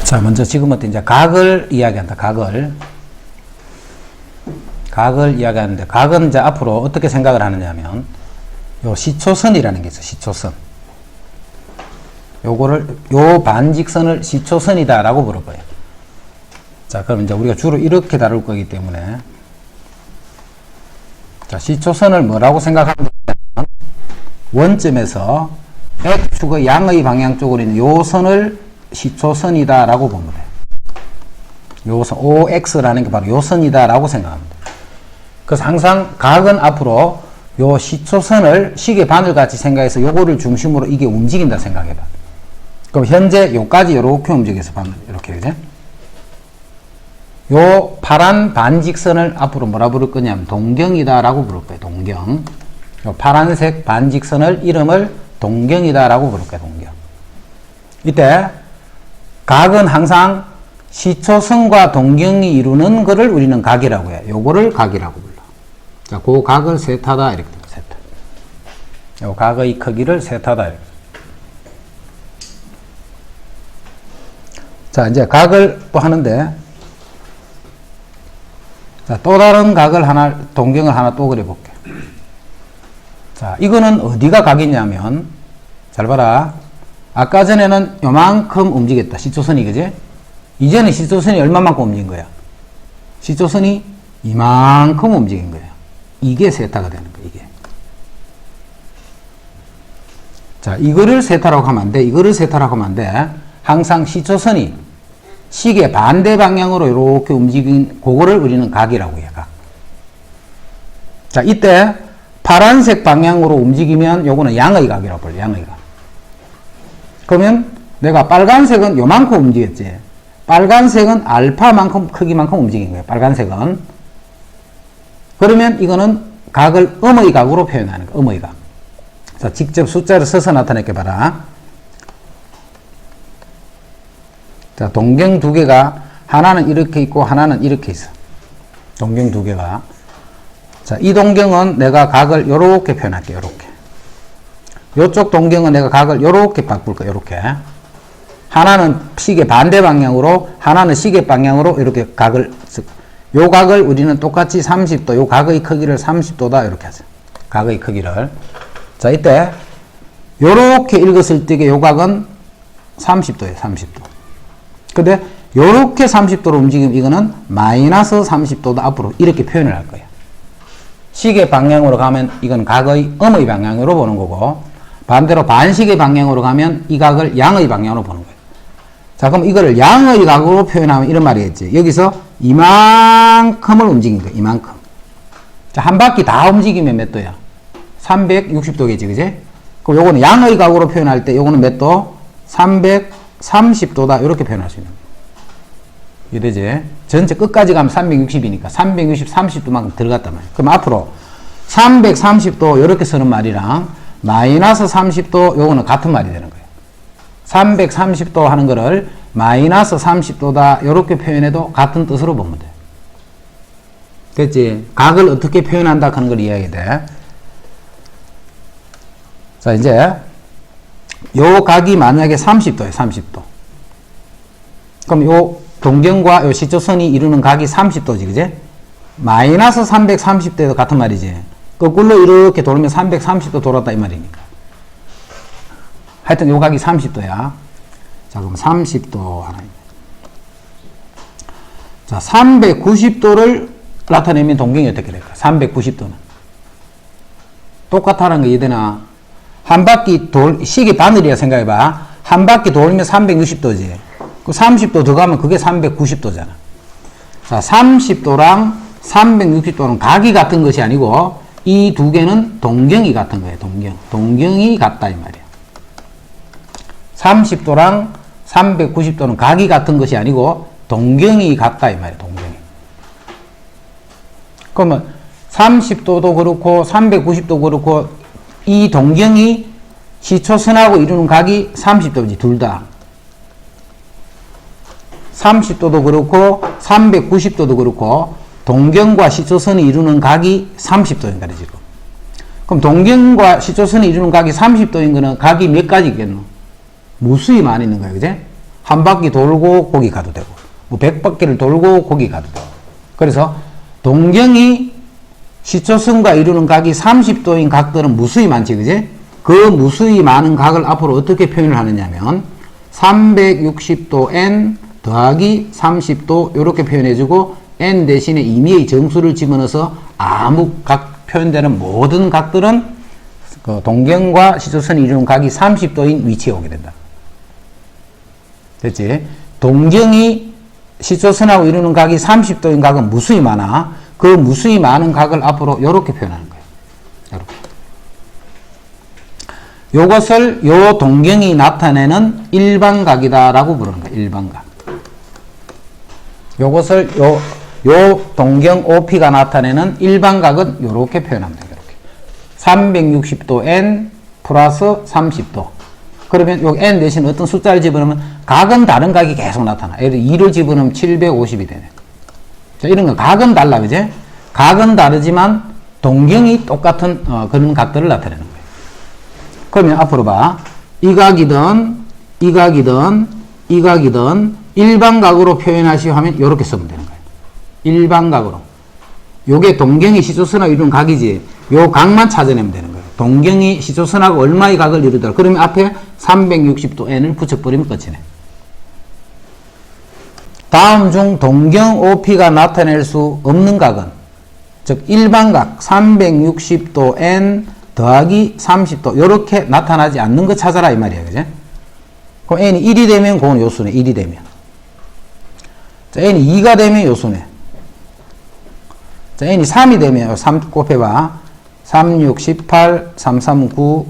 자, 먼저 지금부터 이제 각을 이야기한다. 각을 이야기하는데, 각은 이제 앞으로 어떻게 생각을 하느냐 하면, 요 시초선이라는 게 있어, 시초선. 요 반직선을 시초선이다라고 부를 거예요. 자, 그럼 이제 우리가 주로 이렇게 다룰 거기 때문에, 자, 시초선을 뭐라고 생각하면 되냐면, 원점에서 X축의 양의 방향 쪽으로 있는 요 선을 시초선이다라고 보면 돼요. 요 선, OX라는 게 바로 요 선이다라고 생각하면 돼요. 그래서 항상 각은 앞으로 요 시초선을 시계 바늘 같이 생각해서 요거를 중심으로 이게 움직인다 생각해봐. 그럼 현재 요까지 요렇게 움직여서 바늘, 이렇게, 그죠? 요 파란 반직선을 앞으로 뭐라 부를 거냐면 동경이다라고 부를 거예요. 동경. 요 파란색 반직선을 이름을 동경이다라고 부를 거예요. 동경. 이때 각은 항상 시초선과 동경이 이루는 것을 우리는 각이라고 해요. 요거를 각이라고 불러. 자, 그 각을 세타다 이렇게 돼요. 세타. 요 각의 크기를 세타다 이렇게. 자, 이제 각을 또 하는데, 자, 또 다른 각을 하나, 동경을 하나 또 그려볼게. 자, 이거는 어디가 각이냐면, 잘 봐라. 아까 전에는 요만큼 움직였다. 시초선이, 그지? 이제는 시초선이 얼마만큼 움직인 거야? 시초선이 이만큼 움직인 거야. 이게 세타가 되는 거야, 이게. 자, 이거를 세타라고 하면 안 돼. 이거를 세타라고 하면 안 돼. 항상 시초선이 시계 반대 방향으로 이렇게 움직인, 그거를 우리는 각이라고 해요, 각. 자, 이때 파란색 방향으로 움직이면 요거는 양의 각이라고 불러요, 양의 각. 그러면 내가 빨간색은 요만큼 움직였지. 빨간색은 알파만큼 크기만큼 움직인 거예요. 빨간색은. 그러면 이거는 각을 음의 각으로 표현하는 거예요. 음의 각. 자, 직접 숫자를 써서 나타낼게 봐라. 자, 동경 두 개가 하나는 이렇게 있고 하나는 이렇게 있어. 동경 두 개가. 자, 이 동경은 내가 각을 요렇게 표현할게. 요렇게. 요쪽 동경은 내가 각을 요렇게 바꿀 거야. 요렇게. 하나는 시계 반대 방향으로, 하나는 시계 방향으로 이렇게 각을, 요 각을 우리는 똑같이 30도, 요 각의 크기를 30도다. 이렇게 하죠. 각의 크기를. 자, 이때 요렇게 읽었을 때 요 각은 30도예요. 30도. 근데 요렇게 30도로 움직이면 이거는 마이너스 30도다. 앞으로 이렇게 표현을 할 거예요. 시계 방향으로 가면 이건 각의 음의 방향으로 보는 거고, 반대로 반시계 방향으로 가면 이 각을 양의 방향으로 보는 거예요. 자, 그럼 이거를 양의 각으로 표현하면 이런 말이겠지. 여기서 이만큼을 움직인 거예요. 이만큼. 자, 한 바퀴 다 움직이면 몇 도야? 360도겠지, 그지? 그럼 요거는 양의 각으로 표현할 때 요거는 몇 도? 330도다. 이렇게 표현할 수 있는 거예요. 이해되지? 전체 끝까지 가면 360이니까 360, 30도만큼 들어갔단 말이에요. 그럼 앞으로 330도 이렇게 쓰는 말이랑 마이너스 30도 요거는 같은 말이 되는 거예요. 330도 하는 거를 마이너스 30도다 이렇게 표현해도 같은 뜻으로 보면 돼. 됐지? 각을 어떻게 표현한다 하는 걸 이해해야 돼. 자, 이제 요 각이 만약에 30도예요. 30도. 그럼 요 동경과 요 시초선이 이루는 각이 30도지, 그제? 마이너스 330도도 같은 말이지. 거꾸로 이렇게 돌면 330도 돌았다 이 말이니까. 하여튼 요 각이 30도야. 자, 그럼 30도 하나. 자, 390도를 나타내면 동경이 어떻게 될까? 390도는. 똑같다는 거 이해되나? 한 바퀴 시계 바늘이야 생각해봐. 한 바퀴 돌면 360도지. 그 30도 더 가면 그게 390도잖아. 자, 30도랑 360도는 각이 같은 것이 아니고 이 두 개는 동경이 같은 거예요. 동경이 같다 이 말이야. 30도랑 390도는 각이 같은 것이 아니고 동경이 같다 이 말이야. 동경이. 그러면 30도도 그렇고 390도 그렇고 이 동경이 시초선하고 이루는 각이 30도지 둘 다. 30도도 그렇고 390도도 그렇고 동경과 시초선이 이루는 각이 30도인 거네 지금. 그럼 동경과 시초선이 이루는 각이 30도인 거는 각이 몇 가지 있겠노? 무수히 많이 있는 거야, 그제? 한 바퀴 돌고 거기 가도 되고, 뭐 100바퀴를 돌고 거기 가도 되고. 그래서 동경이 시초선과 이루는 각이 30도인 각들은 무수히 많지, 그지? 그 무수히 많은 각을 앞으로 어떻게 표현을 하느냐면 360도 n 더하기 30도 이렇게 표현해주고 n 대신에 임의의 정수를 집어넣어서 아무 각 표현되는 모든 각들은 그 동경과 시초선이 이루는 각이 30도인 위치에 오게 된다. 됐지? 동경이 시초선하고 이루는 각이 30도인 각은 무수히 많아. 그 무수히 많은 각을 앞으로 이렇게 표현하는 거예요. 이렇게. 요것을 요 동경이 나타내는 일반각이다라고 부르는 거예요. 일반각. 요것을 요 동경 OP가 나타내는 일반각은 요렇게 표현하면 돼요. 이렇게. 360도 n 플러스 30도. 그러면 요 n 대신 어떤 숫자를 집어넣으면 각은 다른 각이 계속 나타나. 예를 들어 2를 집어넣으면 750이 되네. 자, 이런 거 각은 달라, 그제? 각은 다르지만 동경이 똑같은 그런 각들을 나타내는 거예요. 그러면 앞으로 봐. 이 각이든 이 각이든 이 각이든 일반각으로 표현하시오 하면 이렇게 쓰면 되는 거예요. 일반각으로. 요게 동경이 시초선하고 이루는 각이지. 요 각만 찾아내면 되는 거예요. 동경이 시초선하고 얼마의 각을 이루더라. 그러면 앞에 360도 n을 붙여버리면 끝이네. 다음 중 동경 OP가 나타낼 수 없는 각은, 즉 일반각 360도 n 더하기 30도 이렇게 나타나지 않는 거 찾아라 이 말이야. 그죠? 그럼 n이 1이 되면 그건 요수네. 1이 되면. 자, n이 2가 되면 요수네. 자, n이 3이 되면 3 곱해봐. 3, 6, 18, 3, 3, 9,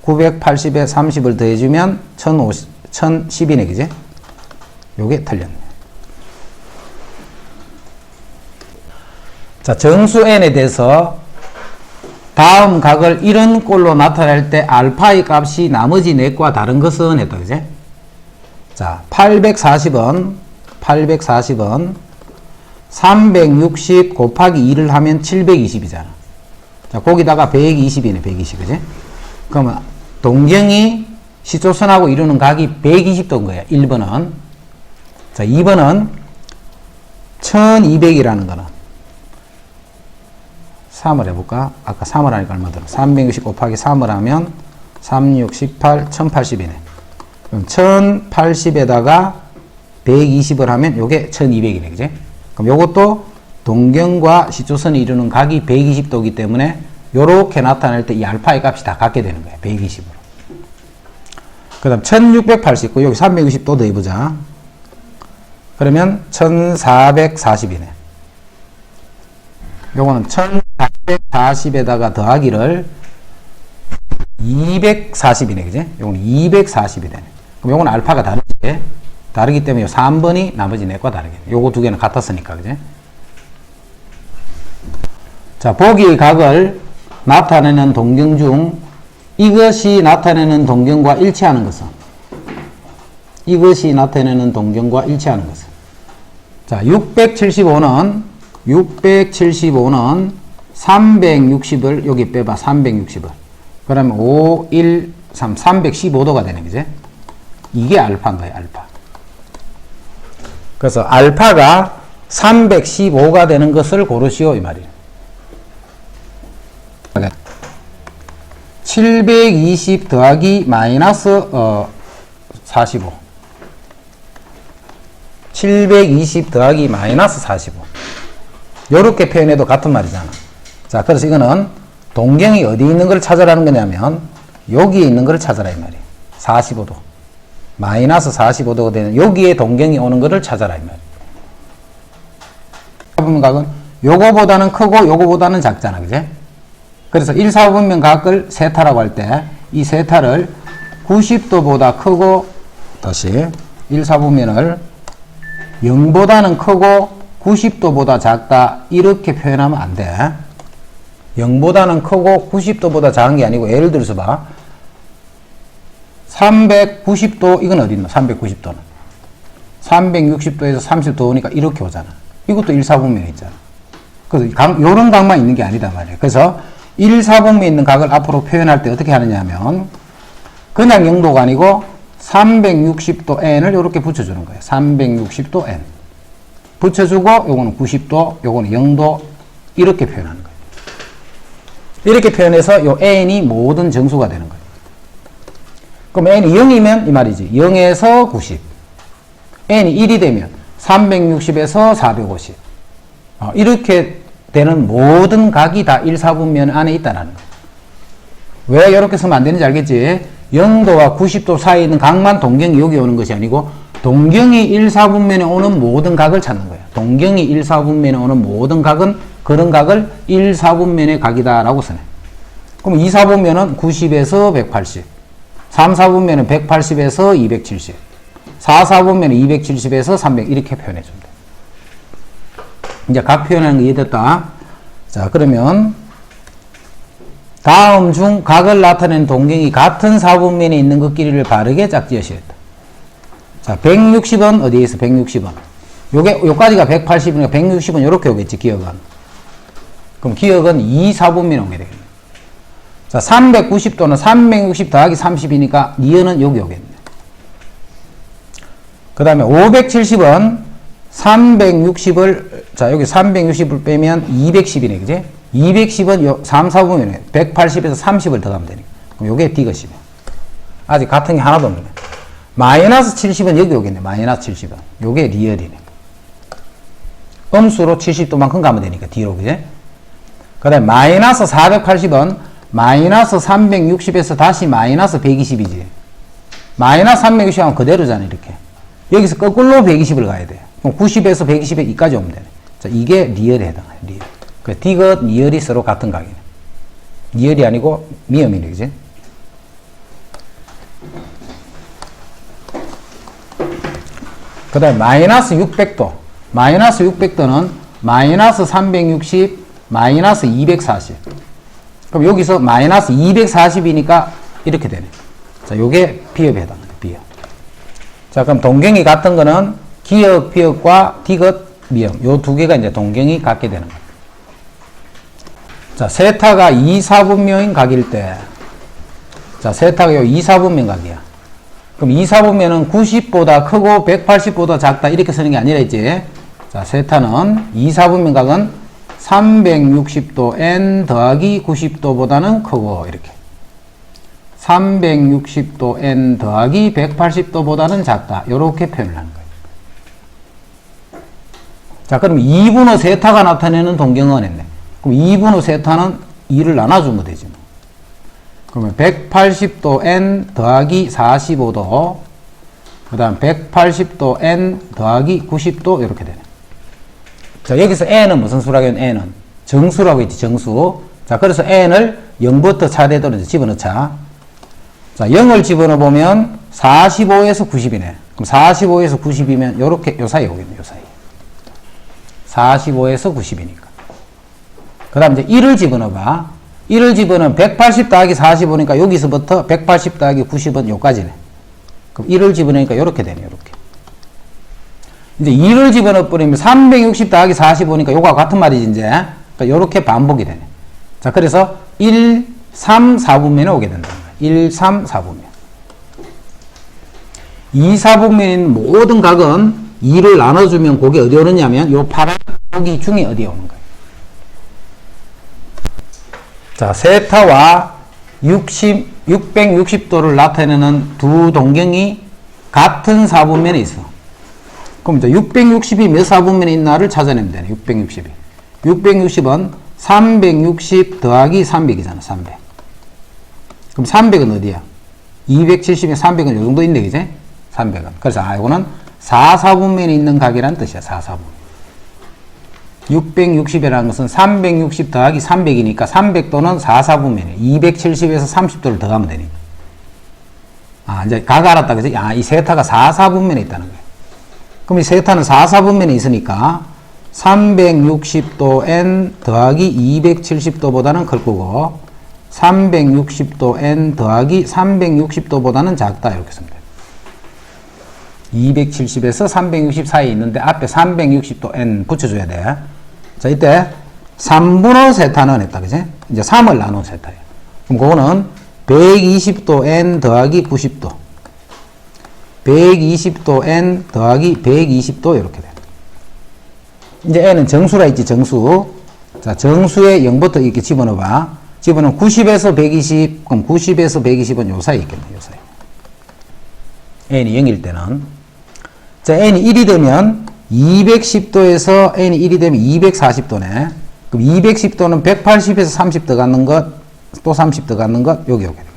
980에 30을 더해주면 1010이네. 그지? 요게 틀렸네. 자, 정수 n에 대해서 다음 각을 이런 꼴로 나타낼 때 알파의 값이 나머지 넷과 다른 것은 했다. 그지? 자, 840은 360 곱하기 2를 하면 720이잖아. 자, 거기다가 120이네. 120. 그지? 그러면 동경이 시초선하고 이루는 각이 120도인 거야. 1번은. 자, 2번은 1200이라는 거는 3을 해볼까? 아까 3을 하니까 얼마 들어? 360 곱하기 3을 하면 3, 6, 18, 1080이네. 그럼 1080에다가 120을 하면 요게 1200이네. 그지? 그럼 요것도 동경과 시초선이 이루는 각이 120도이기 때문에 요렇게 나타낼 때 이 알파의 값이 다 같게 되는 거예요. 120으로. 그 다음 1689 여기 360도 더해보자. 그러면 1440이네. 요거는 1440에다가 더하기를 240이네. 그지? 요거는 240이 되네. 그럼 요거는 알파가 다르지? 다르기 때문에 요 3번이 나머지 넷과 다르겠네. 요거 두 개는 같았으니까. 그지? 자, 보기의 각을 나타내는 동경 중 이것이 나타내는 동경과 일치하는 것은, 이것이 나타내는 동경과 일치하는 것은, 자, 675는 360을 여기 빼봐. 360을. 그러면 5, 1, 3, 315도가 되네. 그지? 이게 알파인 거예요. 알파. 그래서 알파가 315가 되는 것을 고르시오 이 말이에요. 720 더하기 마이너스 45. 720 더하기 마이너스 45. 요렇게 표현해도 같은 말이잖아. 자, 그래서 이거는 동경이 어디 있는 걸 찾아라는 거냐면 여기에 있는 걸 찾아라 이 말이에요. 45도. 마이너스 45도가 되는 여기에 동경이 오는 거를 찾아라 이 말이에요. 일사분면각은 요거보다는 크고 요거보다는 작잖아. 그제? 그래서 일사분면각을 세타라고 할 때 이 세타를 90도보다 크고, 다시 일사분면을 0보다는 크고 90도보다 작다 이렇게 표현하면 안 돼. 0보다는 크고 90도보다 작은 게 아니고, 예를 들어서 봐. 390도 이건 어디 있나? 390도는 360도에서 30도 오니까 이렇게 오잖아. 이것도 일사분면에 있잖아. 그래서 요런 각만 있는 게 아니다 말이에요. 그래서 일사분면에 있는 각을 앞으로 표현할 때 어떻게 하느냐 하면 그냥 0도가 아니고 360도 n을 이렇게 붙여주는 거예요. 360도 n. 붙여주고, 요거는 90도, 요거는 0도, 이렇게 표현하는 거예요. 이렇게 표현해서 요 n이 모든 정수가 되는 거예요. 그럼 n이 0이면 이 말이지. 0에서 90. n이 1이 되면 360에서 450. 이렇게 되는 모든 각이 다 1, 4분면 안에 있다는 거예요. 왜 이렇게 쓰면 안 되는지 알겠지? 0도와 90도 사이에 있는 각만 동경이 여기 오는 것이 아니고 동경이 1, 4분면에 오는 모든 각을 찾는 거예요. 동경이 1, 4분면에 오는 모든 각은 그런 각을 1, 4분면의 각이다 라고 쓰네. 그럼 2, 4분면은 90에서 180, 3, 4분면은 180에서 270, 4, 4분면은 270에서 300 이렇게 표현해 줍니다. 이제 각 표현하는 거 이해됐다. 자, 그러면 다음 중 각을 나타내는 동경이 같은 4분면에 있는 것끼리를 바르게 짝지으시겠다. 자, 160은 어디에 있어? 160은. 요까지가 180이니까 160은 요렇게 오겠지, 기억은. 그럼 기억은 2, 4분면에 오게 되겠네. 자, 390도는 360 더하기 30이니까 니은은 여기 오겠네. 그 다음에 570은 360을, 자, 여기 360을 빼면 210이네, 그지? 210은 요 3, 4분면에 180에서 30을 더하면 되니까. 그럼 요게 D것이네. 아직 같은 게 하나도 없네. 마이너스 70은 여기 오겠네. 마이너스 70은. 요게 리얼이네. 음수로 70도만큼 가면 되니까 D로, 그지? 그 다음에 마이너스 480은 마이너스 360에서 다시 마이너스 120이지. 마이너스 360 하면 그대로잖아, 이렇게. 여기서 거꾸로 120을 가야 돼. 그럼 90에서 120에 2까지 오면 되네. 자, 이게 리얼에 해당해, 리얼. 그 D것, 리얼이 서로 같은 각이네. 리얼이 아니고 미음이네, 그지? 그 다음에 마이너스 600도. 마이너스 600도는 마이너스 360, 마이너스 240. 그럼 여기서 마이너스 240이니까 이렇게 되네. 자, 요게 비읍에 해당해, 비읍. 자, 그럼 동경이 같은 거는 기역, 비역과 D것, 미음. 요 두 개가 이제 동경이 같게 되는 거예요. 자, 세타가 2, 4분면인 각일 때. 자, 세타가 요 2, 4분면 각이야. 그럼 2, 4분면은 90보다 크고 180보다 작다. 이렇게 쓰는 게 아니라 했지. 자, 세타는 2, 4분면 각은 360도 n 더하기 90도보다는 크고, 이렇게. 360도 n 더하기 180도보다는 작다. 요렇게 표현을 하는 거예요. 자, 그럼 2분의 세타가 나타내는 동경은 했네. 그럼 2분의 세타는 2를 나눠주면 되지 뭐. 그러면 180도 n 더하기 45도, 그 다음 180도 n 더하기 90도 이렇게 되네. 자, 여기서 n은 무슨 수라고 했는? n은 정수라고 했지, 정수. 자, 그래서 n을 0부터 차례대로 집어넣자. 자, 0을 집어넣으면 45에서 90이네. 그럼 45에서 90이면 요렇게 요 사이에 오겠네, 요 사이. 45에서 90이니까. 그 다음 이제 1을 집어넣어봐. 1을 집어넣으면 180 더하기 45니까 여기서부터 180 더하기 90은 요까지네. 그럼 1을 집어넣으니까 요렇게 되네, 요렇게. 이제 2를 집어넣어버리면 360 더하기 45니까 요가 같은 말이지, 이제. 그러니까 요렇게 반복이 되네. 자, 그래서 1, 3, 4분면에 오게 된다. 1, 3, 4분면. 2, 4분면인 모든 각은 2를 나눠주면 그게 어디 오느냐면 요 파란 여기 중에 어디에 오는 거예요. 자, 세타와 660도를 나타내는 두 동경이 같은 4분면에 있어. 그럼 이제 660이 몇 4분면에 있나를 찾아내면 되네. 660이. 660은 360 더하기 300이잖아. 300. 그럼 300은 어디야? 270에 300은 요 정도 있네, 그지? 300은. 그래서 이거는 4, 4분면에 있는 각이란 뜻이야. 4, 4분면. 660이라는 것은 360 더하기 300이니까 300도는 4, 4분면이에요. 270에서 30도를 더하면 되니까. 아, 이제 각 알았다, 그지? 아, 이 세타가 4, 4분면에 있다는 거예요. 그럼 이 세타는 4, 4분면에 있으니까 360도 n 더하기 270도보다는 클 거고 360도 n 더하기 360도보다는 작다. 이렇게 쓰면 돼요. 270에서 360 사이에 있는데 앞에 360도 n 붙여줘야 돼. 자, 이때 3분의 세타는 했다, 그지? 이제 3을 나눈 세타예요. 그럼 그거는 120도 n 더하기 90도. 120도 n 더하기 120도 이렇게 돼요. 이제 n은 정수라 있지, 정수. 자, 정수에 0부터 이렇게 집어넣어봐. 집어넣으면 90에서 120, 그럼 90에서 120은 요 사이에 있겠네, 요 사이. n이 0일 때는. 자, n이 1이 되면 210도에서 n이 1이 되면 240도네. 그럼 210도는 180에서 30 더 갖는 것, 또 30 더 갖는 것, 여기 오게 됩니다.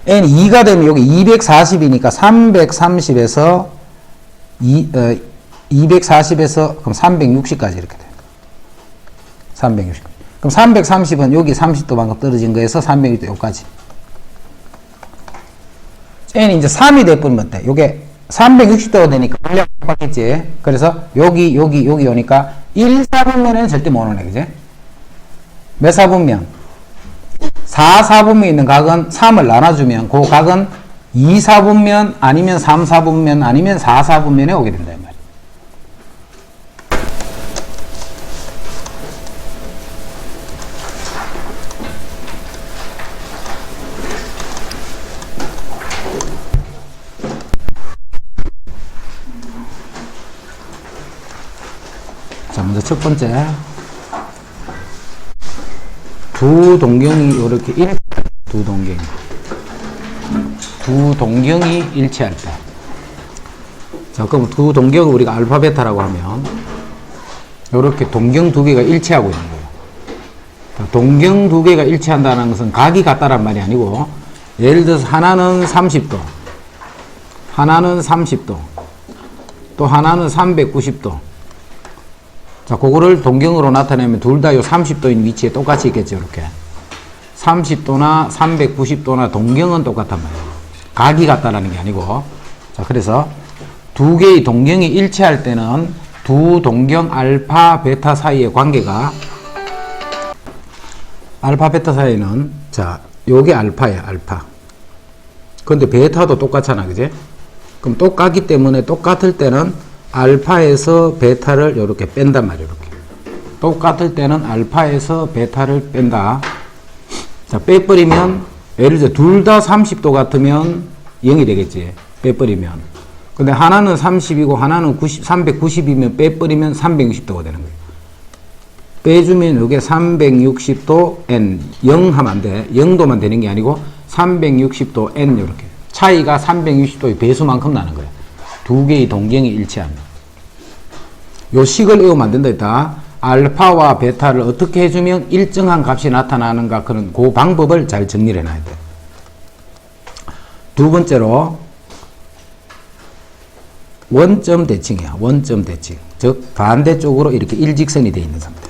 n이 2가 되면 여기 240이니까 330에서 240에서 그럼 360까지 이렇게 돼요. 360. 그럼 330은 여기 30도만큼 떨어진 거에서 360도 여기까지. n이 이제 3이 돼버리면 어때? 요게 360도가 되니까 물량 바뀌었지. 그래서 여기 오니까 1, 4분면에는 절대 못 오네, 그지? 몇 사분면? 4, 4분면 있는 각은 3을 나눠주면 그 각은 2, 4분면 아니면 3, 4분면 아니면 4, 4분면에 오게 된다, 이 말이야. 자, 먼저 첫 번째. 두 동경이 이렇게 두 동경이 일치할 때. 자, 그럼 두 동경을 우리가 알파 베타라고 하면 이렇게 동경 두 개가 일치하고 있는 거예요. 자, 동경 두 개가 일치한다는 것은 각이 같다란 말이 아니고, 예를 들어서 하나는 30도, 하나는 30도, 또 하나는 390도. 자, 그거를 동경으로 나타내면 둘 다 요 30도인 위치에 똑같이 있겠죠, 이렇게. 30도나 390도나 동경은 똑같단 말이에요. 각이 같다라는 게 아니고. 자, 그래서 두 개의 동경이 일치할 때는 두 동경 알파, 베타 사이의 관계가, 알파, 베타 사이는, 자, 요게 알파야, 알파. 근데 베타도 똑같잖아, 그지? 그럼 똑같기 때문에 똑같을 때는 알파에서 베타를 이렇게 뺀단 말이에요. 이렇게. 똑같을 때는 알파에서 베타를 뺀다. 자, 빼버리면, 예를 들어 둘 다 30도 같으면 0이 되겠지. 빼버리면. 근데 하나는 30이고 하나는 390이면 빼버리면 360도가 되는 거예요. 빼주면 이게 360도 n. 0 하면 안 돼. 0도만 되는 게 아니고 360도 n 이렇게. 차이가 360도의 배수만큼 나는 거예요. 두 개의 동경이 일치합니다. 요 식을 외우면 안 된다 했다. 알파와 베타를 어떻게 해주면 일정한 값이 나타나는가, 그런 그 방법을 잘 정리를 해놔야 돼. 두 번째로 원점 대칭이야. 원점 대칭. 즉 반대쪽으로 이렇게 일직선이 되어 있는 상태.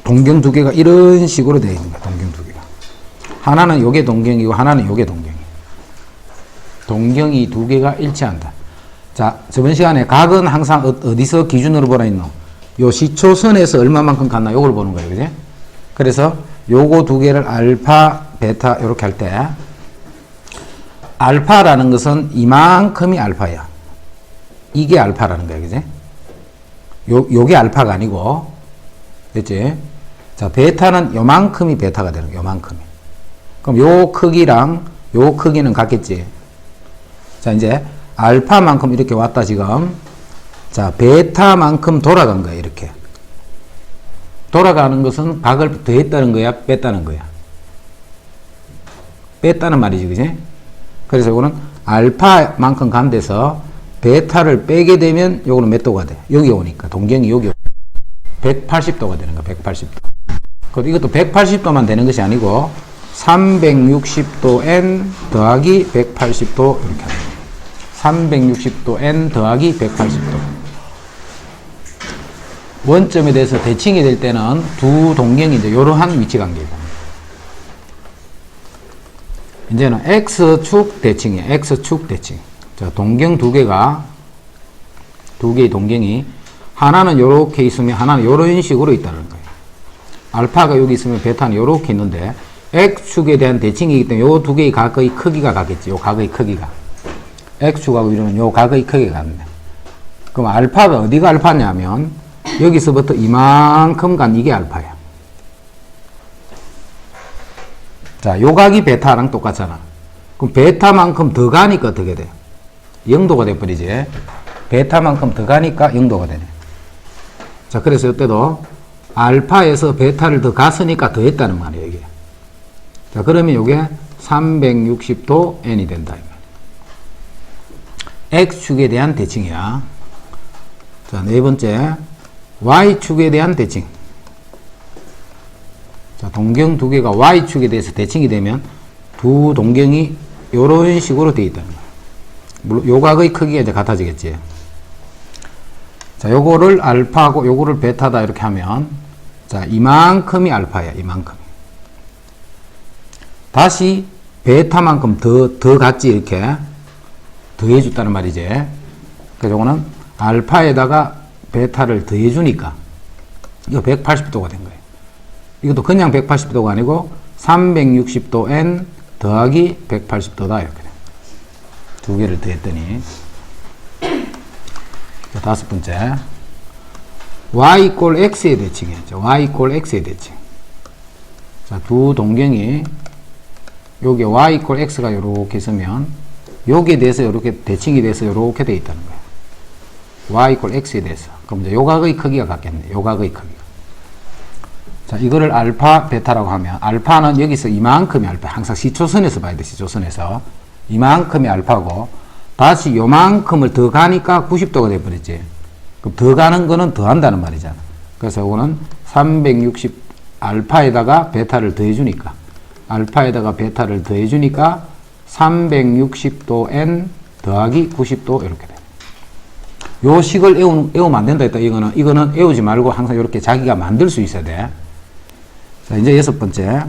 동경 두 개가 이런 식으로 되어 있는 거야. 동경 두 개가. 하나는 요게 동경이고 하나는 요게 동경이야. 동경이 두 개가 일치한다. 자, 저번 시간에 각은 항상 어디서 기준으로 보라 했노? 요 시초선에서 얼마만큼 갔나 요걸 보는 거예요. 그지? 그래서 요거 두 개를 알파, 베타 이렇게 할 때 알파라는 것은 이만큼이 알파야. 이게 알파라는 거야. 그지? 요게 알파가 아니고, 됐지? 자, 베타는 요만큼이 베타가 되는 거야. 요만큼이. 그럼 요 크기랑 요 크기는 같겠지? 자, 이제 알파만큼 이렇게 왔다 지금. 자, 베타만큼 돌아간 거야. 이렇게 돌아가는 것은 각을 더했다는 거야, 뺐다는 거야? 뺐다는 말이지, 그지? 그래서 이거는 알파만큼 간 데서 베타를 빼게 되면 요거는 몇 도가 돼? 여기 오니까 동경이 여기 180도가 되는 거야. 180도. 그리고 이것도 180도만 되는 것이 아니고 360도 n 더하기 180도 이렇게 하는 거예요. 360도 n 더하기 180도. 원점에 대해서 대칭이 될 때는 두 동경이 이제 이러한 위치 관계입니다. 이제는 x축 대칭이에요. x축 대칭. 자, 동경 두 개가, 두 개의 동경이 하나는 이렇게 있으면 하나는 이런 식으로 있다는 거예요. 알파가 여기 있으면 베타는 이렇게 있는데 x축에 대한 대칭이기 때문에 이 두 개의 각의 크기가 같겠지. 이 각의 크기가. x축하고 이러면 이 각의 크기가 같네. 그럼 알파가 어디가 알파냐면 여기서부터 이만큼 간 이게 알파야. 자, 요 각이 베타랑 똑같잖아. 그럼 베타만큼 더 가니까 어떻게 돼? 0도가 돼버리지. 베타만큼 더 가니까 0도가 되네. 자, 그래서 이때도 알파에서 베타를 더 갔으니까 더 했다는 말이에요, 이게. 자, 그러면 이게 360도 n이 된다. x축에 대한 대칭이야. 자, 네 번째. y축에 대한 대칭. 자, 동경 두 개가 y축에 대해서 대칭이 되면 두 동경이 이런 식으로 되어 있다는 거야. 물론 요각의 크기가 이제 같아지겠지. 자, 요거를 알파고 요거를 베타다 이렇게 하면 자, 이만큼이 알파야. 이만큼. 다시 베타만큼 더 같지 이렇게 더해 줬다는 말이지. 그래서 요거는 알파에다가 베타를 더해 주니까 이거 180도가 된 거예요. 이것도 그냥 180도가 아니고 360도 n 더하기 180도다 이렇게 돼. 두 개를 더했더니 자, 다섯 번째 y 이꼴 x의 대칭이었죠. y 이꼴 x의 대칭. 자, 두 동경이 여기 y 이꼴 x가 이렇게 있으면 여기에 대해서 이렇게 대칭이 돼서 이렇게 돼 있다는 거예요. y 이꼴 x에 대해서. 그럼 이제 요각의 크기가 같겠네. 요각의 크기가. 자, 이거를 알파, 베타라고 하면 알파는 여기서 이만큼이 알파. 항상 시초선에서 봐야 돼. 시초선에서. 이만큼이 알파고 다시 요만큼을 더 가니까 90도가 돼버렸지. 그럼 더 가는 거는 더 한다는 말이잖아. 그래서 이거는 360 알파에다가 베타를 더해 주니까 알파에다가 베타를 더해 주니까 360도 n 더하기 90도 이렇게 돼. 요 식을 외우면 안 된다 했다. 이거는 외우지 말고 항상 이렇게 자기가 만들 수 있어야 돼. 자, 이제 여섯 번째.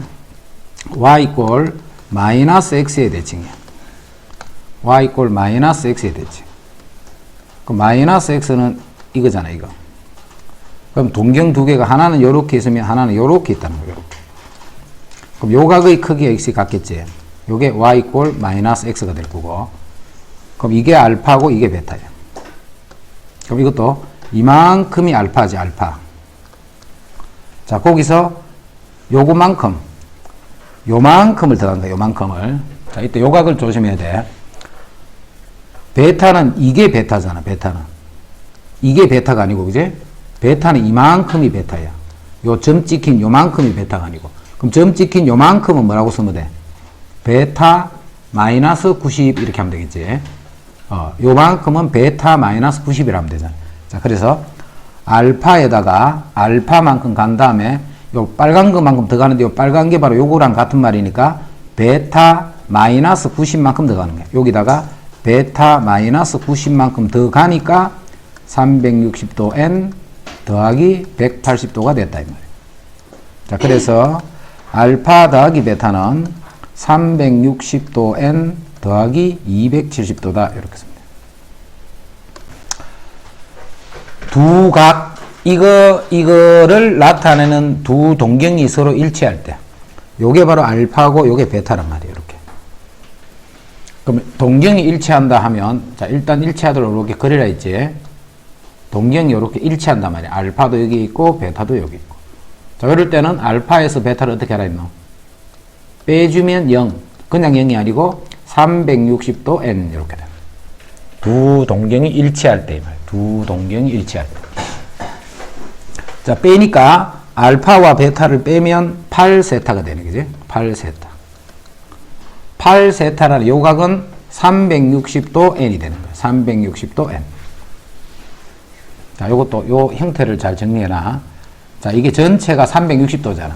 y 이꼴 마이너스 x의 대칭이야. y 이꼴 마이너스 x의 대칭. 그 마이너스 x는 이거잖아, 이거. 그럼 동경 두 개가 하나는 요렇게 있으면 하나는 요렇게 있다는 거예요. 요렇게. 그럼 요각의 크기가 x이 같겠지. 요게 y 이꼴 마이너스 x가 될 거고. 그럼 이게 알파고 이게 베타야. 그럼 이것도 이만큼이 알파지, 알파. 자, 거기서 요만큼을 더한다, 요만큼을. 자, 이때 요각을 조심해야 돼. 베타는 이게 베타잖아, 베타는. 이게 베타가 아니고, 그지? 베타는 이만큼이 베타야. 요 점 찍힌 요만큼이 베타가 아니고. 그럼 점 찍힌 요만큼은 뭐라고 쓰면 돼? 베타 마이너스 90 이렇게 하면 되겠지. 요만큼은 베타 마이너스 90이라 하면 되잖아. 자, 그래서 알파에다가 알파만큼 간 다음에 요 빨간 것만큼 더 가는데 요 빨간 게 바로 요거랑 같은 말이니까 베타 마이너스 90만큼 더 가는 거야. 여기다가 베타 마이너스 90만큼 더 가니까 360도 n 더하기 180도가 됐다 이 말이야. 자, 그래서 알파 더하기 베타는 360도 n 더하기 270도다 이렇게 씁니다. 두 각 이거를 나타내는 두 동경이 서로 일치할 때 요게 바로 알파고 요게 베타란 말이에요. 이렇게. 그럼 동경이 일치한다 하면 자, 일단 일치하도록 이렇게 그리라 있지. 동경이 이렇게 일치한단 말이야. 알파도 여기 있고 베타도 여기 있고. 자, 이럴 때는 알파에서 베타를 어떻게 하라 했노? 빼주면 0. 그냥 0이 아니고 360도 n 이렇게 돼. 두 동경이 일치할 때 말이야. 두 동경이 일치할 때. 자, 빼니까 알파와 베타를 빼면 8세타가 되는 거지. 8세타. 8세타라는 요각은 360도 n이 되는 거야. 360도 n. 자, 요것도 요 형태를 잘 정리해놔. 자, 이게 전체가 360도잖아.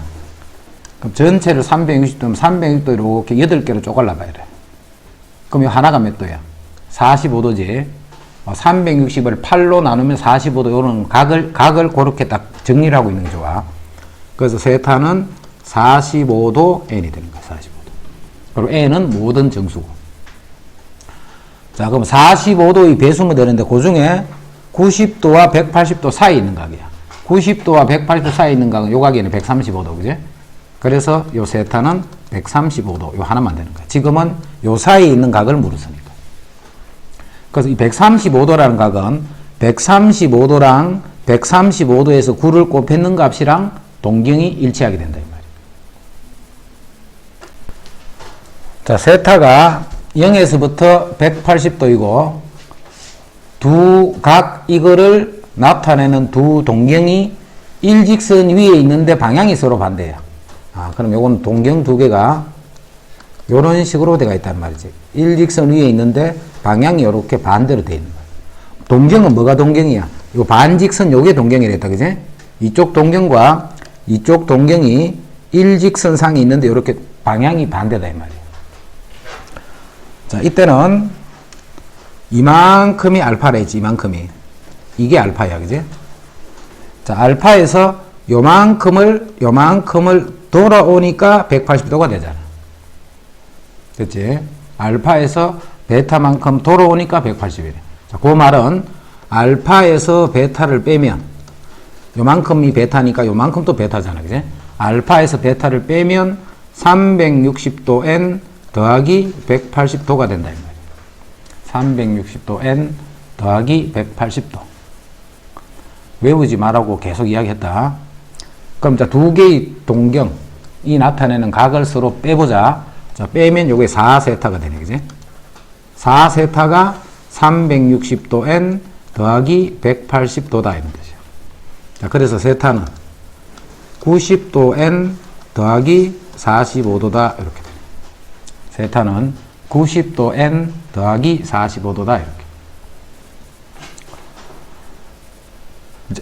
그럼 전체를 360도면 360도 이렇게 8개로 쪼갈라 봐야 돼. 그럼 이 하나가 몇 도야? 45도지. 360을 8로 나누면 45도 요런 각을 그렇게 딱 정리를 하고 있는 게 좋아. 그래서 세타는 45도 n이 되는 거야. 45도. 그리고 n은 모든 정수고. 자, 그럼 45도의 배수면 되는데 그 중에 90도와 180도 사이에 있는 각이야. 90도와 180도 사이에 있는 각은 요 각에는 135도, 그지? 그래서 요 세타는 135도, 요 하나만 되는 거야. 지금은 요 사이에 있는 각을 물었으니까. 그래서 이 135도라는 각은 135도랑 135도에서 9를 곱했는 값이랑 동경이 일치하게 된다, 이 말이야. 자, 세타가 0에서부터 180도이고 각 이거를 나타내는 두 동경이 일직선 위에 있는데 방향이 서로 반대야. 그럼 요건 동경 두 개가 요런 식으로 되어 있단 말이지. 일직선 위에 있는데 방향이 이렇게 반대로 되어 있는 거야. 동경은 뭐가 동경이야? 요 반직선 요게 동경이랬다, 그지? 이쪽 동경과 이쪽 동경이 일직선상이 있는데 이렇게 방향이 반대다 이 말이야. 자, 이때는 이만큼이 알파라 했지, 이만큼이. 이게 알파야, 그지? 자, 알파에서 요만큼을 돌아오니까 180도가 되잖아. 그치? 알파에서 베타만큼 돌아오니까 180이래. 자, 그 말은 알파에서 베타를 빼면 요만큼이 베타니까 요만큼 또 베타잖아, 그지? 알파에서 베타를 빼면 360도 n 더하기 180도가 된다, 이 말이야. 360도 n 더하기 180도. 외우지 말라고 계속 이야기했다. 그럼 자, 두 개의 동경이 나타내는 각을 서로 빼보자. 자, 빼면 요게 4세타가 되네, 그지? 4세타가 360도 n 더하기 180도다 이런 뜻이야. 자, 그래서 세타는 90도 n 더하기 45도다 이렇게 돼. 세타는 90도 n 더하기 45도다 이렇게.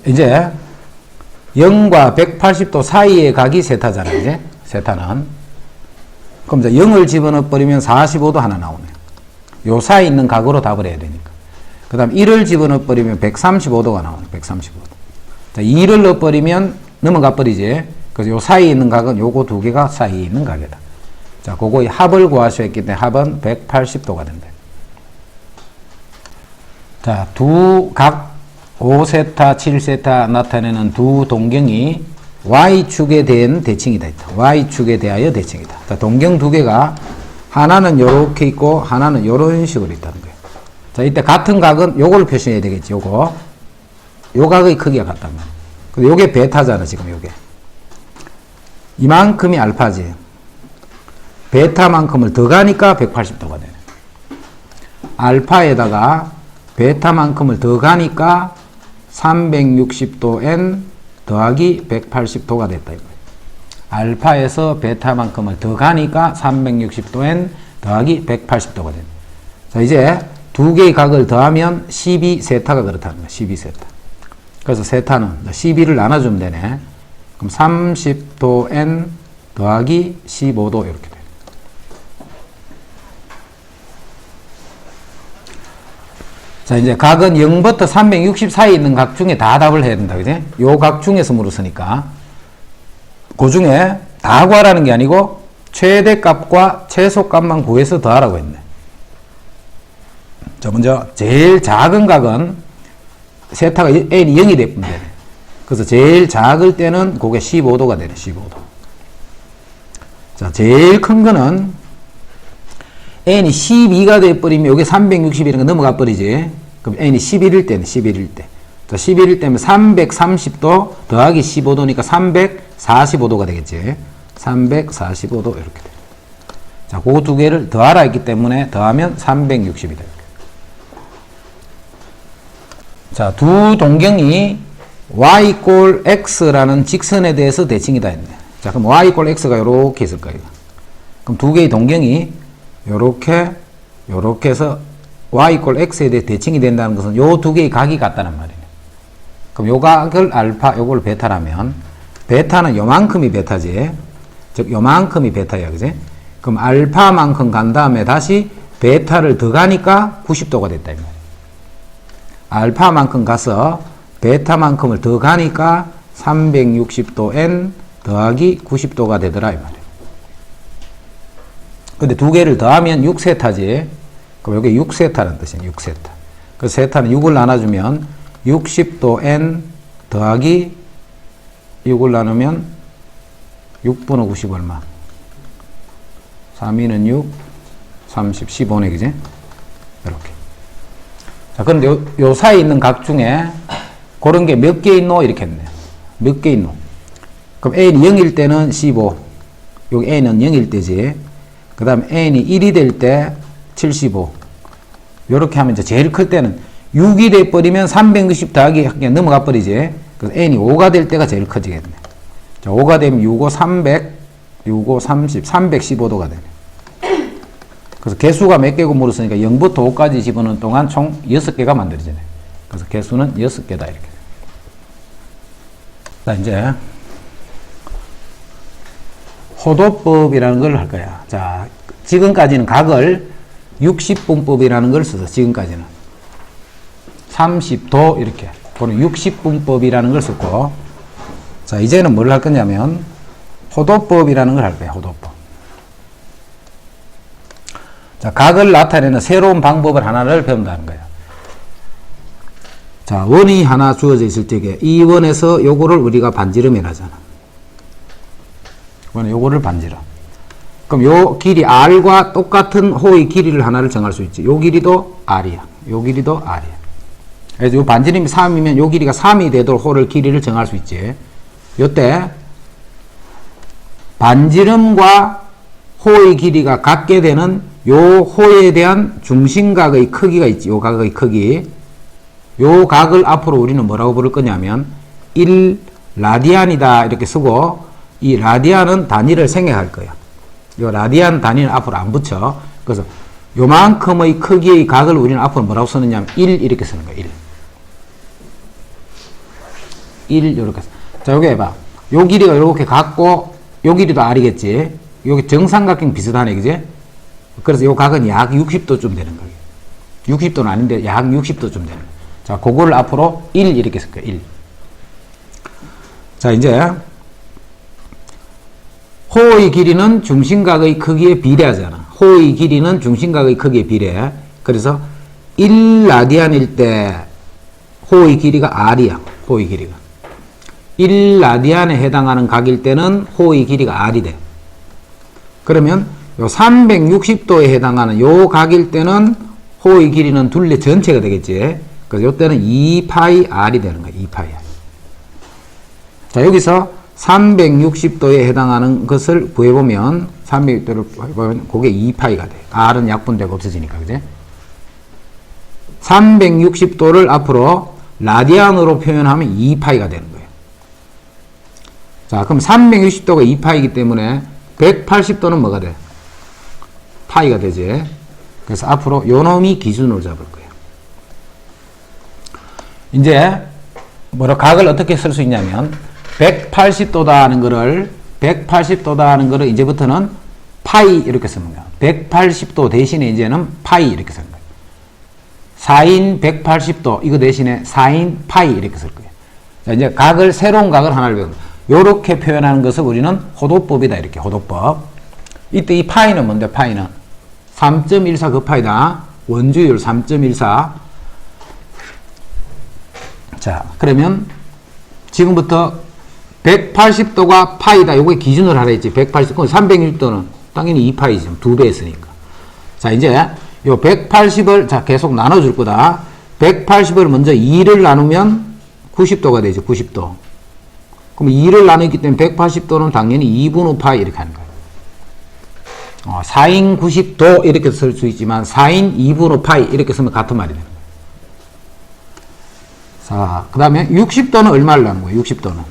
이제 0과 180도 사이의 각이 세타잖아, 이제 세타는. 그럼 이제 0을 집어넣어 버리면 45도 하나 나오네. 요 사이에 있는 각으로 답을 해야 되니까. 그 다음 1을 집어넣어 버리면 135도가 나오네, 135도. 자, 2를 넣어 버리면 넘어가 버리지. 그래서 요 사이에 있는 각은 요거 두 개가 사이에 있는 각이다. 자, 그거의 합을 구하셔야 했기 때문에 합은 180도가 된다. 자, 두 각 5세타, 7세타 나타내는 두 동경이 Y축에 대한 대칭이다. Y축에 대하여 대칭이다. 자, 동경 두 개가 하나는 요렇게 있고 하나는 요런 식으로 있다는 거예요. 자, 이때 같은 각은 요걸 표시해야 되겠지. 요거. 요 각의 크기가 같단 말이야. 근데 요게 베타잖아, 지금 요게. 이만큼이 알파지. 베타만큼을 더 가니까 180도가 되네. 알파에다가 베타만큼을 더 가니까 360도 n 더하기 180도가 됐다. 알파에서 베타만큼을 더 가니까 360도 n 더하기 180도가 됩니다. 자, 이제 두 개의 각을 더하면 12세타가 그렇다는 거야. 12세타. 그래서 세타는 12를 나눠주면 되네. 그럼 30도 n 더하기 15도 이렇게 돼. 자, 이제 각은 0부터 360 사이에 있는 각 중에 다 답을 해야 된다, 그지? 요 각 중에서 물었으니까. 그 중에 다 구하라는 게 아니고, 최대값과 최소값만 구해서 더하라고 했네. 자, 먼저, 제일 작은 각은, 세타가 n이 0이 되면 되네. 그래서 제일 작을 때는 그게 15도가 되네, 15도. 자, 제일 큰 거는, n이 12가 돼버리면 여기 360이라는 거 넘어가 버리지. 그럼 n이 11일 때는 11일 때. 자, 11일 때면 330도 더하기 15도니까 345도가 되겠지. 345도 이렇게 돼. 자, 그 두 개를 더하라 했기 때문에 더하면 360이다. 자, 두 동경이 y 꼴 x라는 직선에 대해서 대칭이다 했네. 자, 그럼 y 꼴 x가 이렇게 있을 거예요. 그럼 두 개의 동경이 요렇게 해서 y 꼴 x에 대해 대칭이 된다는 것은 요 두 개의 각이 같다는 말이네. 그럼 요 각을 알파, 요걸 베타라면 베타는 요만큼이 베타지. 즉 요만큼이 베타야, 그지? 그럼 알파만큼 간 다음에 다시 베타를 더 가니까 90도가 됐다 이 말이야. 알파만큼 가서 베타만큼을 더 가니까 360도 n 더하기 90도가 되더라 이 말이야. 근데 두 개를 더하면 6세타지. 그럼 여기 6세타라는 뜻이에요. 6세타. 그 세타는 6을 나눠주면 60도 n 더하기 6을 나누면 6분의 90 얼마? 3, 2는 6, 30, 15네, 그지? 이렇게. 자, 그런데 요 사이에 있는 각 중에 그런 게 몇 개 있노? 이렇게 했네. 몇 개 있노? 그럼 n이 0일 때는 15. 여기 n은 0일 때지. 그 다음에 n이 1이 될 때 75. 요렇게 하면 이제 제일 클 때는 6이 돼버리면 360 더하기 그냥 넘어가 버리지. 그래서 n이 5가 될 때가 제일 커지겠네. 자, 5가 되면 6, 5, 300, 6, 5, 30, 315도가 되네. 그래서 개수가 몇 개고 물었으니까 0부터 5까지 집어넣는 동안 총 6개가 만들어지네. 그래서 개수는 6개다. 이렇게. 자, 이제 호도법이라는 걸 할 거야. 자, 지금까지는 각을 60분법이라는 걸 써서 지금까지는 30도 이렇게 그런 60분법이라는 걸 썼고, 자, 이제는 뭘 할 거냐면 호도법이라는 걸 할 거야. 호도법. 자, 각을 나타내는 새로운 방법을 하나를 배운다는 거야. 자, 원이 하나 주어져 있을 적에 이 원에서 요거를 우리가 반지름이라 하잖아. 요거를 반지름. 그럼 요 길이 r과 똑같은 호의 길이를 하나를 정할 수 있지. 요 길이도 r이야. 요 길이도 r이야. 그래서 요 반지름이 3이면 요 길이가 3이 되도록 호를 길이를 정할 수 있지. 요때 반지름과 호의 길이가 같게 되는 요 호에 대한 중심각의 크기가 있지. 요 각의 크기. 요 각을 앞으로 우리는 뭐라고 부를 거냐면 1 라디안이다 이렇게 쓰고, 이 라디안은 단위를 생략할 거야. 요 라디안 단위는 앞으로 안 붙여. 그래서 요만큼의 크기의 각을 우리는 앞으로 뭐라고 쓰느냐면 1 이렇게 쓰는 거야. 1 요렇게. 자, 요게 해봐. 요 길이가 요렇게 같고 요 길이도 r이겠지. 요게 정삼각형 비슷하네, 그지? 그래서 요 각은 약 60도쯤 되는 거예요. 60도는 아닌데 약 60도쯤 되는 거예요. 자, 그거를 앞으로 1 이렇게 쓸 거예요. 1. 자, 이제 호의 길이는 중심각의 크기에 비례하잖아. 호의 길이는 중심각의 크기에 비례해. 그래서 1 라디안일 때 호의 길이가 r이야. 호의 길이가. 1 라디안에 해당하는 각일 때는 호의 길이가 r이 돼. 그러면 요 360도에 해당하는 요 각일 때는 호의 길이는 둘레 전체가 되겠지. 그래서 요때는 2파이 r이 되는 거야. 2파이 r. 자, 여기서 360도에 해당하는 것을 구해보면 360도를 보면 그게 2파이가 돼. r은 약분되고 없어지니까, 그제? 360도를 앞으로 라디안으로 표현하면 2파이가 되는 거예요. 자, 그럼 360도가 2파이기 때문에 180도는 뭐가 돼? 파이가 되지. 그래서 앞으로 요 놈이 기준으로 잡을 거예요. 이제 뭐라 각을 어떻게 쓸 수 있냐면 180도다 하는 거를 이제부터는 파이 이렇게 쓰는 거야. 180도 대신에 이제는 파이 이렇게 쓰는 거야. 4인 180도 이거 대신에 4인 파이 이렇게 쓸 거예요. 자, 이제 각을 새로운 각을 하나를 배우는 거야. 요렇게 표현하는 것을 우리는 호도법이다. 이렇게 호도법. 이때 이 파이는 뭔데? 파이는 3.14 그 파이다. 원주율 3.14. 자, 그러면 지금부터 180도가 파이다. 요거에 기준을 하라 했지. 180도. 360도는 당연히 2파이지. 2배 했으니까. 자, 이제 요 180을 자, 계속 나눠줄 거다. 180을 먼저 2를 나누면 90도가 되죠. 90도. 그럼 2를 나누기 때문에 180도는 당연히 2분의 파이 이렇게 하는 거예요. 4인 90도 이렇게 쓸 수 있지만 4인 2분의 파이 이렇게 쓰면 같은 말이 되는 거예요. 자, 그 다음에 60도는 얼마를 나눈 거예요? 60도는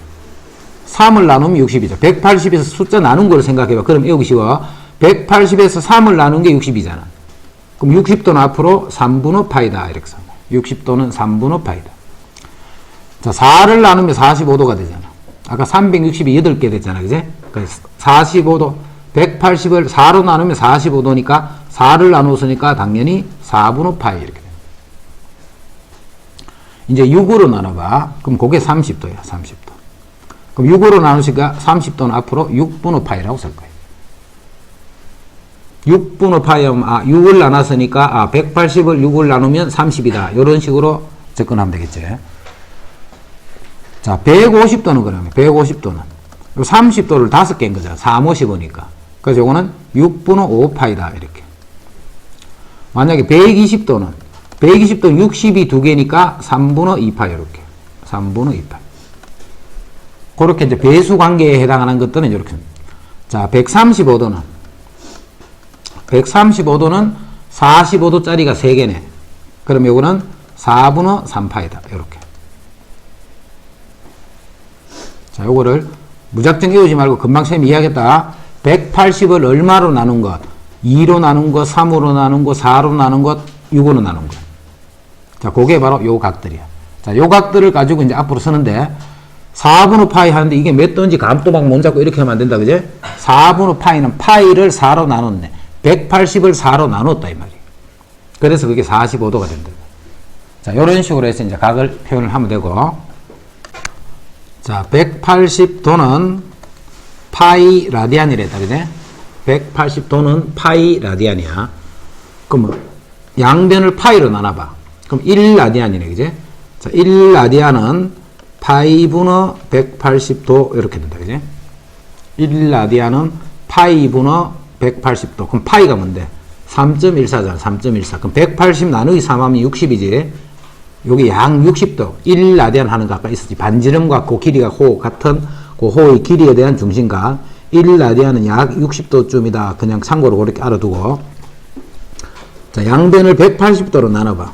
3을 나누면 60이죠. 180에서 숫자 나눈 걸 생각해봐. 그럼 여기 쉬워. 180에서 3을 나눈 게 60이잖아. 그럼 60도는 앞으로 3분의 파이다. 이렇게 써. 60도는 3분의 파이다. 자, 4를 나누면 45도가 되잖아. 아까 360이 8개 됐잖아. 그지? 그래서 45도. 180을 4로 나누면 45도니까 4를 나누었으니까 당연히 4분의 파이 이렇게 돼. 이제 6으로 나눠봐. 그럼 그게 30도야. 30도. 그럼 6으로 나누니까 30도는 앞으로 6분의 파이라고 쓸 거예요. 6분의 파이하면 6을 나눴으니까 180을 6을 나누면 30이다. 이런 식으로 접근하면 되겠지. 자, 150도는 그러면 150도는 30도를 5개인 거잖아. 350이니까. 그래서 요거는 6분의 5파이다. 이렇게. 만약에 120도는 60이 2개니까 3분의 2파 이렇게. 3분의 2파. 그렇게 이제 배수 관계에 해당하는 것들은 이렇게. 자, 135도는 135도는 45도짜리가 3개네. 그럼 요거는 4분의 3파이다. 요렇게. 자, 요거를 무작정 외우지 말고 금방 쌤이 이해하겠다. 180을 얼마로 나눈 것? 2로 나눈 것, 3으로 나눈 것, 4로 나눈 것, 6으로 나눈 것. 자, 그게 바로 요 각들이야. 자, 요 각들을 가지고 이제 앞으로 쓰는데 4분의 파이 하는데 이게 몇 도인지 감도 막 못 잡고 이렇게 하면 안 된다. 그제? 4분의 파이는 파이를 4로 나눴네. 180을 4로 나눴다 이 말이에요. 그래서 그게 45도가 된다. 자, 요런 식으로 해서 이제 각을 표현을 하면 되고. 자, 180도는 파이 라디안이랬다. 그제? 180도는 파이 라디안이야. 그럼 양변을 파이로 나눠봐. 그럼 1라디안이네. 그제? 자, 1라디안은 파이분의 180도 이렇게 된다. 그제? 1라디안은 파이분의 180도. 그럼 파이가 뭔데? 3.14잖아. 3.14. 그럼 180 나누기 3하면 60이지. 여기 양 60도. 1라디안 하는 거 아까 있었지. 반지름과 그 길이가 호 같은 그 호의 길이에 대한 중심각. 1라디안은 약 60도쯤이다. 그냥 참고로 그렇게 알아두고. 자, 양변을 180도로 나눠봐.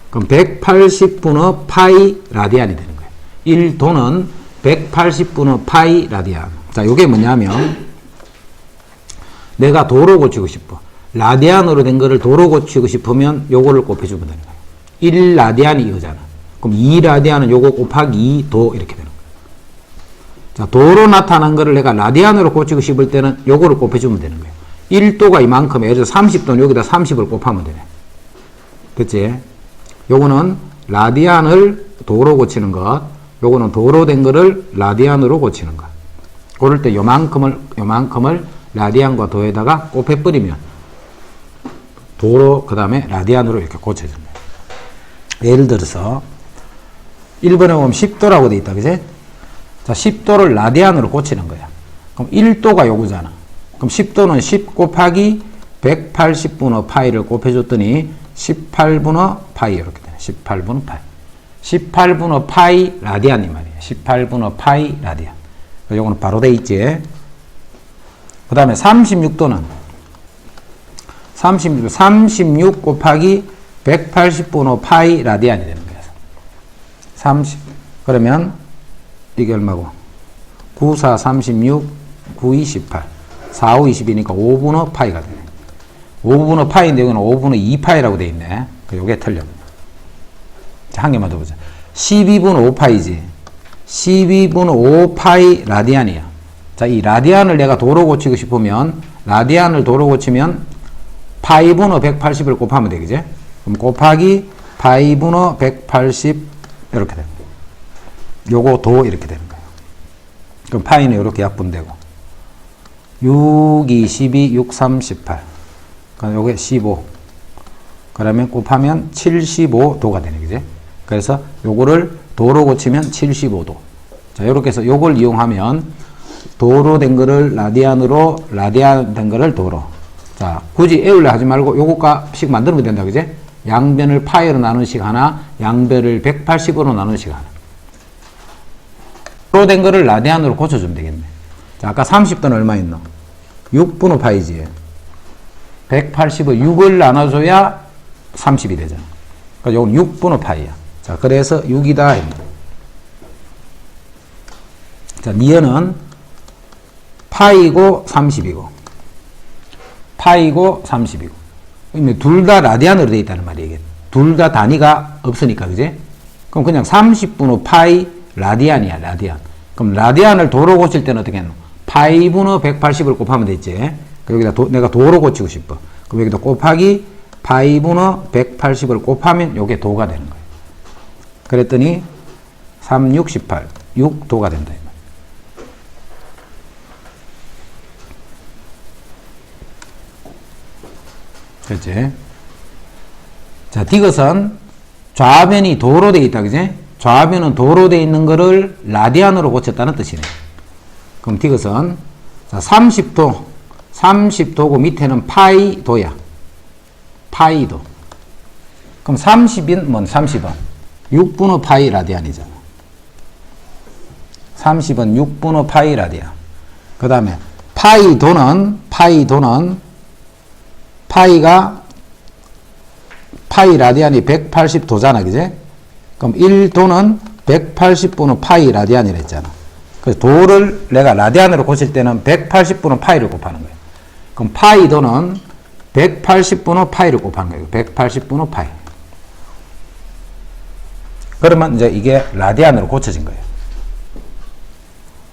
그럼 180분의 파이 라디안이 되는 거예요. 1도는 180분의 파이 라디안. 자, 요게 뭐냐면 내가 도로 고치고 싶어. 라디안으로 된 거를 도로 고치고 싶으면 요거를 곱해주면 되는 거예요. 1라디안이 이거잖아. 그럼 2라디안은 요거 곱하기 2도 이렇게 되는 거예요. 자, 도로 나타난 거를 내가 라디안으로 고치고 싶을 때는 요거를 곱해주면 되는 거예요. 1도가 이만큼, 예를 들어서 30도는 여기다 30을 곱하면 되네. 그치? 요거는 라디안을 도로 고치는 것, 요거는 도로 된 거를 라디안으로 고치는 것. 그럴 때 요만큼을 라디안과 도에다가 곱해버리면 도로, 그 다음에 라디안으로 이렇게 고쳐줍니다. 예를 들어서 1번에 보면 10도라고 돼 있다. 그지? 자, 10도를 라디안으로 고치는 거야. 그럼 1도가 요거잖아. 그럼 10도는 10 곱하기 180분의 파이를 곱해줬더니 18분의 파이 이렇게 되네. 18분의 파이. 18분의 파이 라디안 이 말이에요. 18분의 파이 라디안. 요거는 바로 돼 있지. 그 다음에 36도는 36 곱하기 180분의 파이 라디안이 되는 거예요. 30. 그러면 이게 얼마고? 9, 4, 36, 9, 2, 18. 4, 5, 20이니까 5분의 파이가 되네. 5분의 파이인데 여기는 5분의 2파이라고 되어 있네. 요게 틀려. 자, 한 개만 더 보자. 12분의 5파이지. 12분의 5파이 라디안이야. 자, 이 라디안을 내가 도로 고치고 싶으면, 라디안을 도로 고치면 파이분의 180을 곱하면 되겠지? 그럼 곱하기 파이분의 180 이렇게 됩니다. 요거 도 이렇게 되는 거예요. 그럼 파이는 이렇게 약분되고 6, 2, 12, 6, 3, 18. 그럼 요게 15. 그러면 곱하면 75도가 되네, 그지? 그래서 요거를 도로 고치면 75도. 자, 요렇게 해서 요걸 이용하면 도로 된 거를 라디안으로, 라디안 된 거를 도로. 자, 굳이 애울려 하지 말고 요거값씩 만들면 된다, 그지? 양변을 파이로 나눈 식 하나, 양변을 180으로 나눈 식 하나. 도로 된 거를 라디안으로 고쳐주면 되겠네. 자, 아까 30도는 얼마 있노? 6분의 파이지. 180을 6을 나눠줘야 30이 되잖아. 그러니까 이건 6분의 파이야. 자, 그래서 6이다. 자, 니은은 파이고 30이고, 파이고 30이고. 둘 다 라디안으로 되어 있다는 말이에요. 둘 다 단위가 없으니까, 그지? 그럼 그냥 30분의 파이 라디안이야, 라디안. 그럼 라디안을 도로 고칠 때는 어떻게 했노? 파이분의 180을 곱하면 되지. 여기다 내가 도로 고치고 싶어. 그럼 여기다 곱하기 파이분의 180을 곱하면 요게 도가 되는 거예요. 그랬더니 3, 6, 18. 6도가 된다. 그렇지? 자, 디귿은 좌변이 도로 되어 있다. 그지? 좌변은 도로 되어 있는 거를 라디안으로 고쳤다는 뜻이네. 그럼 디귿은 자, 30도고 밑에는 파이도야. 파이도. 그럼 30인 뭔 30은 6분의 파이 라디안이잖아. 30은 6분의 파이 라디안. 그 다음에 파이도는 파이 라디안이 180도잖아, 그지? 그럼 1도는 180분의 파이 라디안이라 했잖아. 그래서 도를 내가 라디안으로 고칠 때는 180분의 파이를 곱하는 거예요. 그럼 파이도는 180분의 파이를 곱하는 거예요. 180분의 파이. 그러면 이제 이게 라디안으로 고쳐진 거예요.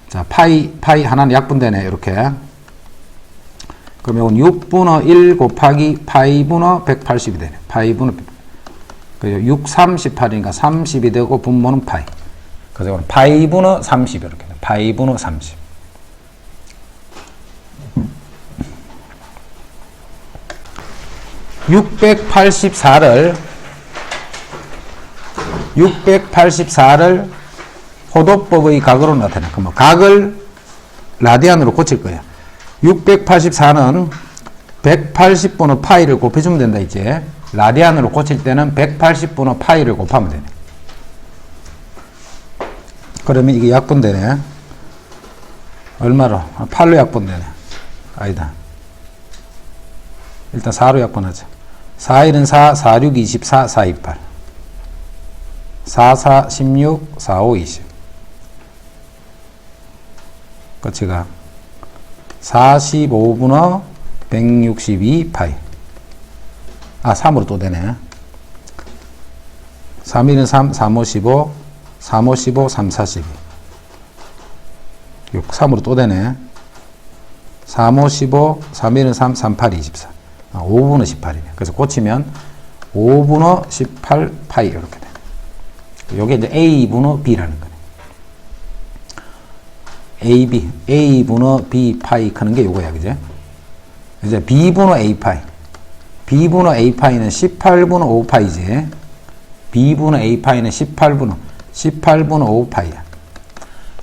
자, 파이 하나는 약분되네, 이렇게. 그럼 이건 6분의 1 곱하기 파이분의 180이 되네. 파이분의 180. 그래서 6, 38이니까 30이 되고 분모는 파이. 그래서 이건 파이분의 30 이렇게 돼. 파이분의 30. (684를) 호도법의 각으로 나타내. 그럼 각을 라디안으로 고칠 거야. 684는 180분의 파이를 곱해주면 된다, 이제. 라디안으로 고칠 때는 180분의 파이를 곱하면 되네. 그러면 이게 약분되네. 얼마로? 8로 약분되네. 아니다. 일단 4로 약분하자. 4일은 4, 4, 6, 24, 4, 28. 4, 4, 16, 4, 5, 20. 끝이가 45분의 162 파이. 3으로 또 되네. 3일은 3, 3, 5, 15, 3, 5, 15, 3, 42. 6, 3으로 또 되네. 3, 5, 15, 3일은 3, 3, 8, 24. 5분의 18이네. 그래서 고치면 5분의 18 파이 이렇게 돼. 요게 이제 A분의 B라는 거네. A분의 B 파이 크는 게 요거야, 그제? 이제 B분의 A 파이. B분의 A 파이는 18분의 5 파이지. B분의 A 파이는 18분의 5 파이야.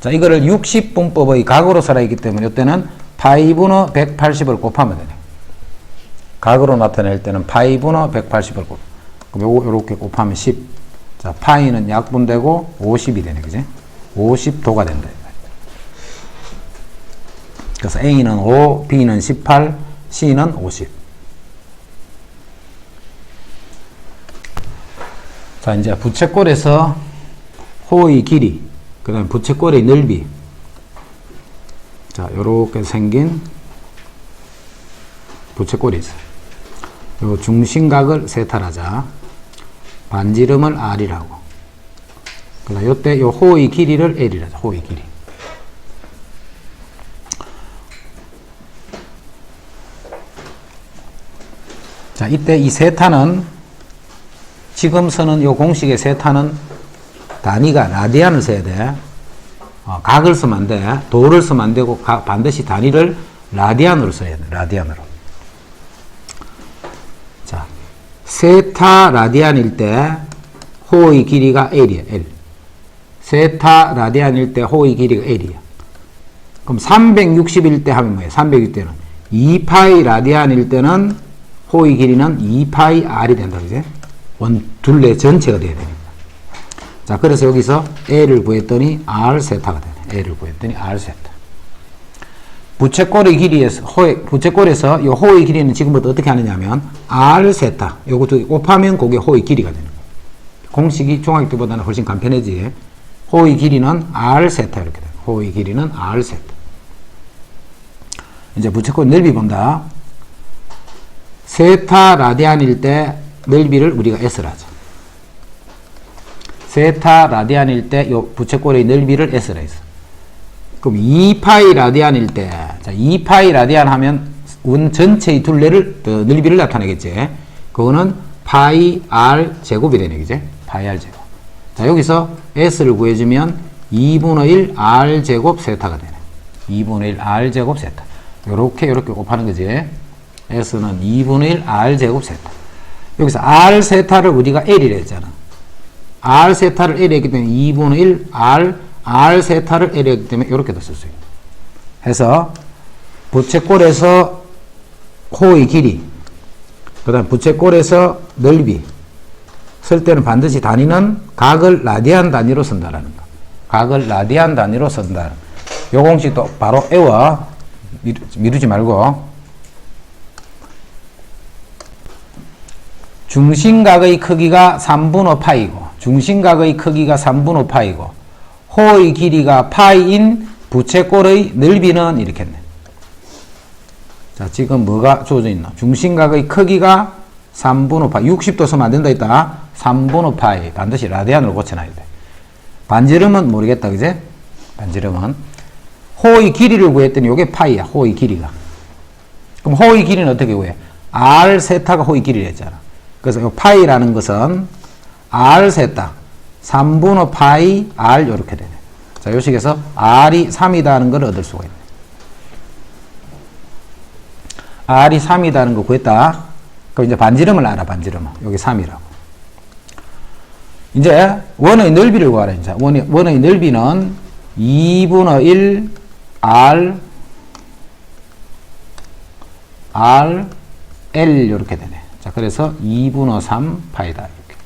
자, 이거를 60분법의 각으로 살아있기 때문에 이때는 파이분의 180을 곱하면 되네. 각으로 나타낼 때는 파이분의 180을 곱. 그럼 요렇게 곱하면 10. 자, 파이는 약분되고 50이 되네, 그지? 50도가 된다. 그래서 A는 5, B는 18, C는 50. 자, 이제 부채꼴에서 호의 길이, 그 다음에 부채꼴의 넓이. 자, 요렇게 생긴 부채꼴이 있어요. 요 중심각을 세탈하자. 반지름을 R이라고. 그 다음 요때 요 호의 길이를 L이라자. 호의 길이. 자, 이때 이 세타는, 지금 쓰는 요 공식의 세타는 단위가 라디안을 써야 돼. 각을 쓰면 안 돼. 도를 쓰면 안 되고, 반드시 단위를 라디안으로 써야 돼. 라디안으로. 자, 세타 라디안일 때 호의 길이가 L이야. L. 세타 라디안일 때 호의 길이가 L이야. 그럼 360일 때 하면 뭐예요? 360일 때는 2파이 라디안일 때는 호의 길이는 2파이 R이 된다, 그제? 둘레 전체가 돼야 됩니다. 자, 그래서 여기서 L을 구했더니 R 세타가 되네. L을 구했더니 R 세타. 부채꼴의 길이에서, 부채꼴에서 이 호의 길이는 지금부터 어떻게 하느냐면 R 세타. 요것도 곱하면 그게 호의 길이가 되는 거예요. 공식이 중학교 때보다는 훨씬 간편해지. 호의 길이는 R 세타 이렇게 돼요. 호의 길이는 R 세타. 이제 부채꼴 넓이 본다. 세타 라디안일 때 넓이를 우리가 S를 하죠. 세타 라디안일 때 요 부채꼴의 넓이를 S라 했어. 그럼 2파이 라디안일 때, 자, 2파이 라디안 하면 원 전체의 둘레를, 넓이를 나타내겠지. 그거는 파이 R 제곱이 되네, 그지? 파이 R 제곱. 자, 여기서 S를 구해주면 2분의 1 R 제곱 세타가 되네. 2분의 1 R 제곱 세타. 요렇게 곱하는 거지. S는 2분의 1 R 제곱 세타. 여기서 R 세타를 우리가 L이라 했잖아. R 세타를 L이 했기 때문에 2분의 1 R 세타를 L이 했기 때문에 이렇게도 쓸 수 있다. 해서 부채꼴에서 호의 길이, 그 다음 부채꼴에서 넓이 쓸 때는 반드시 단위는 각을 라디안 단위로 쓴다라는 거. 각을 라디안 단위로 쓴다. 요 공식도 바로 외워. 미루지 말고. 중심각의 크기가 3분의 파이고 중심각의 크기가 3분의 파이고 호의 길이가 파이인 부채꼴의 넓이는 이렇게 했네. 자, 지금 뭐가 주어져 있나? 중심각의 크기가 3분의 파이. 60도 쓰면 안 된다 했다. 3분의 파이. 반드시 라디안으로 고쳐놔야 돼. 반지름은 모르겠다, 그제? 반지름은. 호의 길이를 구했더니 이게 파이야, 호의 길이가. 그럼 호의 길이는 어떻게 구해? r 세타가 호의 길이를 했잖아. 그래서 이 파이라는 것은 r 세타 3분의 파이 r 이렇게 되네. 자, 이 식에서 r이 3이다 하는 걸 얻을 수가 있네. r이 3이다 하는 거 구했다. 그럼 이제 반지름을 알아, 반지름은. 여기 3이라고. 이제 원의 넓이를 구하라. 이제 원의 넓이는 2분의 1 r L 이렇게 되네. 자, 그래서 2분의 3 파이다. 이렇게.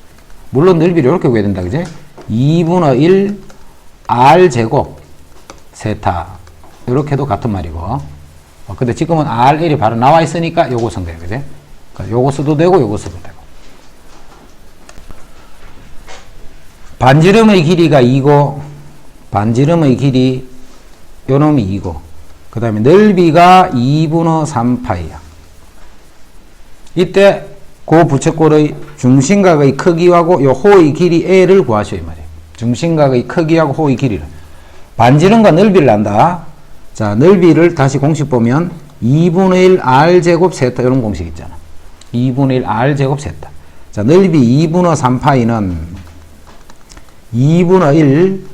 물론 넓이를 이렇게 구해야 된다. 그지? 2분의 1 R 제곱 세타. 이렇게 해도 같은 말이고. 근데 지금은 RL이 바로 나와 있으니까 요거 쓰면 돼요. 그지? 그러니까 요거 써도 되고, 요거 써도 되고. 반지름의 길이가 2고, 반지름의 길이 요 놈이 2고, 그 다음에 넓이가 2분의 3파이야. 이때 그 부채꼴의 중심각의 크기하고 요 호의 길이 L을 구하셔 이 말이에요. 중심각의 크기하고 호의 길이를. 반지름과 넓이를 안다. 자, 넓이를 다시 공식 보면 2분의 1 R제곱 세타 이런 공식 있잖아. 2분의 1 R제곱 세타. 자, 넓이 2분의 3파이는 2분의 1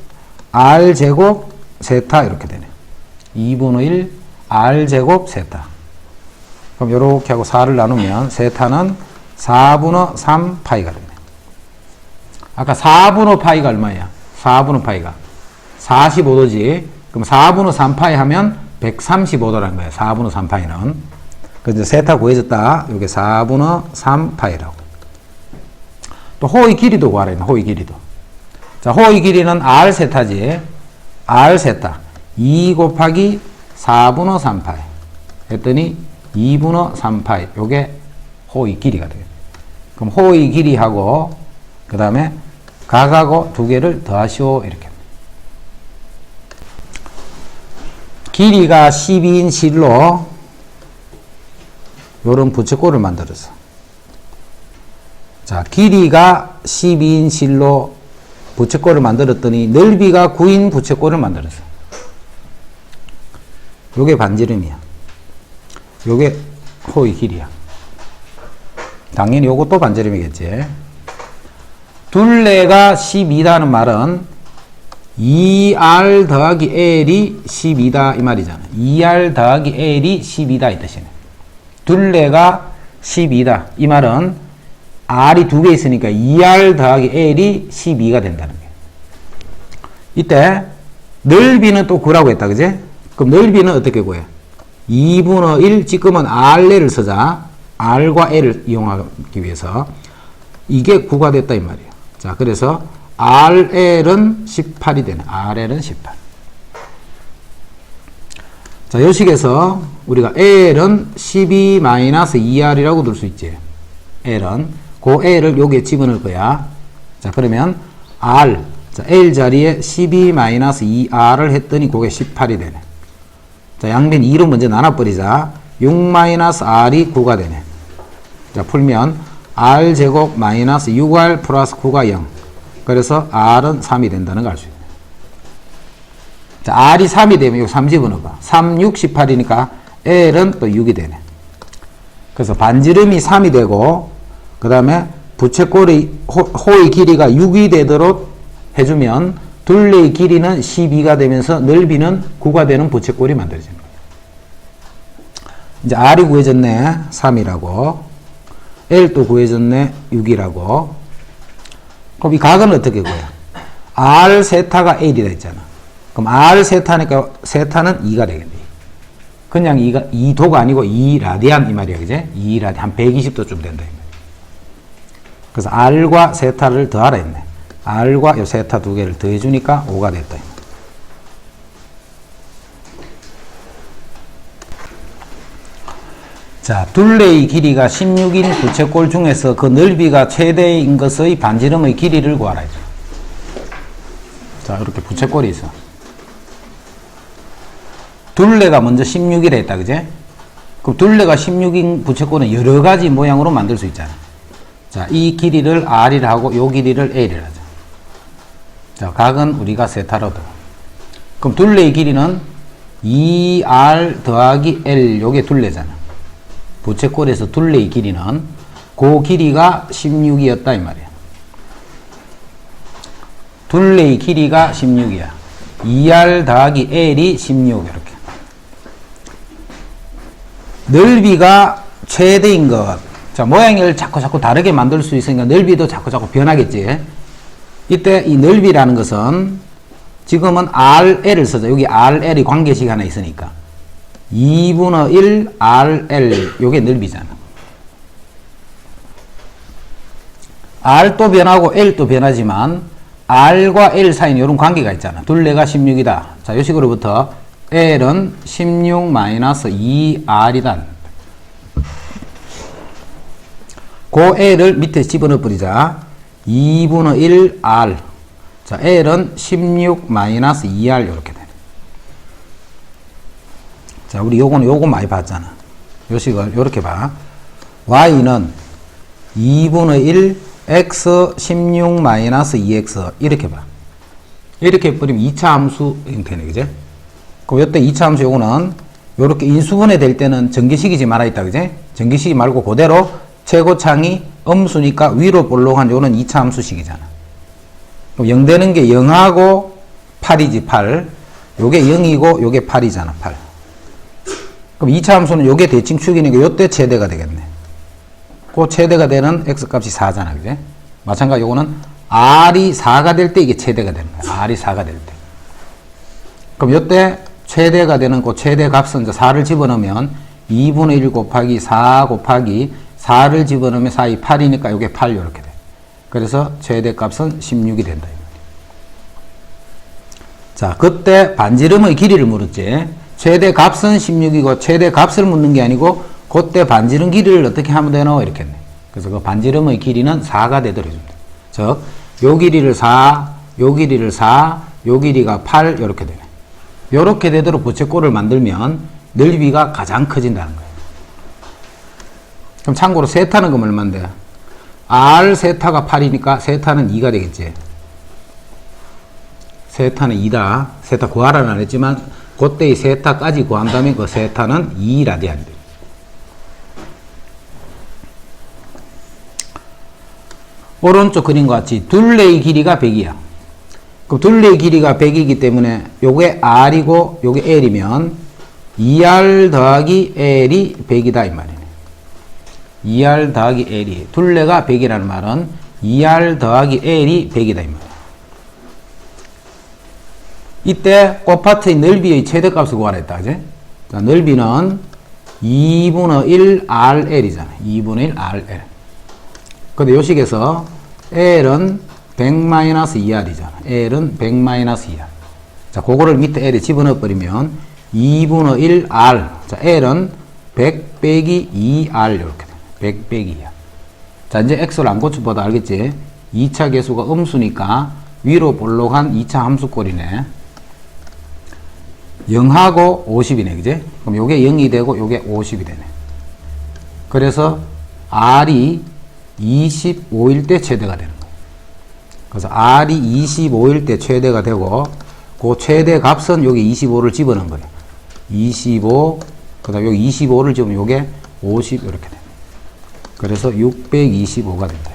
R제곱 세타 이렇게 되네. 2분의 1 R제곱 세타. 그럼 요렇게 하고 4를 나누면 세타는 4분의 3 파이가 되네. 아까 4분의 파이가 얼마야? 4분의 파이가 45도지. 그럼 4분의 3 파이 하면 135도라는 거야. 4분의 3 파이는. 그래서 세타 구해졌다. 요게 4분의 3 파이라고. 또 호의 길이도 구하라 했네. 호의 길이도. 자, 호의 길이는 R 세타지. R 세타. 2 곱하기 4분의 3 파이. 했더니 2분의 3파이. 요게 호의 길이가 돼요. 그럼 호의 길이하고 그 다음에 각하고 두 개를 더하시오. 이렇게. 길이가 12인 실로 요런 부채꼴을 만들었어. 자, 길이가 12인 실로 부채꼴을 만들었더니 넓이가 9인 부채꼴을 만들었어. 요게 반지름이야. 요게 호의 길이야. 당연히 요것도 반지름이겠지. 둘레가 12다는 말은 2R 더하기 L이 12다 이 말이잖아. 2R 더하기 L이 12다 이 뜻이네. 둘레가 12다 이 말은 R이 두 개 있으니까 2R 더하기 L이 12가 된다는 거야. 이때 넓이는 또 구라고 했다. 그지? 그럼 넓이는 어떻게 구해? 2분의 1 지금은 RL을 쓰자. R과 L을 이용하기 위해서 이게 9가 됐다 이 말이야. 자, 그래서 RL은 18이 되네. RL은 18. 자, 요 식에서 우리가 L은 12-2R이라고 둘 수 있지. L은 그 L을 여기에 집어넣을 거야. 자, 그러면 R, 자, L 자리에 12-2R을 했더니 그게 18이 되네. 자, 양변 2로 먼저 나눠버리자. 6-R이 9가 되네. 자, 풀면 R제곱 마이너스 6R 플러스 9가 0. 그래서 R은 3이 된다는 걸 알 수 있네. 자, R이 3이 되면 여기 3 집어넣어봐. 3, 6, 18이니까 L은 또 6이 되네. 그래서 반지름이 3이 되고, 그 다음에 부채꼴의 호의 길이가 6이 되도록 해주면 둘레의 길이는 12가 되면서 넓이는 9가 되는 부채꼴이 만들어지는 거예요. 이제 R이 구해졌네. 3이라고. L도 구해졌네. 6이라고. 그럼 이 각은 어떻게 구해? R 세타가 L이라 했잖아. 그럼 R 세타니까 세타는 2가 되겠네. 그냥 2도가 아니고 2라디안 이 말이야. 그제? 2라디안. 한 120도쯤 된다. 이 말이야. 그래서 R과 세타를 더하라 했네. R과 요 세타 두 개를 더해주니까 5가 됐다. 자, 둘레의 길이가 16인 부채꼴 중에서 그 넓이가 최대인 것의 반지름의 길이를 구하라. 자, 이렇게 부채꼴이 있어. 둘레가 먼저 16이라 했다, 그제? 그럼 둘레가 16인 부채꼴은 여러 가지 모양으로 만들 수 있잖아. 자, 이 길이를 R이라 하고, 이 길이를 L이라 하자. 자, 각은 우리가 세타로 둬. 그럼 둘레의 길이는 2R 더하기 L, 요게 둘레잖아. 부채꼴에서 둘레의 길이는 그 길이가 16이었다 이 말이야. 둘레의 길이가 16이야. 2R 더하기 L이 16 이렇게. 넓이가 최대인 것. 자, 모양을 자꾸 다르게 만들 수 있으니까 넓이도 자꾸 변하겠지. 이때 이 넓이라는 것은 지금은 RL을 쓰자. 여기 RL이 관계식이 하나 있으니까 2분의 1 RL 요게 넓이잖아. R도 변하고 L도 변하지만 R과 L 사이는 이런 관계가 있잖아. 둘레가 16이다. 자, 요 식으로부터 L은 16-2R이다. 그 L을 밑에 집어넣어 버리자. 2분의 1 R. 자, L은 16-2R 이렇게 되네. 자, 우리 요거 많이 봤잖아. 요 식을 요렇게 봐. Y는 2분의 1 X 16-2X 이렇게 봐. 이렇게 해버리면 2차 함수 형태네, 그제? 그럼 요때 2차 함수 요거는 요렇게 인수분해 될 때는 전기식이지 말아 있다, 그제? 전기식이 말고 그대로 최고창이 음수니까 위로 볼록한 요는 2차 함수식이잖아. 그럼 0 되는 게 0하고 8이지, 8. 요게 0이고 요게 8이잖아, 8. 그럼 2차 함수는 요게 대칭 축이니까 요때 최대가 되겠네. 그 최대가 되는 x값이 4잖아, 그제? 마찬가지 요거는 r이 4가 될 때 이게 최대가 되는 거야. r이 4가 될 때. 그럼 요때 최대가 되는 그 최대 값은 이제 4를 집어넣으면 2분의 1 곱하기 4 곱하기 4를 집어넣으면 4이 8이니까 요게 8 요렇게 돼. 그래서 최대 값은 16이 된다. 자, 그때 반지름의 길이를 물었지. 최대 값은 16이고 최대 값을 묻는 게 아니고 그때 반지름 길이를 어떻게 하면 되노? 이렇게 했네. 그래서 그 반지름의 길이는 4가 되도록 해줍니다. 즉, 요 길이를 4, 요 길이를 4, 요 길이가 8 이렇게 되네. 요렇게 되도록 부채꼴을 만들면 넓이가 가장 커진다는 거예요. 그럼 참고로 세타는 그럼 얼마인데? R 세타가 8이니까 세타는 2가 되겠지. 세타는 2다. 세타 구하라는 안 했지만 그때의 세타까지 구한다면 그 세타는 2라디안이 돼. 오른쪽 그림과 같이 둘레의 길이가 100이야. 그럼 둘레의 길이가 100이기 때문에 요게 R이고 요게 L이면 2R 더하기 L이 100이다 이 말이네. 2R 더하기 L이 둘레가 100이라는 말은 2R 더하기 L이 100이다 이 말이야. 이때 꽃파트의 넓이의 최대값을 구하라 했다, 그지? 자, 넓이는 2분의 1 RL이잖아. 2분의 1 RL. 근데 요 식에서 L은 100-2R이잖아. L은 100-2R. 자, 그거를 밑에 L에 집어넣어 버리면 2분의 1 R. 자, L은 100 빼기 2R 이렇게 돼. 100 빼기 2R. 자, 이제 X를 안 고쳐봐도 알겠지? 2차 계수가 음수니까 위로 볼록한 2차 함수꼴이네. 0하고 50이네, 그지? 그럼 요게 0이 되고 요게 50이 되네. 그래서 R이 25일 때 최대가 되는 거예요. 그래서 R이 25일 때 최대가 되고 그 최대 값은 여기 25를 집어넣은 거예요. 25, 그 다음 여기 25를 집으면 요게 50 이렇게 됩니다. 그래서 625가 된다.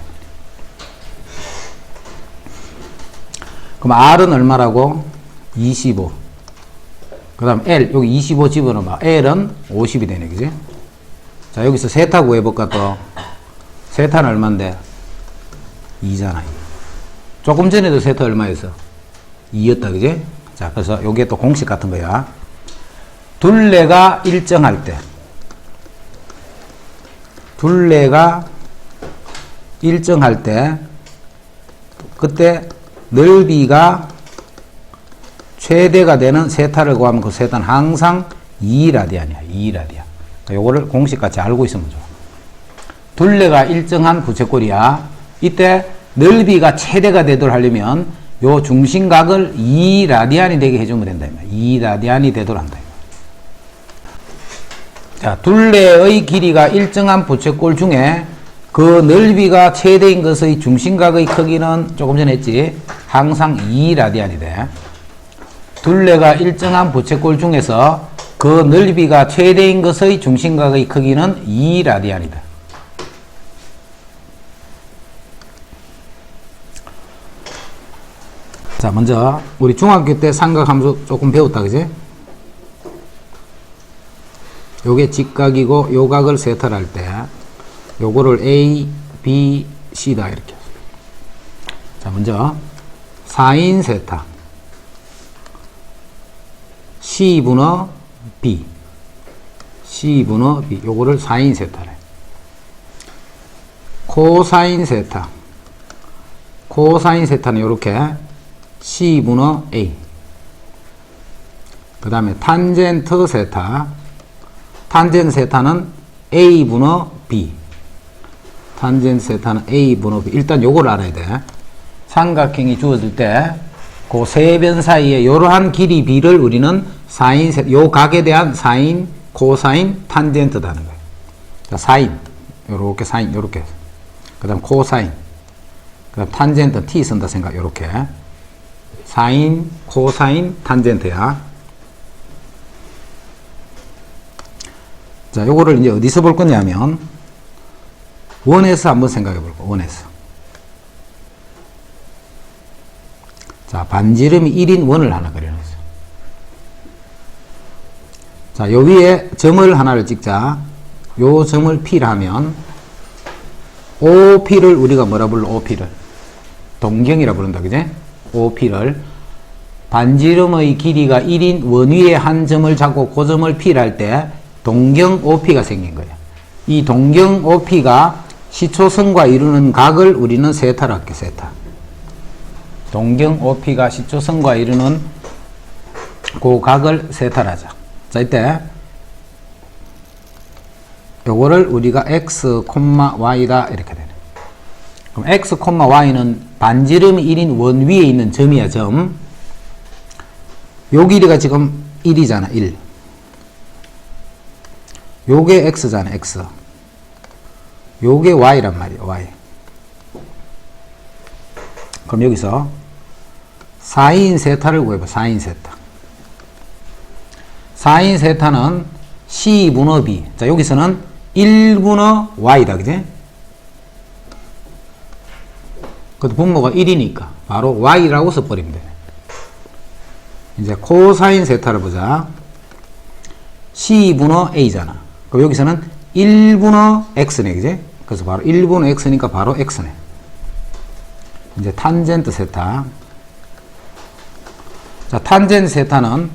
그럼 R은 얼마라고? 25. 그 다음 L, 여기 25 집어넣어봐. L은 50이 되네, 그지? 자, 여기서 세타 구해볼까, 또? 세타는 얼만데? 2잖아. 2. 조금 전에도 세타 얼마였어? 2였다, 그지? 자, 그래서 요게 또 공식 같은 거야. 둘레가 일정할 때. 둘레가 일정할 때, 그때 넓이가 최대가 되는 세타를 구하면 그 세타는 항상 2라디안이야. 2라디안. 요거를 공식같이 알고 있으면 좋아. 둘레가 일정한 부채꼴이야. 이때 넓이가 최대가 되도록 하려면 요 중심각을 2라디안이 되게 해주면 된다. 2라디안이 되도록 한다. 자, 둘레의 길이가 일정한 부채꼴 중에 그 넓이가 최대인 것의 중심각의 크기는 조금 전에 했지. 항상 2라디안이 돼. 둘레가 일정한 부채꼴 중에서 그 넓이가 최대인 것의 중심각의 크기는 2라디안이다. 자, 먼저 우리 중학교 때 삼각함수 조금 배웠다, 그지? 요게 직각이고 요 각을 세타를 할 때 요거를 A, B, C다 이렇게. 자, 먼저 사인 세타 C분의 B, C분의 B, 요거를 사인 세타래. 코사인 세타, 코사인 세타는 요렇게 C분의 A. 그 다음에 탄젠트 세타, 탄젠트 세타는 A분의 B, 탄젠트 세타는 A분의 B. 일단 요걸 알아야 돼. 삼각형이 주어질 때 그 세 변 사이에 이러한 길이 B를 우리는 사인, 요 각에 대한 사인, 코사인, 탄젠트다는 거예요. 자, 사인, 요렇게 사인, 요렇게. 그 다음 코사인, 그 다음 탄젠트 T 쓴다 생각, 요렇게. 사인, 코사인, 탄젠트야. 자, 요거를 이제 어디서 볼 거냐면, 원에서 한번 생각해 볼 거, 원에서. 자, 반지름이 1인 원을 하나 그려놓았어요. 자, 요 위에 점을 하나를 찍자. 요 점을 P라 하면, OP를 우리가 뭐라 불러, OP를? 동경이라 부른다, 그지? OP를. 반지름의 길이가 1인 원 위에 한 점을 잡고 그 점을 P라 할 때, 동경 OP가 생긴 거예요. 이 동경 OP가 시초선과 이루는 각을 우리는 세타로 할게, 세타. 동경 OP가 시초선과 이루는 그 각을 세타로 하자. 자, 이때 요거를 우리가 x, y다 이렇게 되네. 그럼 x, y는 반지름이 1인 원 위에 있는 점이야, 점. 요 길이가 지금 1이잖아, 1. 요게 x잖아, x. 요게 y란 말이야, y. 그럼 여기서 사인 세타를 구해봐, 사인 세타. 사인 세타는 C분의 B. 자, 여기서는 1분의 y다, 그지? 그것도 분모가 1이니까 바로 y라고 써버리면 돼. 이제 코사인 세타를 보자. C분의 A잖아. 그럼 여기서는 1분의 X네, 그지? 그래서 바로 1분의 X니까 바로 X네. 이제 탄젠트 세타. 자, 탄젠트 세타는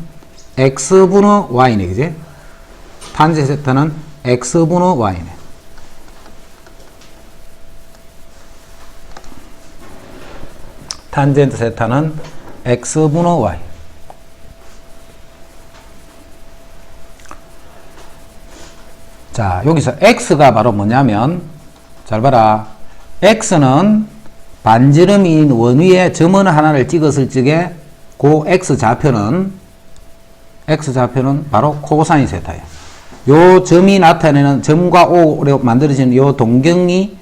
X분의 Y네, 그지? 탄젠트 세타는 X분의 Y네. 탄젠트 세타는 X분의 Y. 자, 여기서 X가 바로 뭐냐면, 잘 봐라. X는 반지름인 원 위에 점원 하나를 찍었을 적에 그 X좌표는 바로 코사인 세타야. 요 점이 나타내는 점과 O로 만들어지는 요 동경이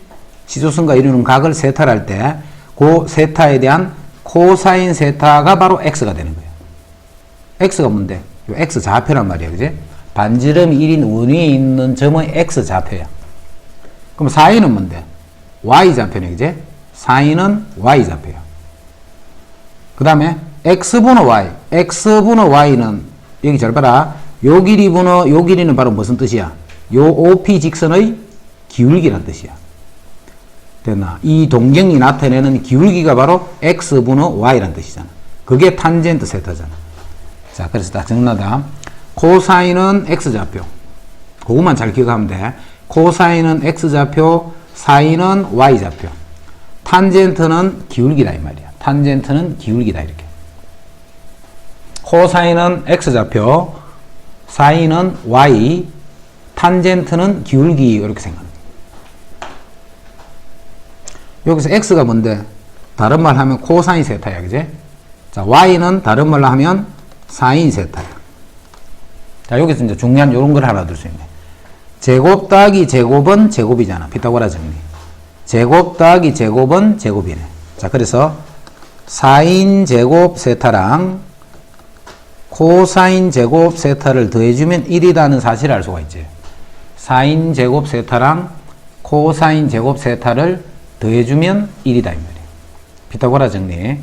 시초선과 이루는 각을 세타를 할 때 그 세타에 대한 코사인 세타가 바로 X가 되는 거예요. X가 뭔데? 요 X좌표란 말이야, 그지? 반지름이 1인 원 위에 있는 점의 X좌표야. 그럼 사인은 뭔데? Y좌표네, 그지? 사인은 Y좌표야. 그 다음에 X분의 Y. X분의 Y는, 여기 잘 봐라. 요 길이분의 요 길이는 바로 무슨 뜻이야? 요 OP 직선의 기울기란 뜻이야. 됐나? 이 동경이 나타내는 기울기가 바로 X분의 Y란 뜻이잖아. 그게 탄젠트 세타잖아. 자, 그래서 딱 정리하다. 코사인은 X좌표. 그것만 잘 기억하면 돼. 코사인은 X좌표, 사인은 Y좌표. 탄젠트는 기울기다 이 말이야. 탄젠트는 기울기다 이렇게. 코사인은 X좌표, 사인은 Y, 탄젠트는 기울기 이렇게 생각합니다. 여기서 x가 뭔데? 다른 말 하면 코사인 세타야, 그지? 자, y는 다른 말로 하면 사인 세타야. 자, 여기서 이제 중요한 이런 걸 하나 들 수 있네. 제곱 더하기 제곱은 제곱이잖아. 피타고라 정리. 제곱 더하기 제곱은 제곱이네. 자, 그래서 사인 제곱 세타랑 코사인 제곱 세타를 더해주면 1이라는 사실을 알 수가 있지. 사인 제곱 세타랑 코사인 제곱 세타를 더해주면 1이다 이 말이야. 피타고라 정리.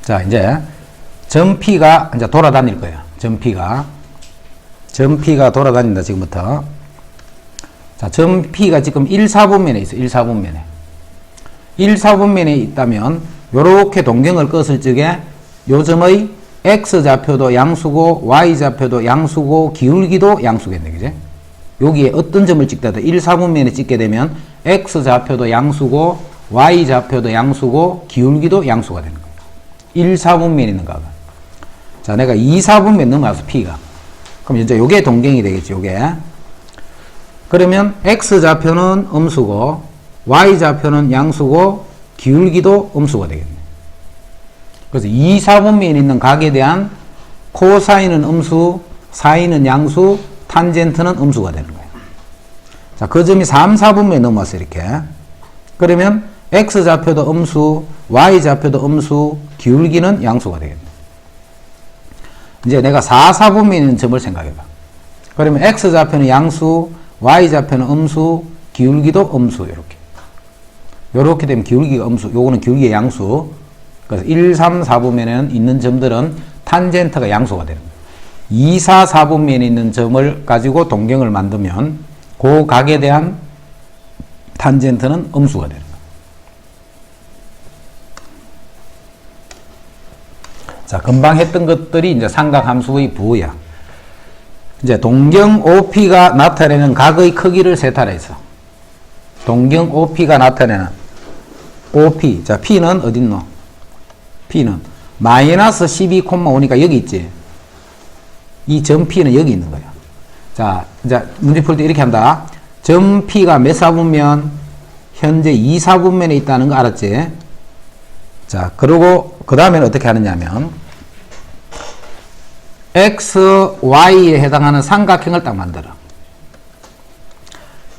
자, 이제 점 P가 이제 돌아다닐 거야. 점 P가 돌아다닌다 지금부터. 자, 점 P가 지금 1, 4분면에 있어. 1, 4분면에. 1, 4분면에 있다면 요렇게 동경을 껐을 적에 요 점의 X좌표도 양수고 Y좌표도 양수고 기울기도 양수겠네. 그지? 여기에 어떤 점을 찍더라도 1, 4분면에 찍게 되면 X좌표도 양수고 Y좌표도 양수고 기울기도 양수가 되는 거예요. 1, 4분면에 있는 거가. 자, 내가 2, 4분면 넘어가서 P가. 그럼 이제 요게 동경이 되겠지. 요게. 그러면 X좌표는 음수고 Y좌표는 양수고 기울기도 음수가 되겠네. 그래서 2, 4분면에 있는 각에 대한 코사인은 음수, 사인은 양수, 탄젠트는 음수가 되는 거예요. 자, 그 점이 3, 4분면에 넘어왔어, 이렇게. 그러면 X좌표도 음수, Y좌표도 음수, 기울기는 양수가 되겠네. 이제 내가 4, 4분면에 있는 점을 생각해봐. 그러면 X좌표는 양수, Y좌표는 음수, 기울기도 음수, 이렇게. 요렇게 되면 기울기가 음수, 요거는 기울기의 양수. 그래서 1, 3, 4분면에 있는 점들은 탄젠트가 양수가 되는 거예요. 2, 4, 4분면에 있는 점을 가지고 동경을 만들면 그 각에 대한 탄젠트는 음수가 되는 거예요. 자, 금방 했던 것들이 이제 삼각함수의 부호야. 이제 동경 OP가 나타내는 각의 크기를 세타라 했어. 동경 OP가 나타내는 OP. 자, P는 어딨노? P는 마이너스 12,5니까 여기 있지. 이 점 P는 여기 있는 거야. 자, 이제 문제 풀 때 이렇게 한다. 점 P가 몇 사분면? 현재 2, 4분면에 있다는 거 알았지? 자, 그리고 그 다음에는 어떻게 하느냐면 X, Y에 해당하는 삼각형을 딱 만들어.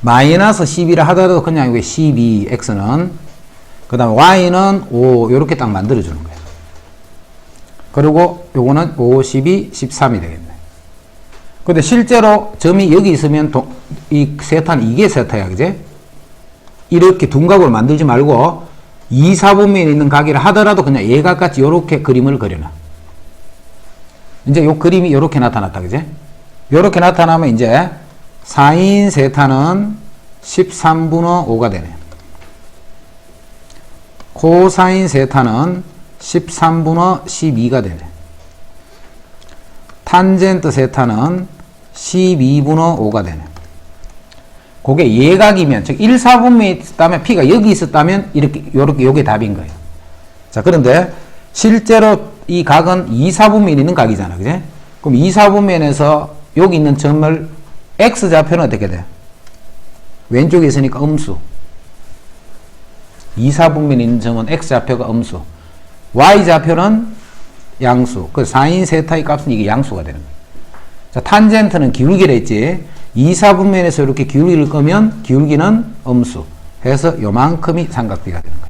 마이너스 12라 하더라도 그냥 여기 12, X는 그 다음에 Y는 5 이렇게 딱 만들어주는 거야. 그리고 요거는 5, 12, 13이 되겠네. 근데 실제로 점이 여기 있으면 이 세타는 이게 세타야, 그제? 이렇게 둔각으로 만들지 말고 2, 4분면에 있는 각이라 하더라도 그냥 얘가 같이 요렇게 그림을 그려놔. 이제 요 그림이 요렇게 나타났다, 그제? 요렇게 나타나면 이제 사인 세타는 13분의 5가 되네. 코사인 세타는 13분의 12가 되네. 탄젠트 세타는 12분의 5가 되네. 그게 예각이면, 즉 1, 4분면에 있다면 P가 여기 있었다면 이렇게 요렇게 요게 답인 거예요. 자, 그런데 실제로 이 각은 2, 4분면에 있는 각이잖아, 그제? 그럼 2, 4분면에서 여기 있는 점을 X좌표는 어떻게 돼? 왼쪽에 있으니까 음수. 2, 4분면에 있는 점은 X좌표가 음수. Y좌표는 양수. 그 사인 세타의 값은 이게 양수가 되는 거예요. 자, 탄젠트는 기울기를 했지. 2, 4분면에서 이렇게 기울기를 끄면 기울기는 음수. 해서 요만큼이 삼각비가 되는 거예요.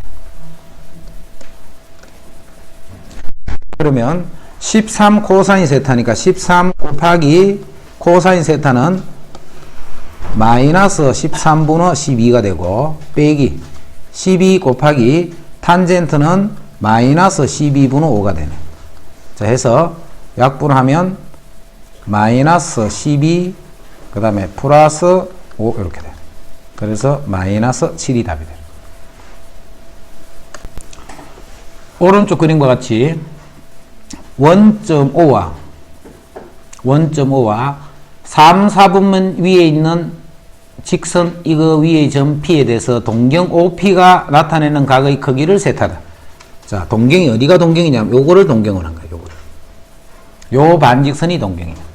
그러면 13 코사인 세타니까 13 곱하기 코사인 세타는 마이너스 13분의 12가 되고 빼기 12 곱하기 탄젠트는 마이너스 12분의 5가 되네. 자, 해서 약분하면 마이너스 12 그 다음에 플러스 5 이렇게 돼. 그래서 마이너스 7이 답이 돼. 오른쪽 그림과 같이 원점 5와 3, 4분면 위에 있는 직선 이거 위의 점 P에 대해서 동경 OP가 나타내는 각의 크기를 세타다. 자, 동경이 어디가 동경이냐면 요거를 동경을 한 거예요. 요거를. 요 반직선이 동경이에요.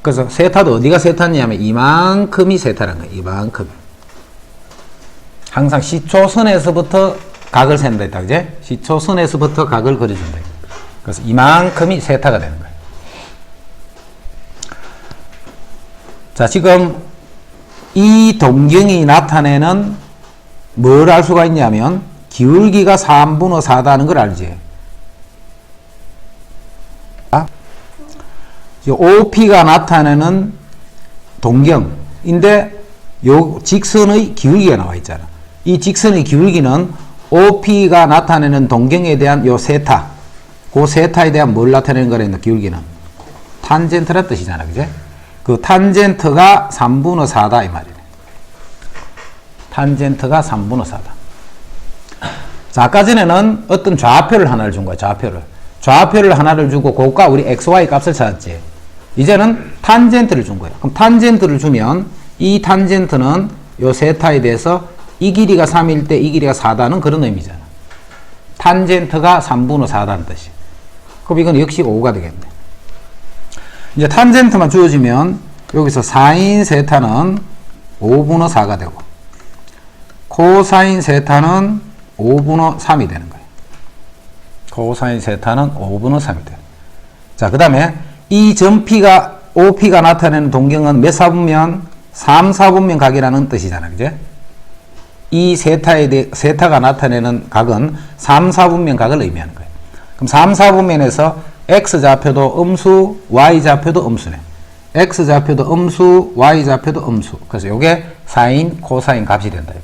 그래서 세타도 어디가 세타냐면 이만큼이 세타란 거예요. 이만큼. 항상 시초선에서부터 각을 센다 했다. 그제? 시초선에서부터 각을 그려준다. 그래서 이만큼이 세타가 되는 거예요. 자, 지금 이 동경이 나타내는 뭘 알 수가 있냐면 기울기가 3분의 4다는 걸 알지. 아? OP가 나타내는 동경인데 요 직선의 기울기가 나와 있잖아. 이 직선의 기울기는 OP가 나타내는 동경에 대한 요 세타, 그 세타에 대한 뭘 나타내는 거라는 기울기는 탄젠트란 뜻이잖아. 그제? 그 탄젠트가 3분의 4다 이 말이네. 탄젠트가 3분의 4다. 자, 아까 전에는 어떤 좌표를 하나를 준 거야. 좌표를 하나를 주고 그것과 우리 XY 값을 찾았지. 이제는 탄젠트를 준 거야. 그럼 탄젠트를 주면 이 탄젠트는 요 세타에 대해서 이 길이가 3일 때 이 길이가 4다는 그런 의미잖아. 탄젠트가 3분의 4다는 뜻이. 그럼 이건 역시 5가 되겠네. 이제 탄젠트만 주어지면 여기서 사인 세타는 5분의 4가 되고 코사인 세타는 5분의 3이 되는 거예요. 코사인 세타는 5분의 3이 돼요. 자, 그 다음에 이 점P가 OP가 나타내는 동경은 몇 사분면? 3, 4분면 각이라는 뜻이잖아. 그제? 이 세타가 나타내는 각은 3, 4분면 각을 의미하는 거예요. 그럼 3, 4분면에서 X좌표도 음수, Y좌표도 음수네. X좌표도 음수, Y좌표도 음수. 그래서 이게 사인, 코사인 값이 된다. 이거.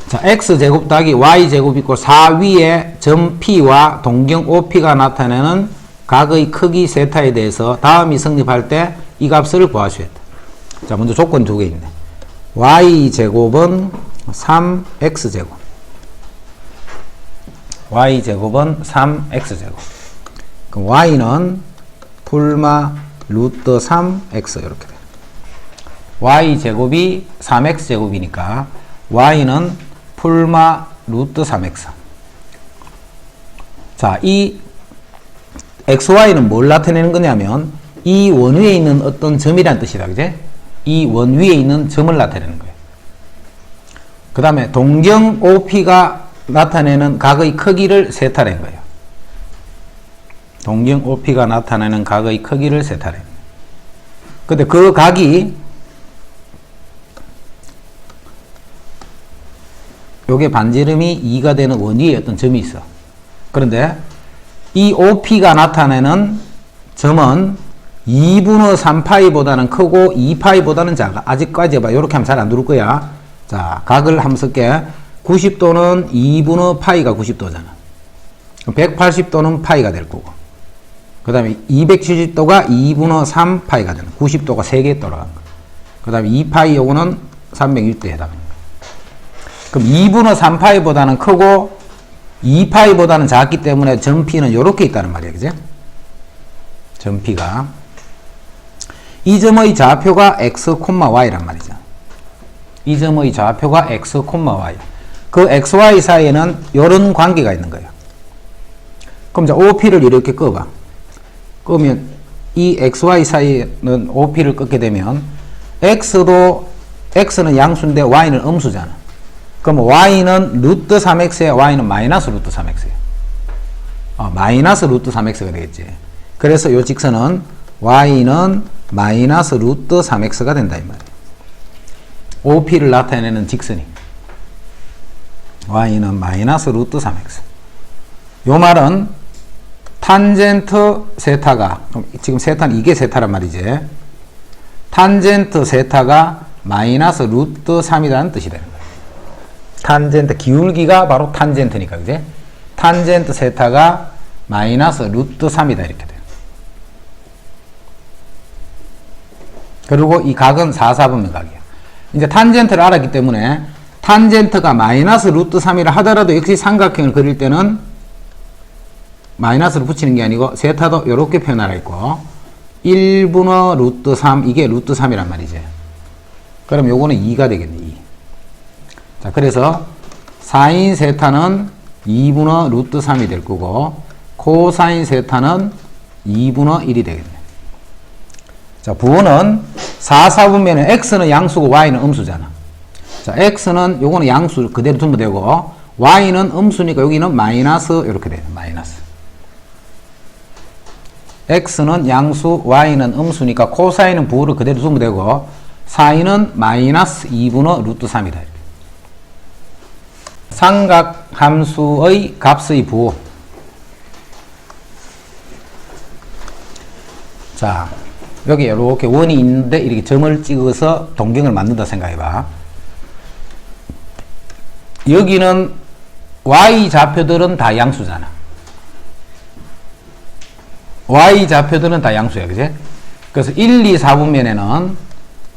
자, X제곱 더하기 Y제곱 이고 4 위에 점 P와 동경 OP가 나타내는 각의 크기 세타에 대해서 다음이 성립할 때 이 값을 구하셔야 돼. 자, 먼저 조건 두 개 있네. Y제곱은 3X제곱. Y제곱은 3X제곱. 그럼 Y는 풀마 루트 3X 이렇게 돼. Y제곱이 3X제곱이니까 Y는 풀마 루트 3X. 자, 이 XY는 뭘 나타내는 거냐면 이 원 위에 있는 어떤 점이란 뜻이다. 그제? 이 원 위에 있는 점을 나타내는 거예요. 그 다음에 동경 OP가 나타내는 각의 크기를 세타낸 거예요. 동경 OP가 나타내는 각의 크기를 세타낸. 근데 그 각이 요게 반지름이 2가 되는 원 위에 어떤 점이 있어. 그런데 이 OP가 나타내는 점은 2분의 3파이보다는 크고 2파이보다는 작아. 아직까지 봐. 이렇게 하면 잘 안 들을 거야. 자, 각을 한번 쓸게. 90도는 2분의 파이가 90도잖아. 180도는 파이가 될 거고. 그 다음에 270도가 2분의 3파이가 되는 90도가 3개 돌아간 거. 그 다음에 2파이 요거는 306도에 해당합니다. 그럼 2분의 3파이보다는 크고 2파이보다는 작기 때문에 점 P는 이렇게 있다는 말이야. 그죠? 점 P가. 이 점의 좌표가 X, Y란 말이죠. 이 점의 좌표가 X, Y. 그 XY 사이에는 이런 관계가 있는 거예요. 그럼 이제 OP를 이렇게 꺼봐. 그러면 이 XY 사이에는 OP를 끄게 되면 X는 양수인데 Y는 음수잖아. 그럼 Y는 루트 3X에 Y는 마이너스 루트 3X예요. 마이너스 루트 3X가 되겠지. 그래서 이 직선은 Y는 마이너스 루트 3X가 된다 이 말이에요. OP를 나타내는 직선이 Y는 마이너스 루트 3X. 요 말은 탄젠트 세타가 지금 세타는 이게 세타란 말이지. 탄젠트 세타가 마이너스 루트 3이라는 뜻이 되는 거예요. 탄젠트 기울기가 바로 탄젠트니까 그제? 탄젠트 세타가 마이너스 루트 3이다 이렇게 돼요. 그리고 이 각은 4, 4분면 각이야. 이제 탄젠트를 알았기 때문에 탄젠트가 마이너스 루트 3이라 하더라도 역시 삼각형을 그릴 때는 마이너스를 붙이는 게 아니고 세타도 이렇게 표현하라 있고 1분의 루트 3 이게 루트 3이란 말이지. 그럼 요거는 2가 되겠네. 2. 자, 그래서 사인 세타는 2분의 루트 3이 될 거고, 코사인 세타는 2분의 1이 되겠네. 자, 부호는 4, 4분면에 x는 양수고 y는 음수잖아. 자, x는 요거는 양수 그대로 두면 되고, y는 음수니까 여기는 마이너스 이렇게 돼요. 마이너스. x는 양수, y는 음수니까 코사인은 부호를 그대로 두면 되고, 사인은 마이너스 2분의 루트 3이다. 삼각 함수의 값의 부호. 자, 여기 이렇게 원이 있는데 이렇게 점을 찍어서 동경을 만든다 생각해봐. 여기는 y 좌표들은 다 양수잖아. y 좌표들은 다 양수야, 그지? 그래서 1, 2, 4분면에는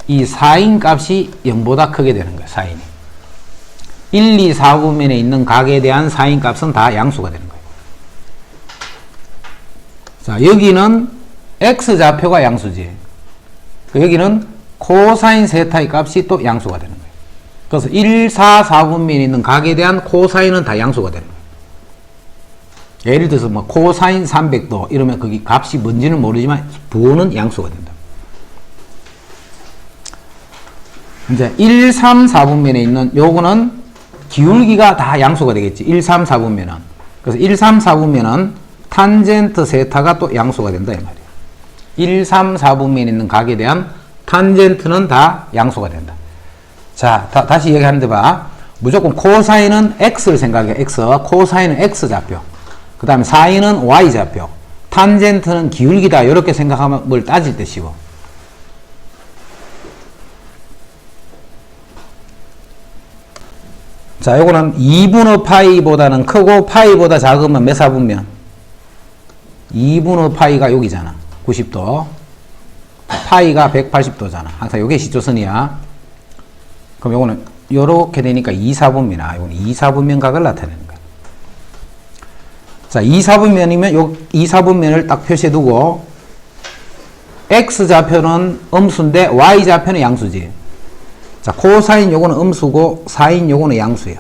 이 사인 값이 0보다 크게 되는 거야, 사인이. 1, 2, 4분면에 있는 각에 대한 사인 값은 다 양수가 되는 거예요. 자, 여기는 x 좌표가 양수지. 여기는 코사인 세타의 값이 또 양수가 되는 거예요. 그래서 1, 4, 4분면에 있는 각에 대한 코사인은 다 양수가 되는 거예요. 예를 들어서 뭐 코사인 300도 이러면 거기 값이 뭔지는 모르지만 부호는 양수가 된다. 이제 1, 3, 4분면에 있는 요거는 기울기가 다 양수가 되겠지. 1, 3, 4분면은. 그래서 1, 3, 4분면은 탄젠트 세타가 또 양수가 된다 이 말이에요. 1, 3, 4분면에 있는 각에 대한 탄젠트는 다 양수가 된다. 자, 다시 얘기하는데 봐. 무조건 코사인은 x를 생각해. x. 코사인은 x 좌표. 그 다음에 사인은 y 좌표. 탄젠트는 기울기다. 이렇게 생각하면 뭘 따질 때 쉬워. 자, 요거는 2분의 파이보다는 크고 파이보다 작으면 몇 사분면? 2분의 파이가 여기잖아. 90도. 파이가 180도잖아. 항상 요게 시초선이야. 그럼 요거는 요렇게 되니까 2, 4분면이야. 요거는 2, 4분면 각을 나타내는 거야. 자, 2, 4분면이면 요 2, 4분면을 딱 표시해 두고 x 좌표는 음수인데 y 좌표는 양수지. 자, 코사인 요거는 음수고 사인 요거는 양수야.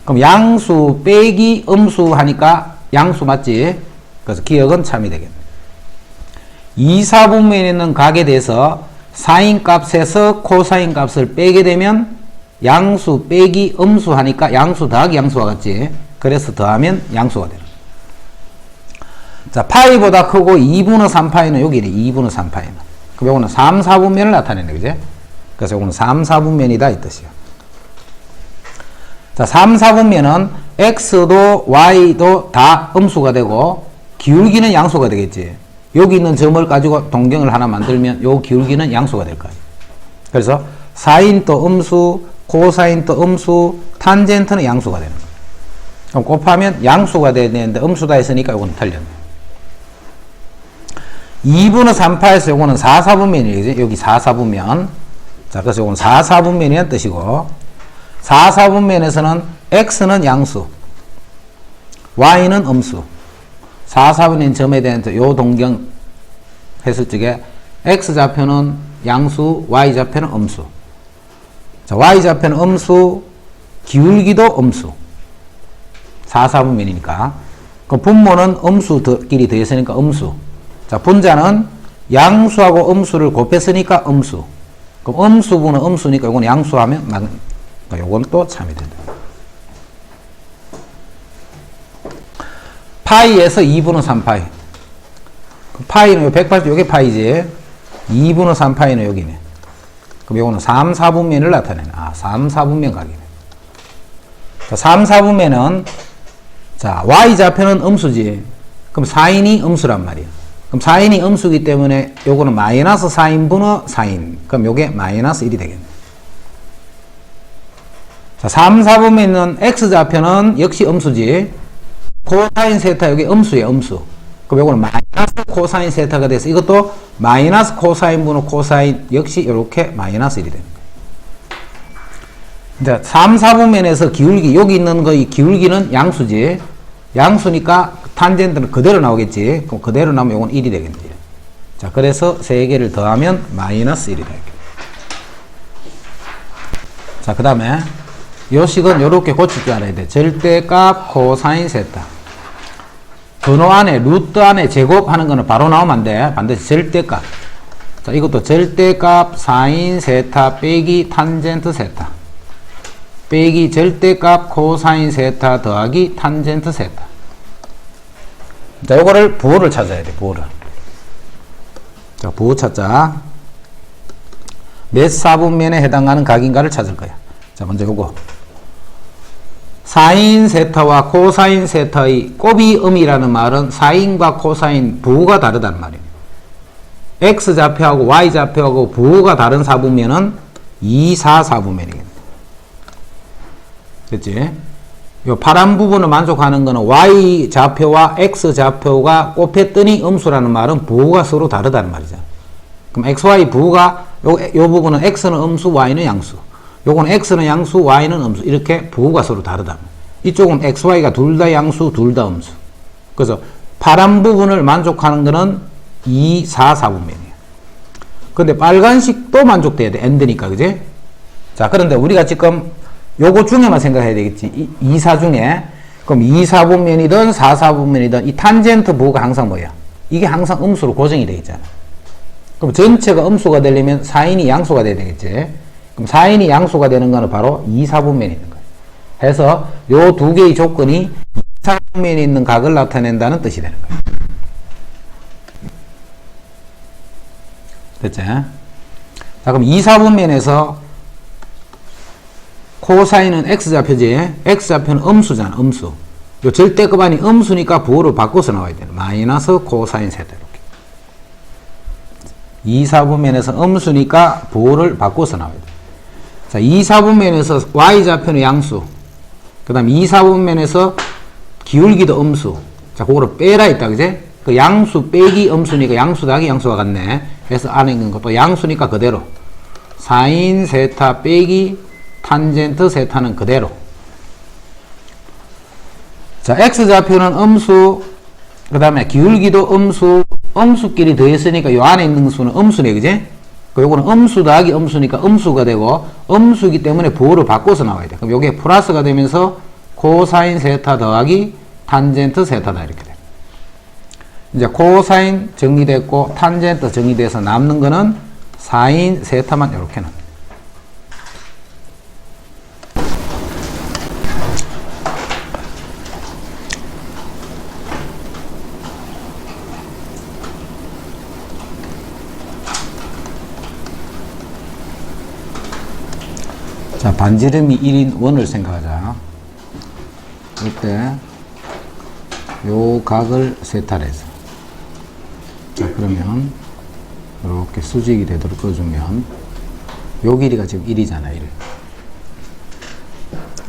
그럼 양수 빼기 음수 하니까 양수 맞지? 그래서 기억은 참이 되겠네. 2, 4분면에 있는 각에 대해서 사인 값에서 코사인 값을 빼게 되면 양수 빼기 음수 하니까 양수 더하기 양수와 같지? 그래서 더하면 양수가 되는. 자, 파이보다 크고 2분의 3파이는 여기네. 2분의 3파이는. 그럼 요거는 3, 4분면을 나타내네. 그지? 그래서 이거는 3, 4분면이다 이 뜻이야. 자, 3, 4분면은 x도 y도 다 음수가 되고 기울기는 양수가 되겠지. 여기 있는 점을 가지고 동경을 하나 만들면 요 기울기는 양수가 될 거야. 그래서 사인도 음수, 코사인도 음수, 탄젠트는 양수가 되는 거야. 그럼 곱하면 양수가 돼야 되는데 음수다 했으니까 이거는 틀렸네. 2분의 3파에서 요거는 4, 4분면이지. 여기 4, 4분면. 자, 그래서 이건 4, 4분면이라는 뜻이고 4, 4분면에서는 x는 양수, y는 음수. 4, 4분의 점에 대한 요 동경 했을 적에 x 좌표는 양수, y 좌표는 음수. 자, y 좌표는 음수, 기울기도 음수. 4, 4분면이니까. 그 분모는 음수끼리 더했으니까 음수. 자, 분자는 양수하고 음수를 곱했으니까 음수. 그럼 음수분은 음수니까 요건 양수하면 그러니까 요건 또 참이 된다. 파이에서 2분의 3파이. 파이는 요 180, 요게 파이지. 2분의 3파이는 여기네. 그럼 요거는 3, 4분면을 나타내네. 아, 3, 4분면 각이네. 자, 3, 4분면은 자, y 좌표는 음수지. 그럼 사인이 음수란 말이야. 그럼 사인이 음수기 때문에 요거는 마이너스 사인분의 사인. 그럼 요게 마이너스 1이 되겠네. 자, 3, 4분면에 있는 x좌표는 역시 음수지. 코사인 세타 여기 음수예요, 음수. 그럼 요거는 마이너스 코사인 세타가 돼서 이것도 마이너스 코사인분의 코사인 역시 이렇게 마이너스 1이 되는 거예요. 이제 3, 4분면에서 기울기, 여기 있는 거의 기울기는 양수지. 양수니까 탄젠트는 그대로 나오겠지. 그럼 그대로 나오면 이건 1이 되겠네. 자, 그래서 3개를 더하면 마이너스 1이 되겠네. 자, 그 다음에 요 식은 요렇게 고칠 줄 알아야 돼. 절대값 코사인 세타. 번호 안에, 루트 안에 제곱하는 거는 바로 나오면 안 돼. 반드시 절대값. 자, 이것도 절대값 사인 세타 빼기 탄젠트 세타. 빼기 절대값 코사인 세타 더하기 탄젠트 세타. 자, 요거를 부호를 찾아야 돼, 부호를. 자, 부호 찾자. 몇 사분면에 해당하는 각인가를 찾을 거야. 자, 먼저 요거. 사인 세타와 코사인 세타의 꼬비음이라는 말은 사인과 코사인 부호가 다르단 말이에요. X좌표하고 Y좌표하고 부호가 다른 사분면은 2, 4, 4분면이겠네. 됐지? 요 파란 부분을 만족하는 거는 Y좌표와 X좌표가 곱했더니 음수라는 말은 부호가 서로 다르다는 말이죠. 그럼 XY 부호가 요 부분은 X는 음수, Y는 양수. 요건 X는 양수, Y는 음수. 이렇게 부호가 서로 다르다. 이쪽은 XY가 둘 다 양수, 둘 다 음수. 그래서 파란 부분을 만족하는 거는 2, 4, 4분면이에요. 근데 빨간색도 만족돼야 돼. 엔드니까, 그지? 자, 그런데 우리가 지금 요거 중에만 생각해야 되겠지. 2, 4 중에. 그럼 2, 4분면이든 4, 4분면이든 이 탄젠트 부호가 항상 뭐야? 이게 항상 음수로 고정이 되어 있잖아. 그럼 전체가 음수가 되려면 사인이 양수가 돼야 되겠지. 그럼 사인이 양수가 되는 거는 바로 2, 4분면이 있는 거예요. 해서 요 두 개의 조건이 2, 4분면에 있는 각을 나타낸다는 뜻이 되는 거예요. 됐지? 자, 그럼 2, 4분면에서 코사인은 X좌표지? X좌표는 음수잖아, 음수. 요 절대급안이 음수니까 부호를 바꿔서 나와야 돼. 마이너스 코사인 세타. 이렇게. 2, 4분면에서 음수니까 부호를 바꿔서 나와야 돼. 자, 2, 4분면에서 Y좌표는 양수. 그 다음 2, 4분면에서 기울기도 음수. 자, 그거를 빼라 했다, 그제? 그 양수 빼기 음수니까 양수 더하기 양수가 같네. 그래서 안에 있는 것도 양수니까 그대로. 사인 세타 빼기 탄젠트 세타는 그대로. 자, X좌표는 음수, 그 다음에 기울기도 음수, 음수끼리 더했으니까 요 안에 있는 수는 음수네, 그제? 요거는 음수 더하기 음수니까 음수가 되고, 음수이기 때문에 부호를 바꿔서 나와야 돼. 그럼 요게 플러스가 되면서 코사인 세타 더하기 탄젠트 세타다, 이렇게 돼. 이제 코사인 정리됐고, 탄젠트 정리돼서 남는 거는 사인 세타만 이렇게 는. 자, 반지름이 1인 원을 생각하자. 이때 요 각을 세타해서. 자, 그러면 이렇게 수직이 되도록 꺼주면 요 길이가 지금 1이잖아, 1.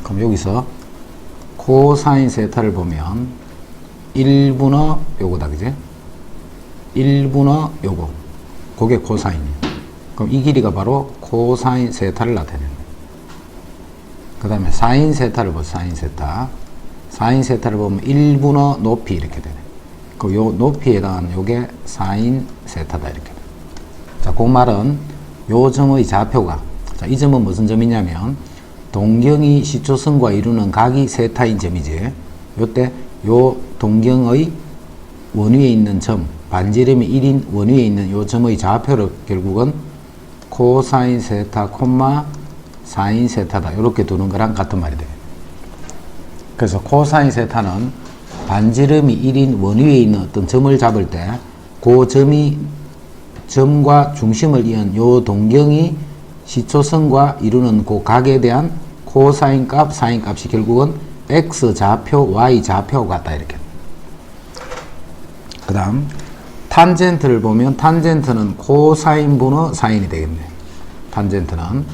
그럼 여기서 코사인 세타를 보면 1분의 요거다, 그제? 1분의 요거. 그게 코사인이에요. 그럼 이 길이가 바로 코사인 세타를 나타내는 거예요. 그 다음에 사인 세타를 보세요. 사인 세타. 사인 세타를 보면 1분의 높이 이렇게 되네. 그 요 높이에 해당하는 요게 사인 세타다, 이렇게. 자, 그 말은 요 점의 좌표가, 자, 이 점은 무슨 점이냐면 동경이 시초선과 이루는 각이 세타인 점이지. 요때 요 동경의 원위에 있는 점, 반지름이 1인 원위에 있는 요 점의 좌표를 결국은 코사인 세타 콤마 사인 세타다, 이렇게 두는 거랑 같은 말이 돼요. 그래서 코사인 세타는 반지름이 1인 원위에 있는 어떤 점을 잡을 때 그 점과 중심을 이은 요 동경이 시초선과 이루는 그 각에 대한 코사인 값, 사인 값이 결국은 X 좌표, Y 좌표 같다, 이렇게. 그 다음 탄젠트를 보면 탄젠트는 코사인 분의 사인이 되겠네. 탄젠트는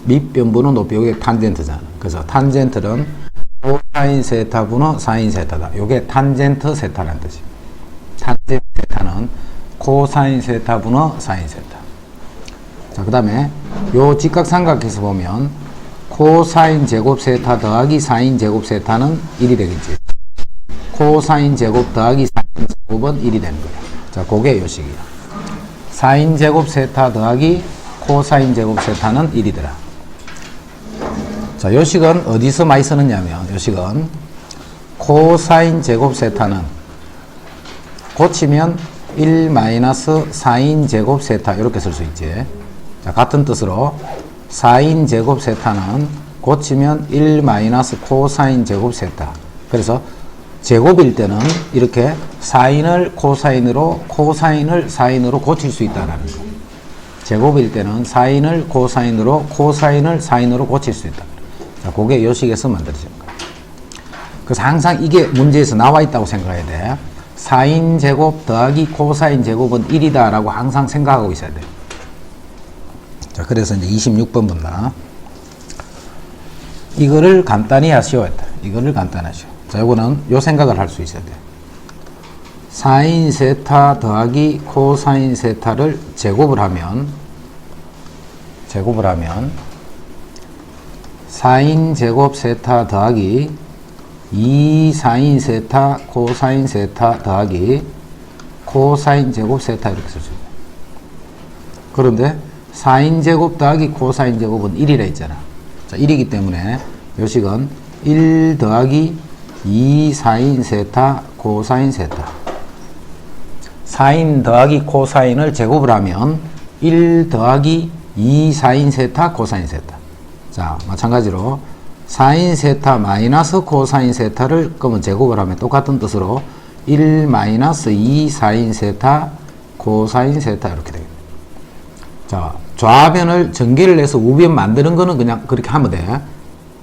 밑변분의 높이, 요게 탄젠트잖아. 그래서 탄젠트는 코사인 세타 분의 사인 세타다. 요게 탄젠트 세타라는 뜻이에요. 탄젠트 세타는 코사인 세타 분의 사인 세타. 자, 그 다음에 요 직각삼각에서 보면 코사인 제곱 세타 더하기 사인 제곱 세타는 1이 되겠지. 코사인 제곱 더하기 사인 제곱은 1이 되는 거야. 자, 그게 요 식이야. 사인 제곱 세타 더하기 코사인 제곱 세타는 1이더라. 자, 요 식은 어디서 많이 쓰느냐면, 요 식은 코사인 제곱 세타는 고치면 1 마이너스 사인 제곱 세타 이렇게 쓸 수 있지. 자, 같은 뜻으로 사인 제곱 세타는 고치면 1 마이너스 코사인 제곱 세타. 그래서 제곱일 때는 이렇게 사인을 코사인으로, 코사인을 사인으로 고칠 수 있다는 거. 제곱일 때는 사인을 코사인으로, 코사인을 사인으로 고칠 수 있다. 자, 그게 요 식에서 만들어진 거야. 그래서 항상 이게 문제에서 나와 있다고 생각해야 돼. 사인 제곱 더하기 코사인 제곱은 1이다 라고 항상 생각하고 있어야 돼. 자, 그래서 이제 26번 본다. 이거를 간단히 하시오. 이거를 간단히 하시오. 자, 요거는 요 생각을 할 수 있어야 돼. 사인 세타 더하기 코사인 세타를 제곱을 하면 사인 제곱 세타 더하기 2 사인 세타 코사인 세타 더하기 코사인 제곱 세타 이렇게 쓸 수 있어요. 그런데 사인 제곱 더하기 코사인 제곱은 1이라 했잖아. 자, 1이기 때문에 요 식은 1 더하기 2 사인 세타 코사인 세타. 사인 더하기 코사인을 제곱을 하면 1 더하기 2 사인 세타 코사인 세타. 자, 마찬가지로 사인 세타 마이너스 코사인 세타를 그러면 제곱을 하면 똑같은 뜻으로 1 마이너스 2 사인 세타 코사인 세타 이렇게 되겠네. 자, 좌변을 전개를 해서 우변 만드는 거는 그냥 그렇게 하면 돼.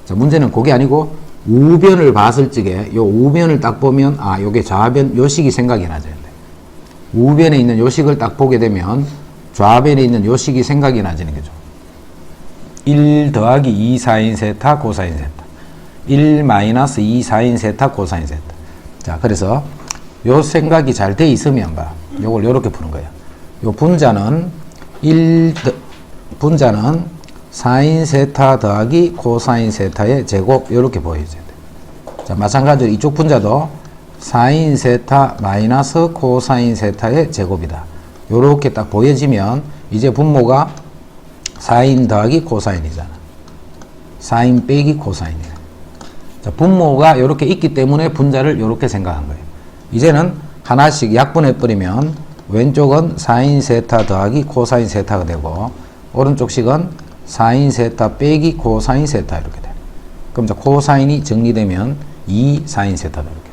자, 문제는 그게 아니고 우변을 봤을 적에 요 우변을 딱 보면 아, 요게 좌변 요식이 생각이 나죠. 우변에 있는 요식을 딱 보게 되면 좌변에 있는 요식이 생각이 나지는 거죠. 1 더하기 2 사인 세타 코사인 세타 1 마이너스 2 사인 세타 코사인 세타. 자, 그래서 요 생각이 잘 돼 있으면 봐. 요걸 요렇게 푸는 거야. 요 분자는 분자는 사인 세타 더하기 코사인 세타의 제곱 요렇게 보여줘야 돼. 자, 마찬가지로 이쪽 분자도 사인 세타 마이너스 코사인 세타의 제곱이다. 요렇게 딱 보여지면 이제 분모가 사인 더하기 코사인이잖아. 사인 빼기 코사인이야. 자, 분모가 요렇게 있기 때문에 분자를 요렇게 생각한 거예요. 이제는 하나씩 약분해버리면 왼쪽은 사인 세타 더하기 코사인 세타가 되고 오른쪽 식은 사인 세타 빼기 코사인 세타 이렇게 돼. 그럼 이제 코사인이 정리되면 2 사인 세타다 이렇게.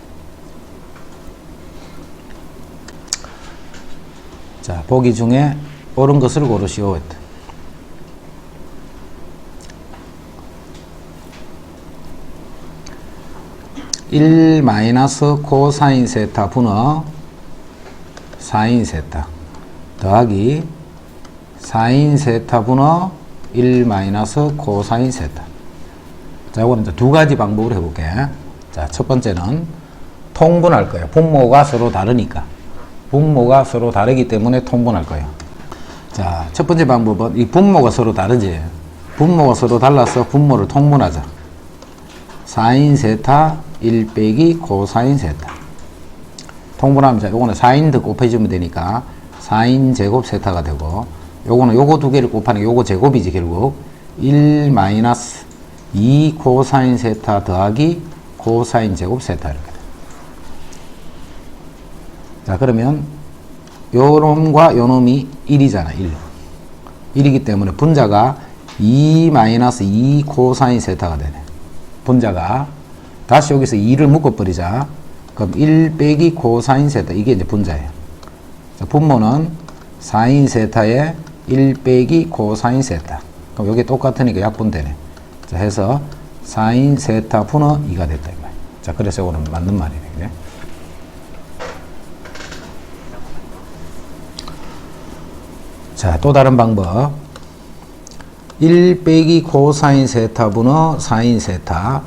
자, 보기 중에 옳은 것을 고르시오. 1 마이너스 코사인 세타 분어 사인 세타 더하기 사인 세타 분어 1 마이너스 코사인 세타. 자, 이거는 이제 두 가지 방법으로 해볼게. 자, 첫 번째는 통분할 거예요. 분모가 서로 다르니까. 분모가 서로 다르기 때문에 통분할 거예요. 자, 첫 번째 방법은 이 분모가 서로 다르지. 분모가 서로 달라서 분모를 통분하자. 사인 세타 1 빼기 코사인 세타. 통분하면 자, 요거는 사인 더 곱해주면 되니까 사인 제곱 세타가 되고 요거는 요거 두 개를 곱하는 요거 제곱이지 결국 1 마이너스 2 코사인 세타 더하기 코사인 제곱 세타 이렇게 돼. 자, 그러면 요 놈과 요 놈이 1이잖아. 1이기 때문에 분자가 2 마이너스 2 코사인 세타가 되네. 분자가 다시 여기서 2를 묶어버리자. 그럼 1 빼기 코사인 세타 이게 이제 분자예요. 자, 분모는 사인 세타에 1 빼기 코사인 세타. 그럼 여기 똑같으니까 약분되네. 자, 해서 사인 세타 분어 2가 됐다. 자, 그래서 이거는 맞는 말이네. 그래? 자, 또 다른 방법. 1 빼기 코사인 세타 분어 사인 세타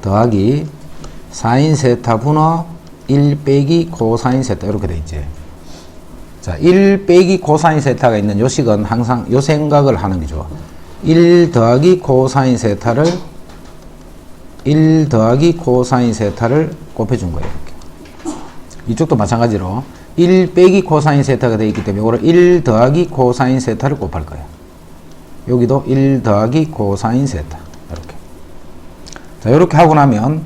더하기 사인 세타 분어 1 빼기 코사인 세타 이렇게 돼 있지. 자, 1 빼기 코사인 세타가 있는 요 식은 항상 요 생각을 하는 게 좋아. 1 더하기 코사인 세타를 1 더하기 코사인 세타를 곱해준 거예요. 이렇게. 이쪽도 마찬가지로 1 빼기 코사인 세타가 되어 있기 때문에 이거를 1 더하기 코사인 세타를 곱할 거예요. 여기도 1 더하기 코사인 세타 이렇게. 자, 이렇게 하고 나면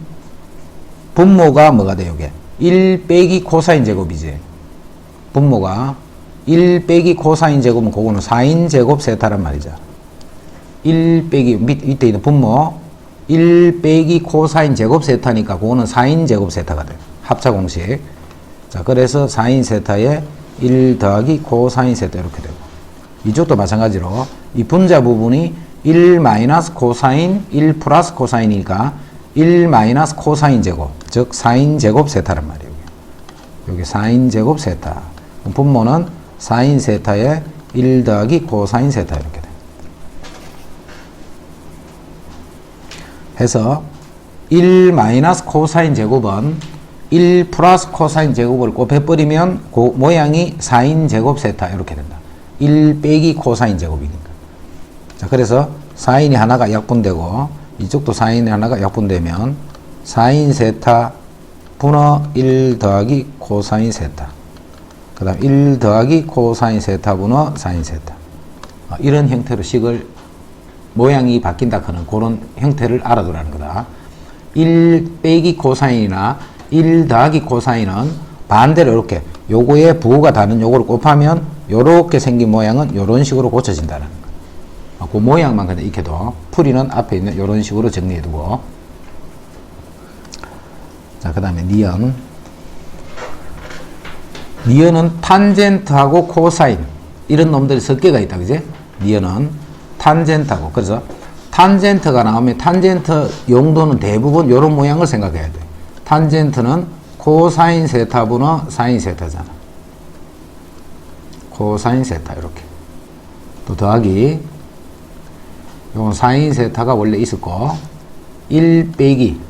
분모가 뭐가 돼요? 이게 1 빼기 코사인 제곱이지. 분모가 1 빼기 코사인 제곱은 그거는 사인 제곱 세타란 말이죠. 1 빼기 밑에 있는 분모 1 빼기 코사인 제곱 세타니까 그거는 사인 제곱 세타가 돼요. 합차 공식. 자, 그래서 사인 세타에 1 더하기 코사인 세타 이렇게 되고, 이쪽도 마찬가지로 이 분자 부분이 1 마이너스 코사인 1 플러스 코사인이니까 1 마이너스 코사인 제곱, 즉 사인 제곱 세타란 말이에요. 여기 사인 제곱 세타. 분모는 사인 세타에 1 더하기 코사인 세타 이렇게 돼요. 해서 1 마이너스 코사인 제곱은 1 플러스 코사인 제곱을 곱해버리면 그 모양이 사인 제곱 세타 이렇게 된다. 1 빼기 코사인 제곱이니까. 자, 그래서 사인이 하나가 약분되고 이쪽도 사인이 하나가 약분되면 사인 세타 분어 1 더하기 코사인 세타, 그 다음 1 더하기 코사인 세타 분어 사인 세타, 이런 형태로 식을 모양이 바뀐다 하는 그런 형태를 알아두라는 거다. 1 빼기 코사인이나 1 더하기 코사인은 반대로 이렇게 요거에 부호가 다른 요거를 곱하면 요렇게 생긴 모양은 요런 식으로 고쳐진다는 거. 그 모양만 그냥 익혀도 풀이는 앞에 있는 요런 식으로 정리해두고, 자, 그 다음에 니은. 니은은 탄젠트하고 코사인 이런 놈들이 섞여가 있다, 그지? 니은은 탄젠트하고, 그래서 탄젠트가 나오면 탄젠트 용도는 대부분 요런 모양을 생각해야 돼. 탄젠트는 코사인 세타 분어 사인 세타잖아. 코사인 세타 이렇게. 또 더하기 요건 사인 세타가 원래 있었고 1 빼기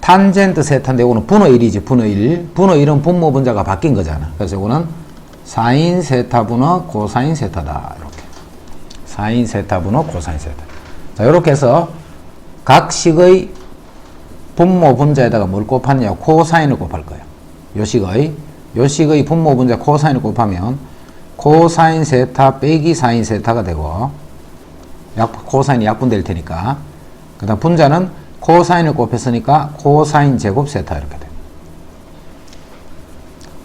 탄젠트 세타인데 요거는 분호 1이지. 분호 1. 분호 1은 분모 분자가 바뀐 거잖아. 그래서 요거는 사인 세타 분어 코사인 세타다. 이렇게. 사인 세타 분어 코사인 세타. 자, 요렇게 해서 각 식의 분모 분자에다가 뭘 곱하느냐, 코사인을 곱할 거예요. 요 식의 분모 분자 코사인을 곱하면 코사인 세타 빼기 사인 세타가 되고, 코사인이 약분될 테니까, 그 다음 분자는 코사인을 곱했으니까 코사인 제곱 세타 이렇게 돼요.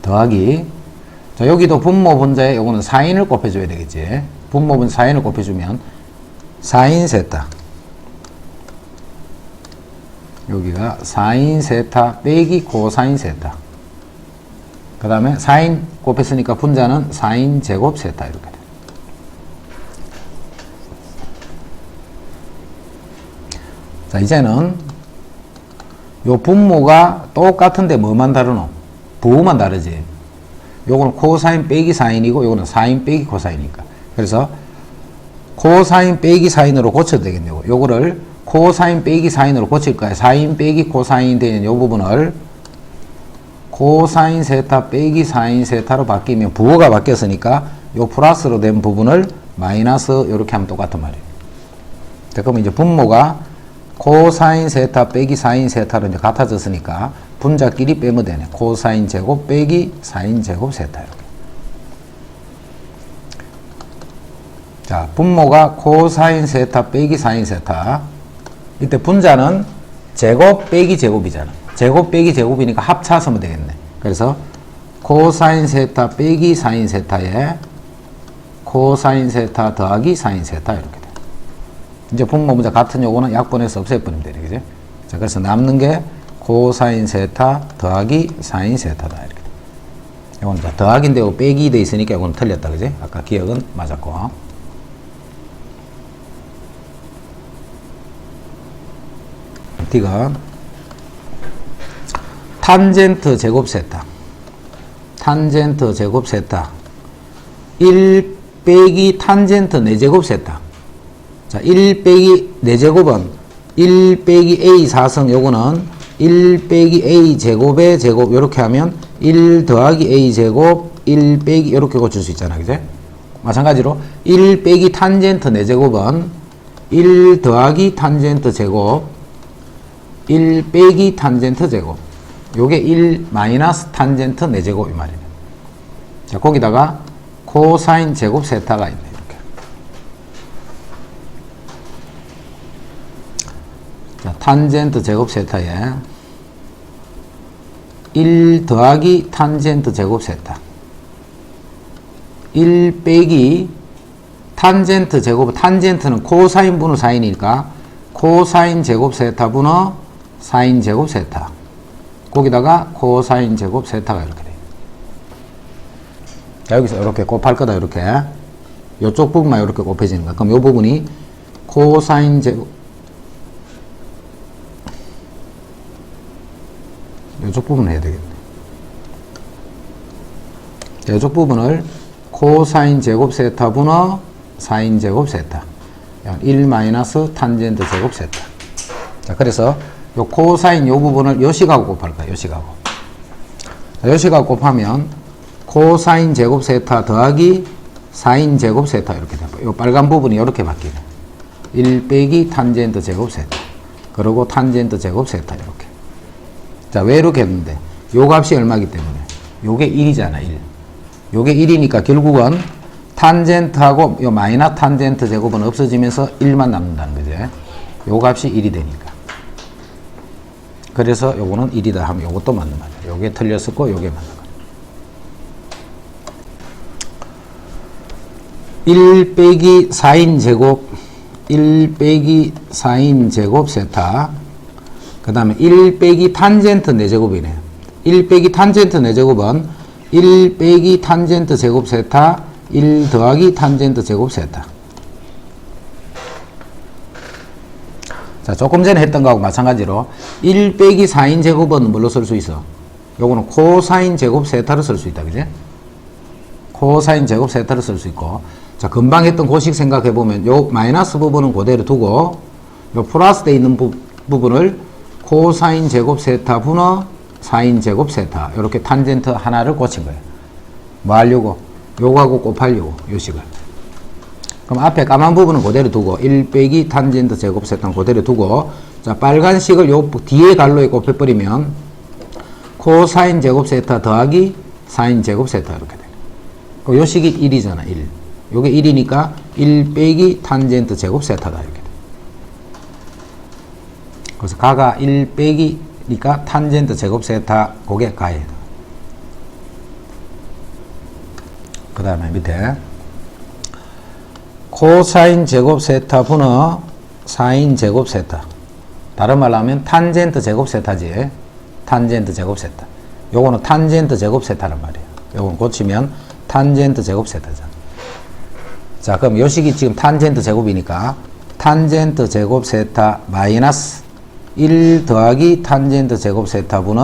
더하기, 자, 여기도 분모 분자에 요거는 사인을 곱해줘야 되겠지. 분모 분자 사인을 곱해주면 사인 세타, 여기가 사인 세타 빼기 코사인 세타, 그 다음에 사인 곱했으니까 분자는 사인 제곱 세타 이렇게 돼요. 자, 이제는 요 분모가 똑같은데 뭐만 다르노? 부호만 다르지. 요거는 코사인 빼기 사인이고 요거는 사인 빼기 코사인이니까. 그래서 코사인 빼기 사인으로 고쳐도 되겠네요. 요거를 코사인 빼기 사인으로 고칠 거야. 사인 빼기 코사인 되는 요 부분을 코사인 세타 빼기 사인 세타로 바뀌면 부호가 바뀌었으니까 요 플러스로 된 부분을 마이너스 요렇게 하면 똑같은 말이에요. 자, 그러면 이제 분모가 코사인 세타 빼기 사인 세타로 이제 같아졌으니까 분자끼리 빼면 되네. 코사인 제곱 빼기 사인 제곱 세타 이렇게. 자, 분모가 코사인 세타 빼기 사인 세타. 이때 분자는 제곱 빼기 제곱이잖아. 제곱 빼기 제곱이니까 합차하면 되겠네. 그래서 코사인 세타 빼기 사인 세타에 코사인 세타 더하기 사인 세타 이렇게 돼. 이제 분모 분자 같은 요거는 약분해서 없애버리면 되네. 그죠? 자, 그래서 남는 게 코사인 세타 더하기 사인 세타다. 이렇게 돼. 이거는 더하기인데 이거 빼기 돼 있으니까 이거는 틀렸다. 그지? 아까 기억은 맞았고. 디귿 탄젠트 제곱 세타, 탄젠트 제곱 세타 1 빼기 탄젠트 4제곱 세타. 자, 1 빼기 4제곱은 1 빼기 a 4승, 요거는 1 빼기 a 제곱의 제곱, 요렇게 하면 1 더하기 a 제곱 1 빼기 요렇게 고칠 수 있잖아. 그죠? 마찬가지로 1 빼기 탄젠트 4제곱은 1 더하기 탄젠트 제곱 1 빼기 탄젠트 제곱, 요게 1 마이너스 탄젠트 4제곱 이 말이네. 자, 거기다가 코사인 제곱 세타가 있네. 이렇게. 자, 탄젠트 제곱 세타에 1 더하기 탄젠트 제곱 세타 1 빼기 탄젠트 제곱, 탄젠트는 코사인 분의 사인이니까 코사인 제곱 세타 분의 사인 제곱 세타 거기다가 코사인 제곱 세타가 이렇게 돼요. 자, 여기서 이렇게 곱할 거다. 이렇게 이쪽 부분만 이렇게 곱해지는 거야. 그럼 이 부분이 코사인 제곱, 이쪽 부분을 해야 되겠네. 이쪽 부분을 코사인 제곱 세타 분의 사인 제곱 세타 1 마이너스 탄젠트 제곱 세타. 자, 그래서 요 코사인 요 부분을 요식하고 곱할 거야. 요식하고. 자, 요식하고 곱하면 코사인 제곱 세타 더하기 사인 제곱 세타 이렇게 돼요. 요 빨간 부분이 이렇게 바뀌네. 1 빼기 탄젠트 제곱 세타. 그리고 탄젠트 제곱 세타 이렇게. 자, 왜 이렇게 했는데? 요 값이 얼마이기 때문에? 요게 1이잖아, 1. 요게 1이니까 결국은 탄젠트하고 요 마이너스 탄젠트 제곱은 없어지면서 1만 남는다는 거지. 요 값이 1이 되니까. 그래서 요거는 1이다 하면 요것도 맞는 말이야. 요게 틀렸었고 요게 맞는 거야. 1 빼기 4인 제곱 1 빼기 4인 제곱 세타 그 다음에 1 빼기 탄젠트 4제곱이네. 1 빼기 탄젠트 4제곱은 1 빼기 탄젠트 제곱 세타 1 더하기 탄젠트 제곱 세타. 자, 조금 전에 했던 거하고 마찬가지로 1 빼기 4인 제곱은 뭘로 쓸 수 있어? 요거는 코사인 제곱 세타를 쓸 수 있다. 그지? 코사인 제곱 세타를 쓸 수 있고. 자, 금방 했던 고식 생각해 보면 요 마이너스 부분은 그대로 두고 요 플러스 돼 있는 부분을 코사인 제곱 세타 분의 사인 제곱 세타 이렇게 탄젠트 하나를 고친 거예요. 뭐 하려고? 요거하고 곱하려고 요 식을. 그럼 앞에 까만 부분은 그대로 두고 1 빼기 탄젠트 제곱 세타는 그대로 두고 자, 빨간 식을 요 뒤에 갈로에 곱해버리면 코사인 제곱 세타 더하기 사인 제곱 세타 이렇게 돼요. 그럼 요 식이 1이잖아. 1. 요게 1이니까 1 빼기 탄젠트 제곱 세타다 이렇게 돼. 그래서 가가 1 빼기니까 탄젠트 제곱 세타 그게 가예요. 그 다음에 밑에 코사인 제곱 세타 분의 사인 제곱 세타. 다른 말로 하면 탄젠트 제곱 세타지. 탄젠트 제곱 세타. 요거는 탄젠트 제곱 세타란 말이에요. 요건 고치면 탄젠트 제곱 세타잖아. 자, 그럼 요 식이 지금 탄젠트 제곱이니까 탄젠트 제곱 세타 마이너스 1 더하기 탄젠트 제곱 세타 분의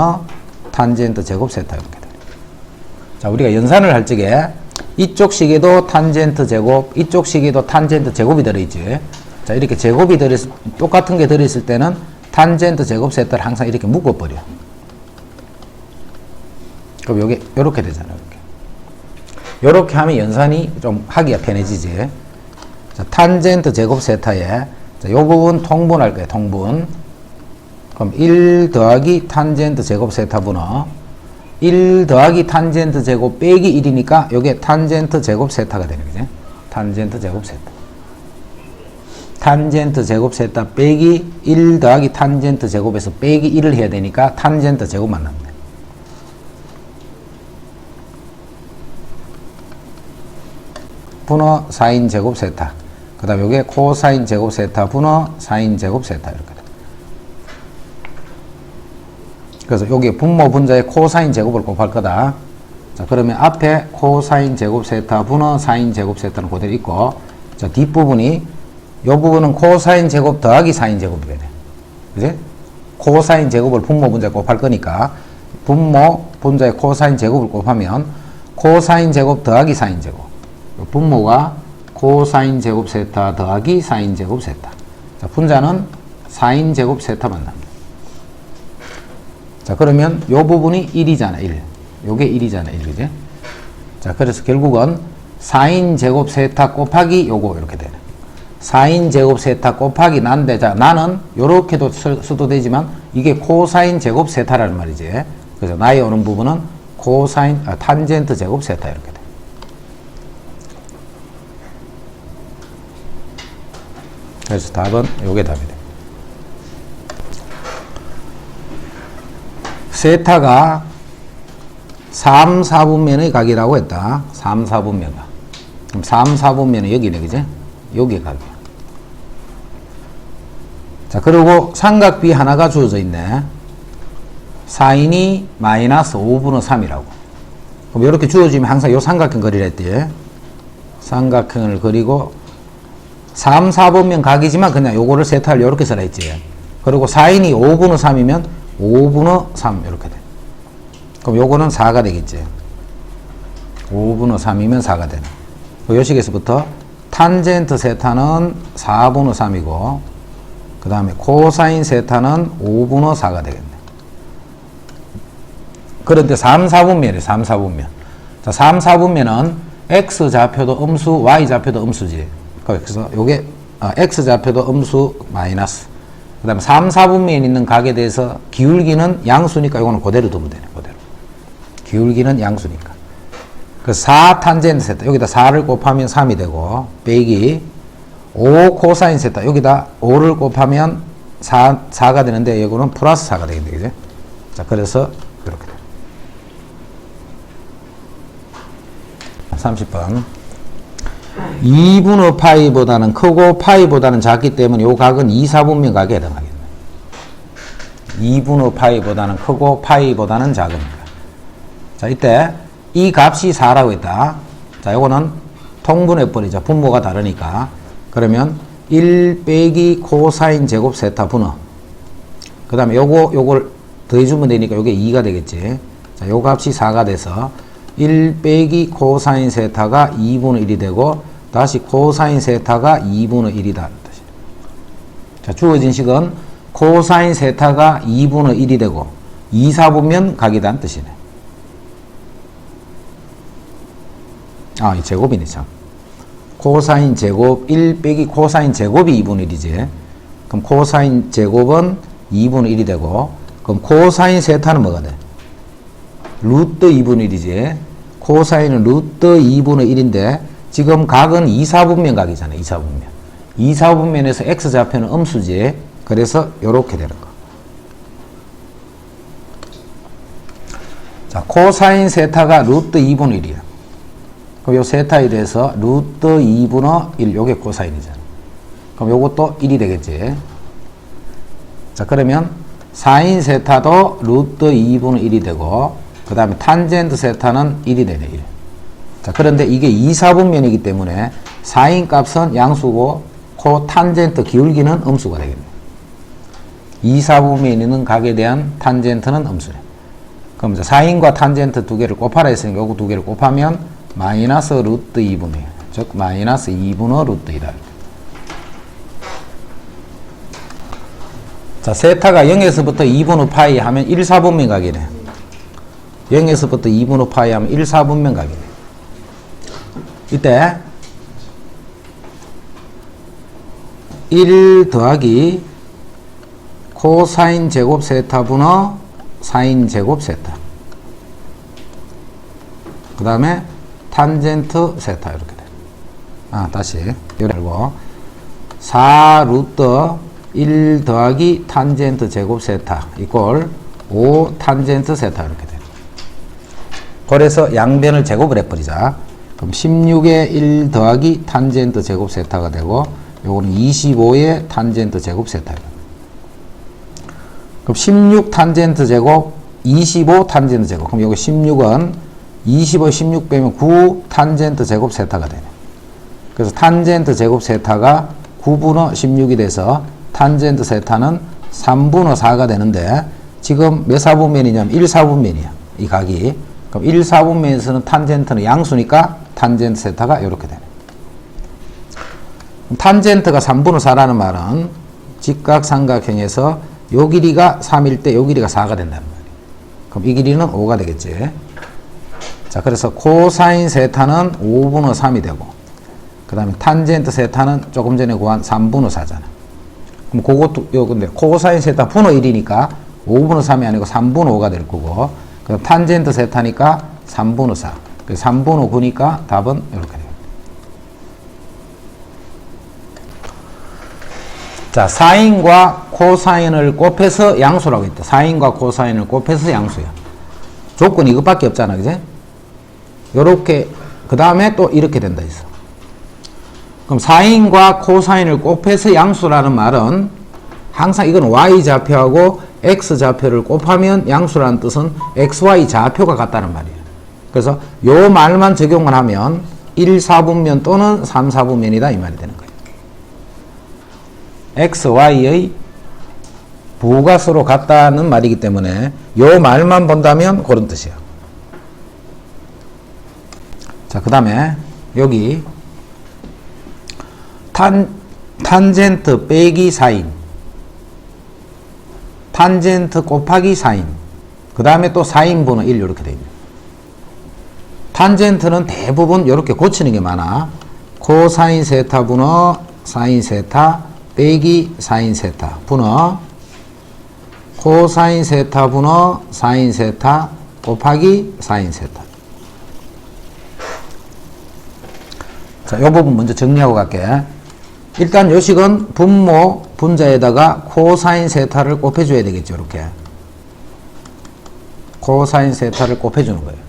탄젠트 제곱 세타 이렇게 돼요. 자, 우리가 연산을 할 적에 이쪽 식에도 탄젠트 제곱, 이쪽 식에도 탄젠트 제곱이 들어있지. 자, 이렇게 제곱이 똑같은 게 들어있을 때는 탄젠트 제곱 세타를 항상 이렇게 묶어버려. 그럼 요게 요렇게 되잖아. 요렇게 하면 연산이 좀 하기가 편해지지. 자, 탄젠트 제곱 세타에 자, 요 부분 통분할 거예요. 통분. 그럼 1 더하기 탄젠트 제곱 세타 분의 1 더하기 탄젠트 제곱 빼기 1이니까 요게 탄젠트 제곱 세타가 되는 거지. 탄젠트 제곱 세타. 탄젠트 제곱 세타 빼기 1 더하기 탄젠트 제곱에서 빼기 1을 해야 되니까 탄젠트 제곱만 남네. 분의 사인 제곱 세타. 그 다음에 요게 코사인 제곱 세타 분의 사인 제곱 세타 이렇게 돼. 그래서 여기 분모 분자의 코사인 제곱을 곱할 거다. 자, 그러면 앞에 코사인 제곱 세타 분의 사인 제곱 세타는 그대로 있고, 자, 뒷부분이, 요 부분은 코사인 제곱 더하기 사인 제곱이 되네. 그지? 코사인 제곱을 분모 분자에 곱할 거니까, 분모 분자의 코사인 제곱을 곱하면, 코사인 제곱 더하기 사인 제곱. 요 분모가 코사인 제곱 세타 더하기 사인 제곱 세타. 자, 분자는 사인 제곱 세타만 납니다. 자, 그러면 요 부분이 1이잖아, 1. 요게 1이잖아, 1. 그지? 자, 그래서 결국은 사인 제곱 세타 곱하기 요거 이렇게 되네. 사인 제곱 세타 곱하기 난데, 자, 나는 요렇게도 써도 되지만 이게 코사인 제곱 세타라는 말이지. 그래서 나의 오는 부분은 코사인, 탄젠트 제곱 세타 이렇게 돼. 그래서 답은 요게 답이 돼. 세타가 3, 4분면의 각이라고 했다. 3, 4분면가. 그럼 3, 4분면은 여기네, 그지? 여기 각이야. 자, 그리고 삼각비 하나가 주어져 있네. 사인이 마이너스 5분의 3이라고. 그럼 이렇게 주어지면 항상 요 삼각형 그리랬대. 삼각형을 그리고 3, 4분면 각이지만 그냥 요거를 세타를 요렇게 써라 했지. 그리고 사인이 5분의 3이면 5분의 3 이렇게 돼. 그럼 요거는 4가 되겠지. 5분의 3이면 4가 되네. 요 식에서부터 탄젠트 세타는 4분의 3이고 그 다음에 코사인 세타는 5분의 4가 되겠네. 그런데 3, 4분면이에요. 3, 4분면. 자, 3, 4분면은 X좌표도 음수, Y좌표도 음수지. 그래서 요게 X좌표도 음수 마이너스. 그 다음에 3, 4분면에 있는 각에 대해서 기울기는 양수니까 요거는 그대로 두면 되네. 그대로. 기울기는 양수니까. 그 4 탄젠트 세타. 여기다 4를 곱하면 3이 되고 빼기 5 코사인 세타. 여기다 5를 곱하면 4가 되는데 이거는 플러스 4가 되겠네. 그죠? 자, 그래서 이렇게 돼. 30번. 2분의 파이보다는 크고 파이보다는 작기 때문에 이 각은 2, 4분면 각에 해당하겠네. 2분의 파이보다는 크고 파이보다는 작으니까. 자, 이때 이 값이 4라고 했다. 자, 요거는 통분해버리자. 분모가 다르니까. 그러면 1 빼기 코사인 제곱 세타 분의. 그 다음에 요걸 더해주면 되니까 요게 2가 되겠지. 자, 요 값이 4가 돼서 1 빼기 코사인 세타가 2분의 1이 되고 다시 코사인 세타가 2분의 1이다. 자, 주어진 식은 코사인 세타가 2분의 1이 되고 2, 4분면 각이다는 뜻이네. 아, 이 제곱이네, 참. 코사인 제곱 1 빼기 코사인 제곱이 2분의 1이지. 그럼 코사인 제곱은 2분의 1이 되고 그럼 코사인 세타는 뭐가 돼? 루트 2분의 1이지. 코사인은 루트 2분의 1인데 지금 각은 2, 4분면 각이잖아. 2, 4분면. 2, 4분면에서 X좌표는 음수지. 그래서 요렇게 되는 거. 자, 코사인 세타가 루트 2분의 1이야. 그럼 요 세타에 대해서 루트 2분의 1, 요게 코사인이잖아. 그럼 요것도 1이 되겠지. 자, 그러면 사인 세타도 루트 2분의 1이 되고 그 다음에 탄젠트 세타는 1이 되네. 1. 자, 그런데 이게 2, 4분면이기 때문에 사인 값은 양수고 코 탄젠트 기울기는 음수가 되겠네. 2, 4분면에 있는 각에 대한 탄젠트는 음수래. 그럼 이제 사인과 탄젠트 두 개를 곱하라 했으니까 요거 두 개를 곱하면 마이너스 루트 2분의 1. 즉 마이너스 2분의 루트 2다. 자, 세타가 0에서부터 2분의 파이 하면 1, 4분면 각이네. 0에서부터 2분의 파이 하면 1, 4분면 각이네. 이때 1 더하기 코사인 제곱 세타 분의 사인 제곱 세타. 그 다음에 탄젠트 세타 이렇게 돼. 아, 다시 열고 4 루트 1 더하기 탄젠트 제곱 세타 이꼴 5 탄젠트 세타 이렇게 돼. 그래서 양변을 제곱을 해버리자. 그럼 16에 1 더하기 탄젠트 제곱 세타가 되고 요거는 25의 탄젠트 제곱 세타. 그럼 16 탄젠트 제곱 25 탄젠트 제곱. 그럼 요거 16은 25, 16 빼면 9 탄젠트 제곱 세타가 되네. 그래서 탄젠트 제곱 세타가 9분의 16이 돼서 탄젠트 세타는 3분의 4가 되는데 지금 몇 사분면이냐면 1, 4분면이야. 이 각이. 그럼 1, 4분면에서는 탄젠트는 양수니까 탄젠트 세타가 이렇게 되네. 탄젠트가 3분의 4라는 말은 직각삼각형에서 요 길이가 3일 때 요 길이가 4가 된다는 말이에요. 그럼 이 길이는 5가 되겠지. 자, 그래서 코사인 세타는 5분의 3이 되고 그 다음에 탄젠트 세타는 조금 전에 구한 3분의 4잖아. 그럼 그것도 요 근데 코사인 세타 분의 1이니까 5분의 3이 아니고 3분의 5가 될 거고 그럼 탄젠트 세타니까 3분의 4. 3분의 9니까 답은 이렇게 돼요. 자, 사인과 코사인을 곱해서 양수라고 했다. 사인과 코사인을 곱해서 양수야. 조건이 이것밖에 없잖아, 그지? 요렇게, 그 다음에 또 이렇게 된다 했어. 그럼 사인과 코사인을 곱해서 양수라는 말은 항상 이건 y좌표하고 x좌표를 곱하면 양수라는 뜻은 xy 좌표가 같다는 말이에요. 그래서 요 말만 적용을 하면 1, 4분면 또는 3, 4분면이다 이 말이 되는 거예요. x, y의 부가 서로 같다는 말이기 때문에 요 말만 본다면 그런 뜻이에요. 자, 그 다음에 여기 탄젠트 빼기 사인, 탄젠트 곱하기 사인, 그 다음에 또 사인분의 1 이렇게 되어 있네요. 탄젠트는 대부분 이렇게 고치는 게 많아. 코사인 세타 분어 사인 세타 빼기 사인 세타 분어 코사인 세타 분어 사인 세타 곱하기 사인 세타. 자, 이 부분 먼저 정리하고 갈게. 일단 요식은 분모 분자에다가 코사인 세타를 곱해줘야 되겠죠. 이렇게 코사인 세타를 곱해주는 거예요.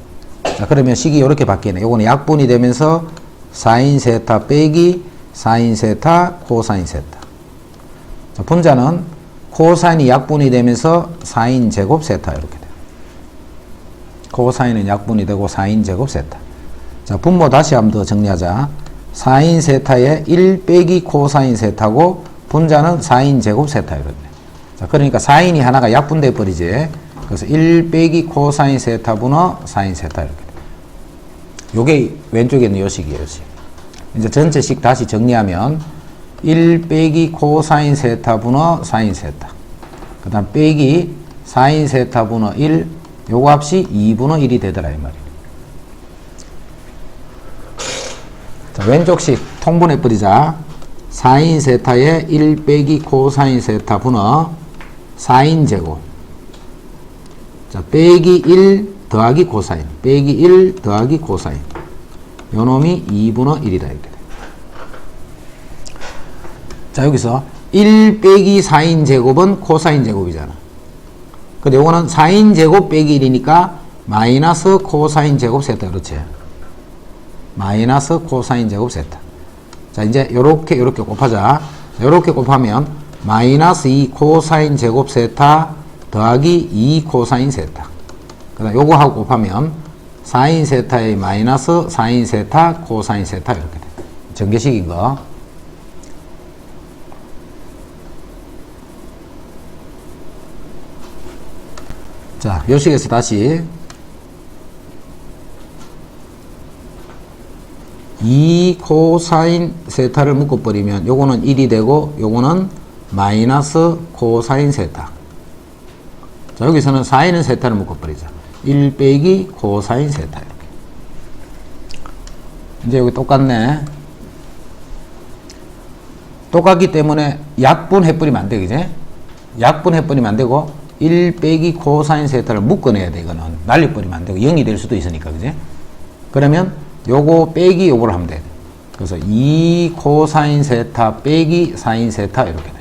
자, 그러면 식이 이렇게 바뀌네. 요거는 약분이 되면서 사인 세타 빼기 사인 세타 코사인 세타. 자, 분자는 코사인이 약분이 되면서 사인 제곱 세타 이렇게 돼요. 코사인은 약분이 되고 사인 제곱 세타. 자, 분모 다시 한번 더 정리하자. 사인 세타에 1 빼기 코사인 세타고 분자는 사인 제곱 세타 이렇게. 자, 그러니까 사인이 하나가 약분돼 버리지. 그래서 1 빼기 코사인 세타 분어 사인 세타 이렇게. 요게 왼쪽에 있는 요식이에요, 요식. 이제 전체식 다시 정리하면 1 빼기 코사인 세타 분어 사인 세타. 그 다음 빼기 사인 세타 분어 1, 요거 값이 2분의 1이 되더라 이 말이에요. 자, 왼쪽식 통분해버리자. 사인 세타에 1 빼기 코사인 세타 분어 사인 제곱. 자, 빼기 1 더하기 코사인. 빼기 1 더하기 코사인. 요 놈이 2분의 1이다. 이렇게 돼. 자, 여기서 1 빼기 사인 제곱은 코사인 제곱이잖아. 근데 요거는 사인 제곱 빼기 1이니까 마이너스 코사인 제곱 세타. 그렇지. 마이너스 코사인 제곱 세타. 자, 이제 요렇게 곱하자. 요렇게 곱하면 마이너스 2 코사인 제곱 세타 더하기 2 코사인 세타. 그 다음 요거 하고 곱하면 사인 세타의 마이너스 사인 세타 코사인 세타 이렇게 돼. 전개식인 거. 자, 요식에서 다시 2 코사인 세타를 묶어버리면 요거는 1이 되고 요거는 마이너스 코사인 세타. 자, 여기서는 사인은 세타를 묶어버리자. 1 빼기 코사인 세타. 이렇게. 이제 여기 똑같네. 똑같기 때문에 약분해버리면 안 돼, 그지? 약분해버리면 안 되고 1 빼기 코사인 세타를 묶어내야 돼. 이거는 날려버리면 안 되고 0이 될 수도 있으니까, 그지? 그러면 요거 빼기 요거를 하면 돼. 그래서 2 코사인 세타 빼기 사인 세타 이렇게 돼.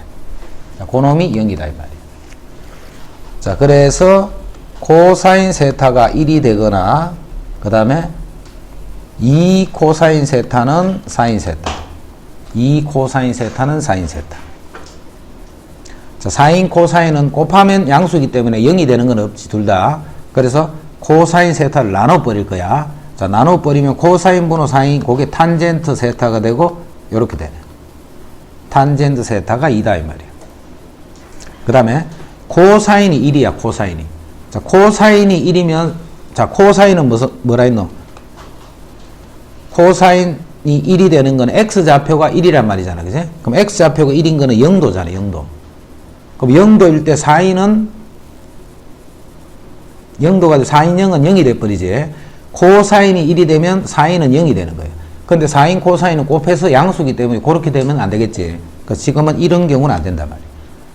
자, 그놈이 0이다 이 말이에요. 자, 그래서 코사인 세타가 1이 되거나 그 다음에 2 코사인 세타는 사인 세타, 2 코사인 세타는 사인 세타. 자, 사인 코사인은 곱하면 양수이기 때문에 0이 되는 건 없지 둘 다. 그래서 코사인 세타를 나눠버릴 거야. 자, 나눠버리면 코사인 분의 사인, 그게 탄젠트 세타가 되고 요렇게 되네. 탄젠트 세타가 2다 이 말이야. 그 다음에 코사인이 1이야. 코사인이. 자, 코사인이 1이면 자, 코사인은 뭐라 했노? 코사인이 1이 되는 건 x좌표가 1이란 말이잖아. 그지? 그럼 x좌표가 1인 거는 0도잖아. 0도. 그럼 0도일 때 사인은 0도가 사인 0은 0이 돼버리지. 코사인이 1이 되면 사인은 0이 되는 거예요. 근데 사인 코사인은 곱해서 양수기 때문에 그렇게 되면 안 되겠지. 그래서 지금은 이런 경우는 안 된단 말이에요.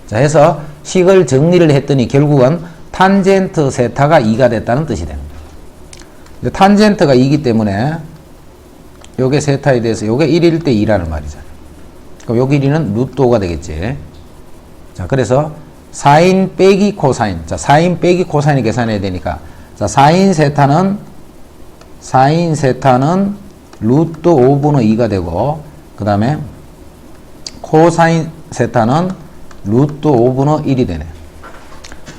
자, 해서 식을 정리를 했더니 결국은 탄젠트 세타가 2가 됐다는 뜻이 되는 거예요. 탄젠트가 2이기 때문에 요게 세타에 대해서 요게 1일 때 2라는 말이잖아요. 그럼 요 길이는 루트 5가 되겠지. 자, 그래서 사인 빼기 코사인. 자, 사인 빼기 코사인을 계산해야 되니까. 자, 사인 세타는 루트 5분의 2가 되고, 그 다음에 코사인 세타는 루트 5분의 1이 되네.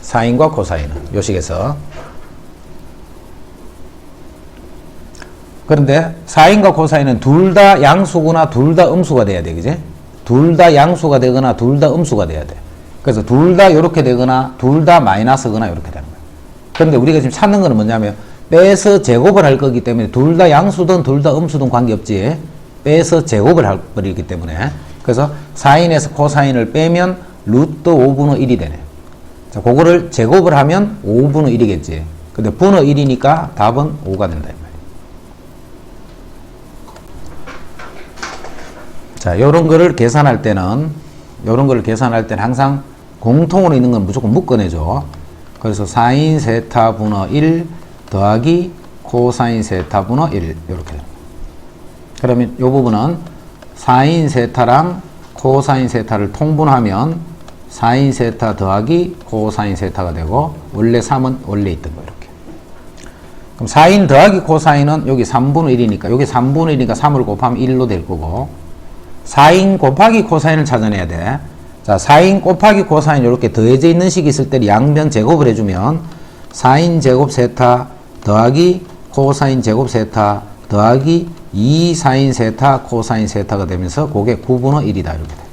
사인과 코사인은. 요 식에서. 그런데 사인과 코사인은 둘 다 양수거나 둘 다 음수가 돼야 돼. 그지? 둘 다 양수가 되거나 둘 다 음수가 돼야 돼. 그래서 둘 다 이렇게 되거나 둘 다 마이너스거나 이렇게 되는 거야. 그런데 우리가 지금 찾는 거는 뭐냐면 빼서 제곱을 할 거기 때문에 둘 다 양수든 둘 다 음수든 관계없지. 빼서 제곱을 할 거기 때문에. 그래서 사인에서 코사인을 빼면 루트 5분의 1이 되네. 자, 그거를 제곱을 하면 5분의 1이겠지. 근데 분의 1이니까 답은 5가 된다. 자, 요런 거를 계산할 때는 항상 공통으로 있는 건 무조건 묶어내죠. 그래서 사인 세타 분의 1 더하기 코사인 세타 분의 1 이렇게 됩니다. 그러면 요 부분은 사인 세타랑 코사인 세타를 통분하면 사인 세타 더하기 코사인 세타가 되고 원래 3은 원래 있던 거 이렇게. 그럼 사인 더하기 코사인은 여기 3분의 1이니까 여기 3분의 1이니까 3을 곱하면 1로 될 거고 사인 곱하기 코사인을 찾아내야 돼. 자, 사인 곱하기 코사인 이렇게 더해져 있는 식이 있을 때 양변 제곱을 해주면 사인 제곱 세타 더하기 코사인 제곱 세타 더하기 2 사인 세타 코사인 세타가 되면서 그게 9분의 1이다 이렇게 돼.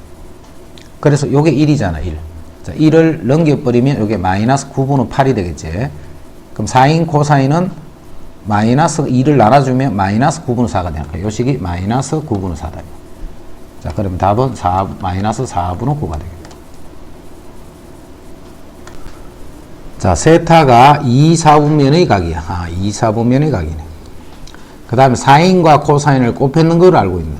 그래서 요게 1이잖아 1. 자, 1을 넘겨버리면 요게 마이너스 9분의 8이 되겠지. 그럼 사인 코사인은 마이너스 2를 나눠주면 마이너스 9분의 4가 되는 거야. 요 식이 마이너스 9분의 4다. 자, 그러면 답은 마이너스 4분의 9가 되겠다. 자, 세타가 2, 4분면의 각이야. 2, 4분면의 각이네. 그 다음에 사인과 코사인을 곱했는 걸 알고 있네.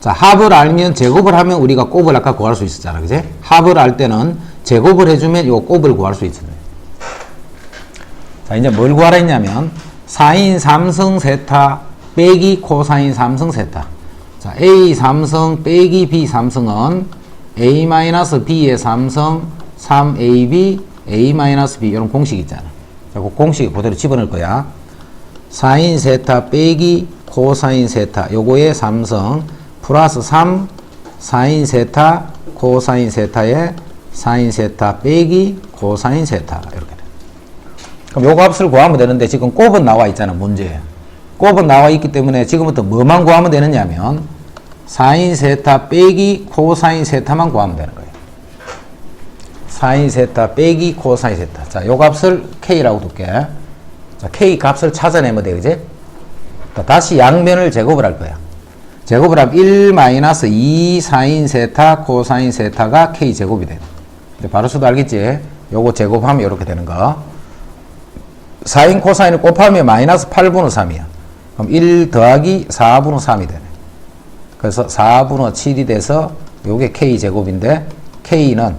자, 합을 알면 제곱을 하면 우리가 곱을 아까 구할 수 있었잖아. 그지? 합을 알 때는 제곱을 해주면 이 곱을 구할 수 있었네. 자, 이제 뭘 구하라 했냐면 사인 3승 세타 빼기 코사인 3승 세타. 자, A 3승 빼기 B 3승은 A-B의 3승 3AB A-B 이런 공식 있잖아. 자, 그 공식 그대로 집어넣을 거야. 사인 세타 빼기 코사인 세타 요거의 3승 플러스 3 사인 세타 코사인 세타의 사인 세타 빼기 코사인 세타 이렇게 돼. 그럼 요 값을 구하면 되는데 지금 곱은 나와 있잖아 문제에. 곱은 나와 있기 때문에 지금부터 뭐만 구하면 되느냐면 사인 세타 빼기 코사인 세타만 구하면 되는 거예요. 사인 세타 빼기 코사인 세타. 자, 요 값을 K라고 둘게. 자, K 값을 찾아내면 돼, 그지? 다시 양면을 제곱을 할 거야. 제곱을 하면 1-2 사인 세타 코사인 세타가 K 제곱이 돼. 바로 수도 알겠지? 요거 제곱하면 이렇게 되는 거. 사인 코사인을 곱하면 마이너스 8분의 3이야. 그럼 1 더하기 4분의 3이 되네. 그래서 4분의 7이 돼서 요게 K제곱인데 K는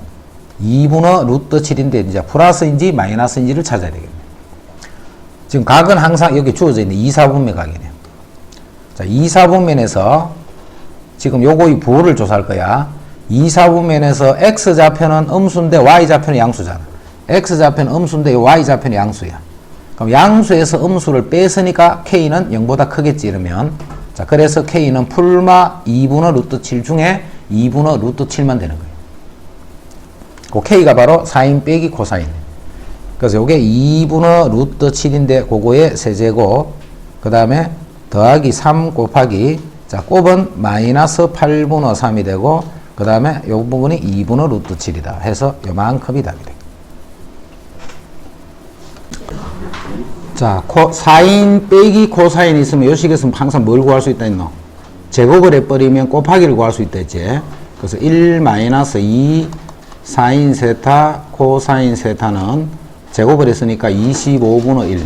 2분의 루트 7인데 이제 플러스인지 마이너스인지를 찾아야 되겠네. 지금 각은 항상 여기 주어져 있는 2, 4분면 각이네. 자, 2, 4분면에서 지금 요거의 부호를 조사할 거야. 2, 4분면에서 X좌표는 음수인데 Y좌표는 양수잖아. X좌표는 음수인데 Y좌표는 양수야. 그럼 양수에서 음수를 뺐으니까 K는 0보다 크겠지 이러면. 자, 그래서 K는 풀마 2분의 루트 7 중에 2분의 루트 7만 되는 거예요. 그 K가 바로 사인 빼기 코사인. 그래서 요게 2분의 루트 7인데 그거의 세제곱 그 다음에 더하기 3 곱하기 자, 곱은 마이너스 8분의 3이 되고 그 다음에 요 부분이 2분의 루트 7이다 해서 요만큼이 답이 돼. 자, 사인 빼기 코사인이 있으면 요 식에서 항상 뭘 구할 수 있다 했노? 제곱을 해버리면 곱하기를 구할 수 있다 했지. 그래서 1-2 사인 세타 코사인 세타는 제곱을 했으니까 25분의 1.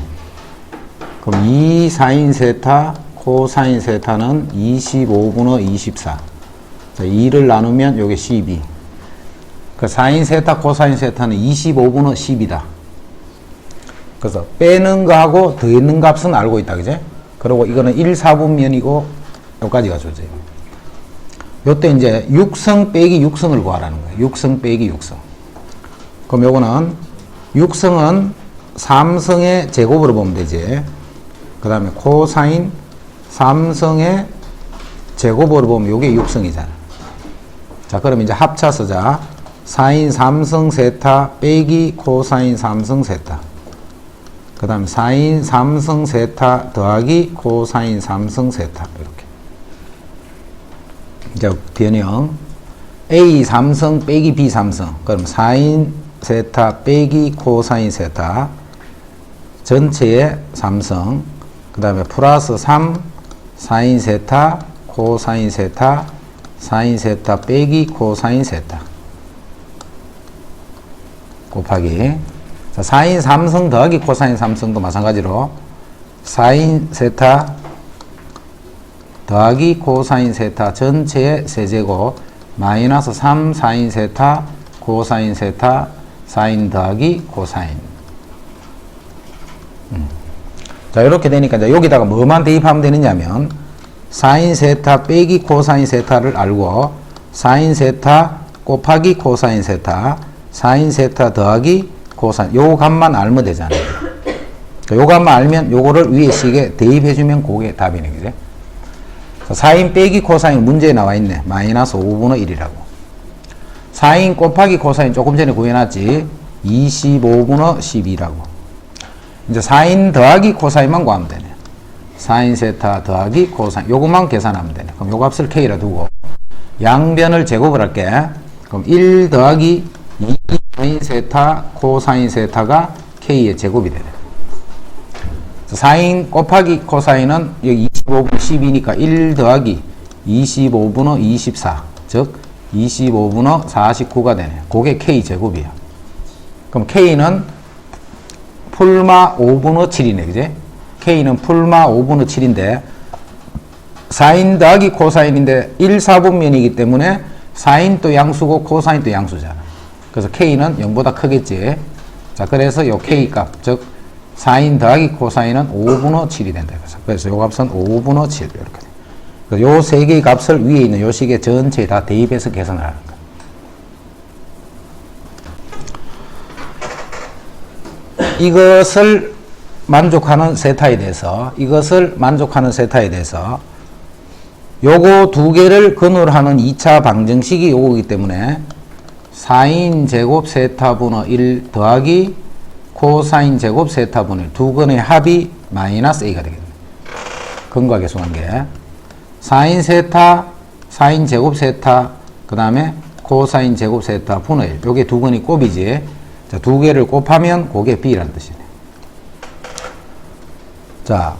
그럼 2 사인 세타 코사인 세타는 25분의 24. 자, 2를 나누면 요게 12. 그 사인 세타 코사인 세타는 25분의 10이다. 그래서 빼는 거하고 더했는 값은 알고 있다, 그제? 그리고 이거는 1, 4분면이고 여기까지가 조제예요. 요때 이제 6승 빼기 6승을 구하라는 거예요. 6승 빼기 6승. 그럼 요거는 6성은 3성의 제곱으로 보면 되지. 그 다음에 코사인 3성의 제곱으로 보면 요게 6성이잖아. 자, 그럼 이제 합차 쓰자. 사인 3성 세타 빼기 코사인 3성 세타. 그 다음에 사인 3성 세타 더하기 코사인 3성 세타. 이렇게. 이제 변형. A 3성 빼기 B 3성. 그럼 사인 세타 빼기 코사인 세타. 전체의 3성. 그 다음에 플러스 3 사인 세타 코사인 세타 사인 세타 빼기 코사인 세타 곱하기 자, 사인 3성 더하기 코사인 3성도 마찬가지로 사인 세타 더하기 코사인 세타 전체의 세제곱 마이너스 3 사인 세타 코사인 세타 사인 더하기 코사인. 자, 이렇게 되니까 이제 여기다가 뭐만 대입하면 되느냐면 사인 세타 빼기 코사인 세타를 알고 사인 세타 곱하기 코사인 세타 사인 세타 더하기 코사인 요 값만 알면 되잖아요. 요 값만 알면 요거를 위에 식에 대입해주면 그게 답이네. 그죠? 사인 빼기 코사인 문제에 나와 있네. 마이너스 5분의 1이라고. 사인 곱하기 코사인 조금 전에 구해놨지. 25분의 12라고. 이제 사인 더하기 코사인만 구하면 되네. 사인 세타 더하기 코사인 요것만 계산하면 되네. 그럼 요 값을 k라 두고 양변을 제곱을 할게. 그럼 1 더하기 2 사인 세타 코사인 세타가 k의 제곱이 되네. 사인 곱하기 코사인은 여기 25분의 12니까 1 더하기 25분의 24 즉 25분의 49가 되네. 그게 k 제곱이야. 그럼 k는 풀마 5분의 7이네. 그지? k는 풀마 5분의 7인데 사인 더하기 코사인인데 1, 4분면이기 때문에 사인도 양수고 코사인도 양수잖아. 그래서 k는 0보다 크겠지. 자, 그래서 요 k 값, 즉 사인 더하기 코사인은 5분의 7이 된다. 그래서 요 값은 5분의 7 이렇게 돼. 그래서 요 세 개의 값을 위에 있는 요 식에 전체에 다 대입해서 계산을 하는 거야. 이것을 만족하는 세타에 대해서 요거 두 개를 근으로 하는 2차 방정식이 요거이기 때문에 사인 제곱 세타분의 1 더하기 코사인 제곱 세타분의 1 두 근의 합이 마이너스 a가 되겠네. 근과 계수관계 사인 세타 사인 제곱 세타 그 다음에 코사인 제곱 세타 분의 1 요게 두 근이 곱이지. 자, 두 개를 곱하면 그게 b라는 뜻이네. 자,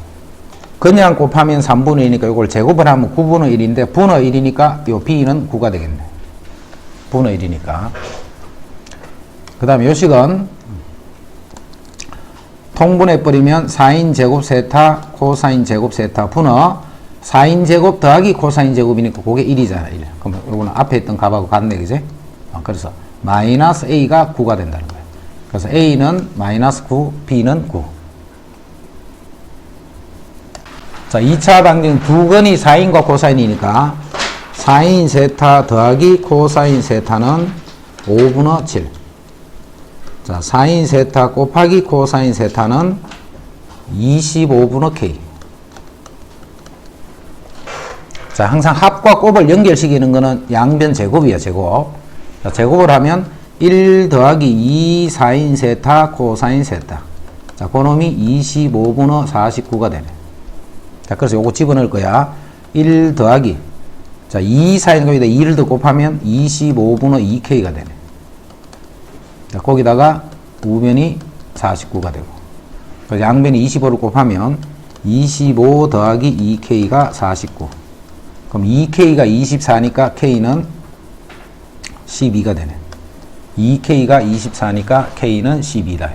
그냥 곱하면 3분의 1이니까 이걸 제곱을 하면 9분의 1인데 분의 1이니까 요 b는 9가 되겠네. 분의 1이니까. 그 다음에 요 식은 통분해버리면 사인 제곱 세타 코사인 제곱 세타 분의 사인 제곱 더하기 코사인 제곱이니까 그게 1이잖아. 1. 그럼 요거는 앞에 있던 값하고 같네. 그지? 그래서 마이너스 a가 9가 된다는 거예요. 그래서 a는 마이너스 9, b는 9. 자, 2차 방정 두 근이 사인과 코사인이니까 사인 세타 더하기 코사인 세타는 5분의 7. 자, 사인 세타 곱하기 코사인 세타는 25분의 k. 자, 항상 합과 곱을 연결시키는 거는 양변 제곱이야, 제곱. 자, 제곱을 하면 1 더하기 2 사인 세타 코사인 세타. 자, 그놈이 25분의 49가 되네. 자, 그래서 요거 집어넣을 거야. 1 더하기. 자, 2 사인 거기다 2를 더 곱하면 25분의 2k가 되네. 자, 거기다가 우변이 49가 되고. 그래서 양변이 25를 곱하면 25 더하기 2k가 49. 그럼 2k가 24니까 k는 12가 되네. 2k가 24니까 k는 12다.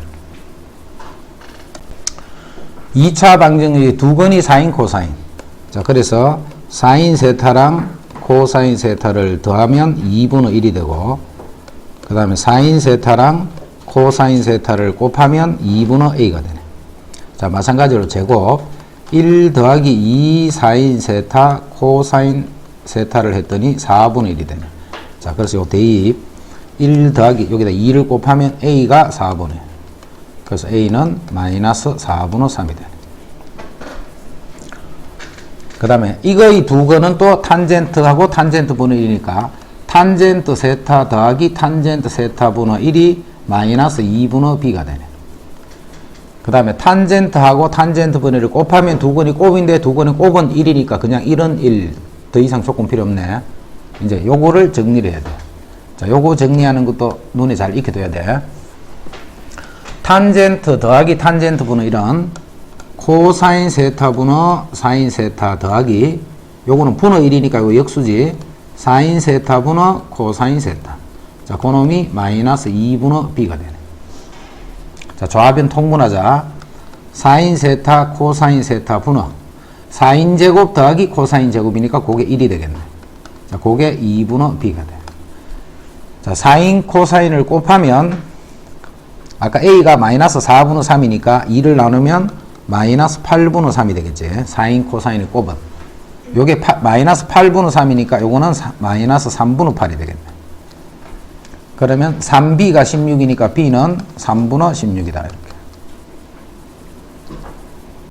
2차 방정식의 두 근이 사인 코사인. 자, 그래서 사인 세타랑 코사인 세타를 더하면 2분의 1이 되고, 그 다음에 사인 세타랑 코사인 세타를 곱하면 2분의 a가 되네. 자, 마찬가지로 제곱 1 더하기 2 사인 세타 코사인 세타를 했더니 4분의 1이 되네. 자, 그래서 요 대입 1 더하기 여기다 2를 곱하면 a가 4분의 그래서 a는 마이너스 4분의 3이 되네. 그 다음에 이거의 두 거는 또 탄젠트하고 탄젠트 분의 1이니까 탄젠트 세타 더하기 탄젠트 세타 분의 1이 마이너스 2분의 b가 되네. 그 다음에 탄젠트하고 탄젠트 분의 1을 곱하면 두 건이 곱인데 두 건이 곱은 1이니까 그냥 1은 1. 더 이상 조건 필요 없네. 이제 요거를 정리를 해야 돼. 자, 요거 정리하는 것도 눈에 잘 익혀둬야 돼. 탄젠트 더하기 탄젠트 분의 1은 코사인 세타 분의 사인 세타 더하기 요거는 분의 1이니까 이거 역수지 사인 세타 분의 코사인 세타. 자, 그놈이 마이너스 2분의 b가 되네. 자, 조합변 통분하자. 사인 세타 코사인 세타 분의 사인 제곱 더하기 코사인 제곱이니까 그게 1이 되겠네. 자, 그게 2분의 b가 돼. 자, 사인 코사인을 곱하면 아까 a가 마이너스 4분의 3이니까 2를 나누면 마이너스 8분의 3이 되겠지. 사인 코사인을 곱은 요게 마이너스 8분의 3이니까 요거는 마이너스 3분의 8이 되겠네. 그러면 3b가 16이니까 b는 3분의 16이다.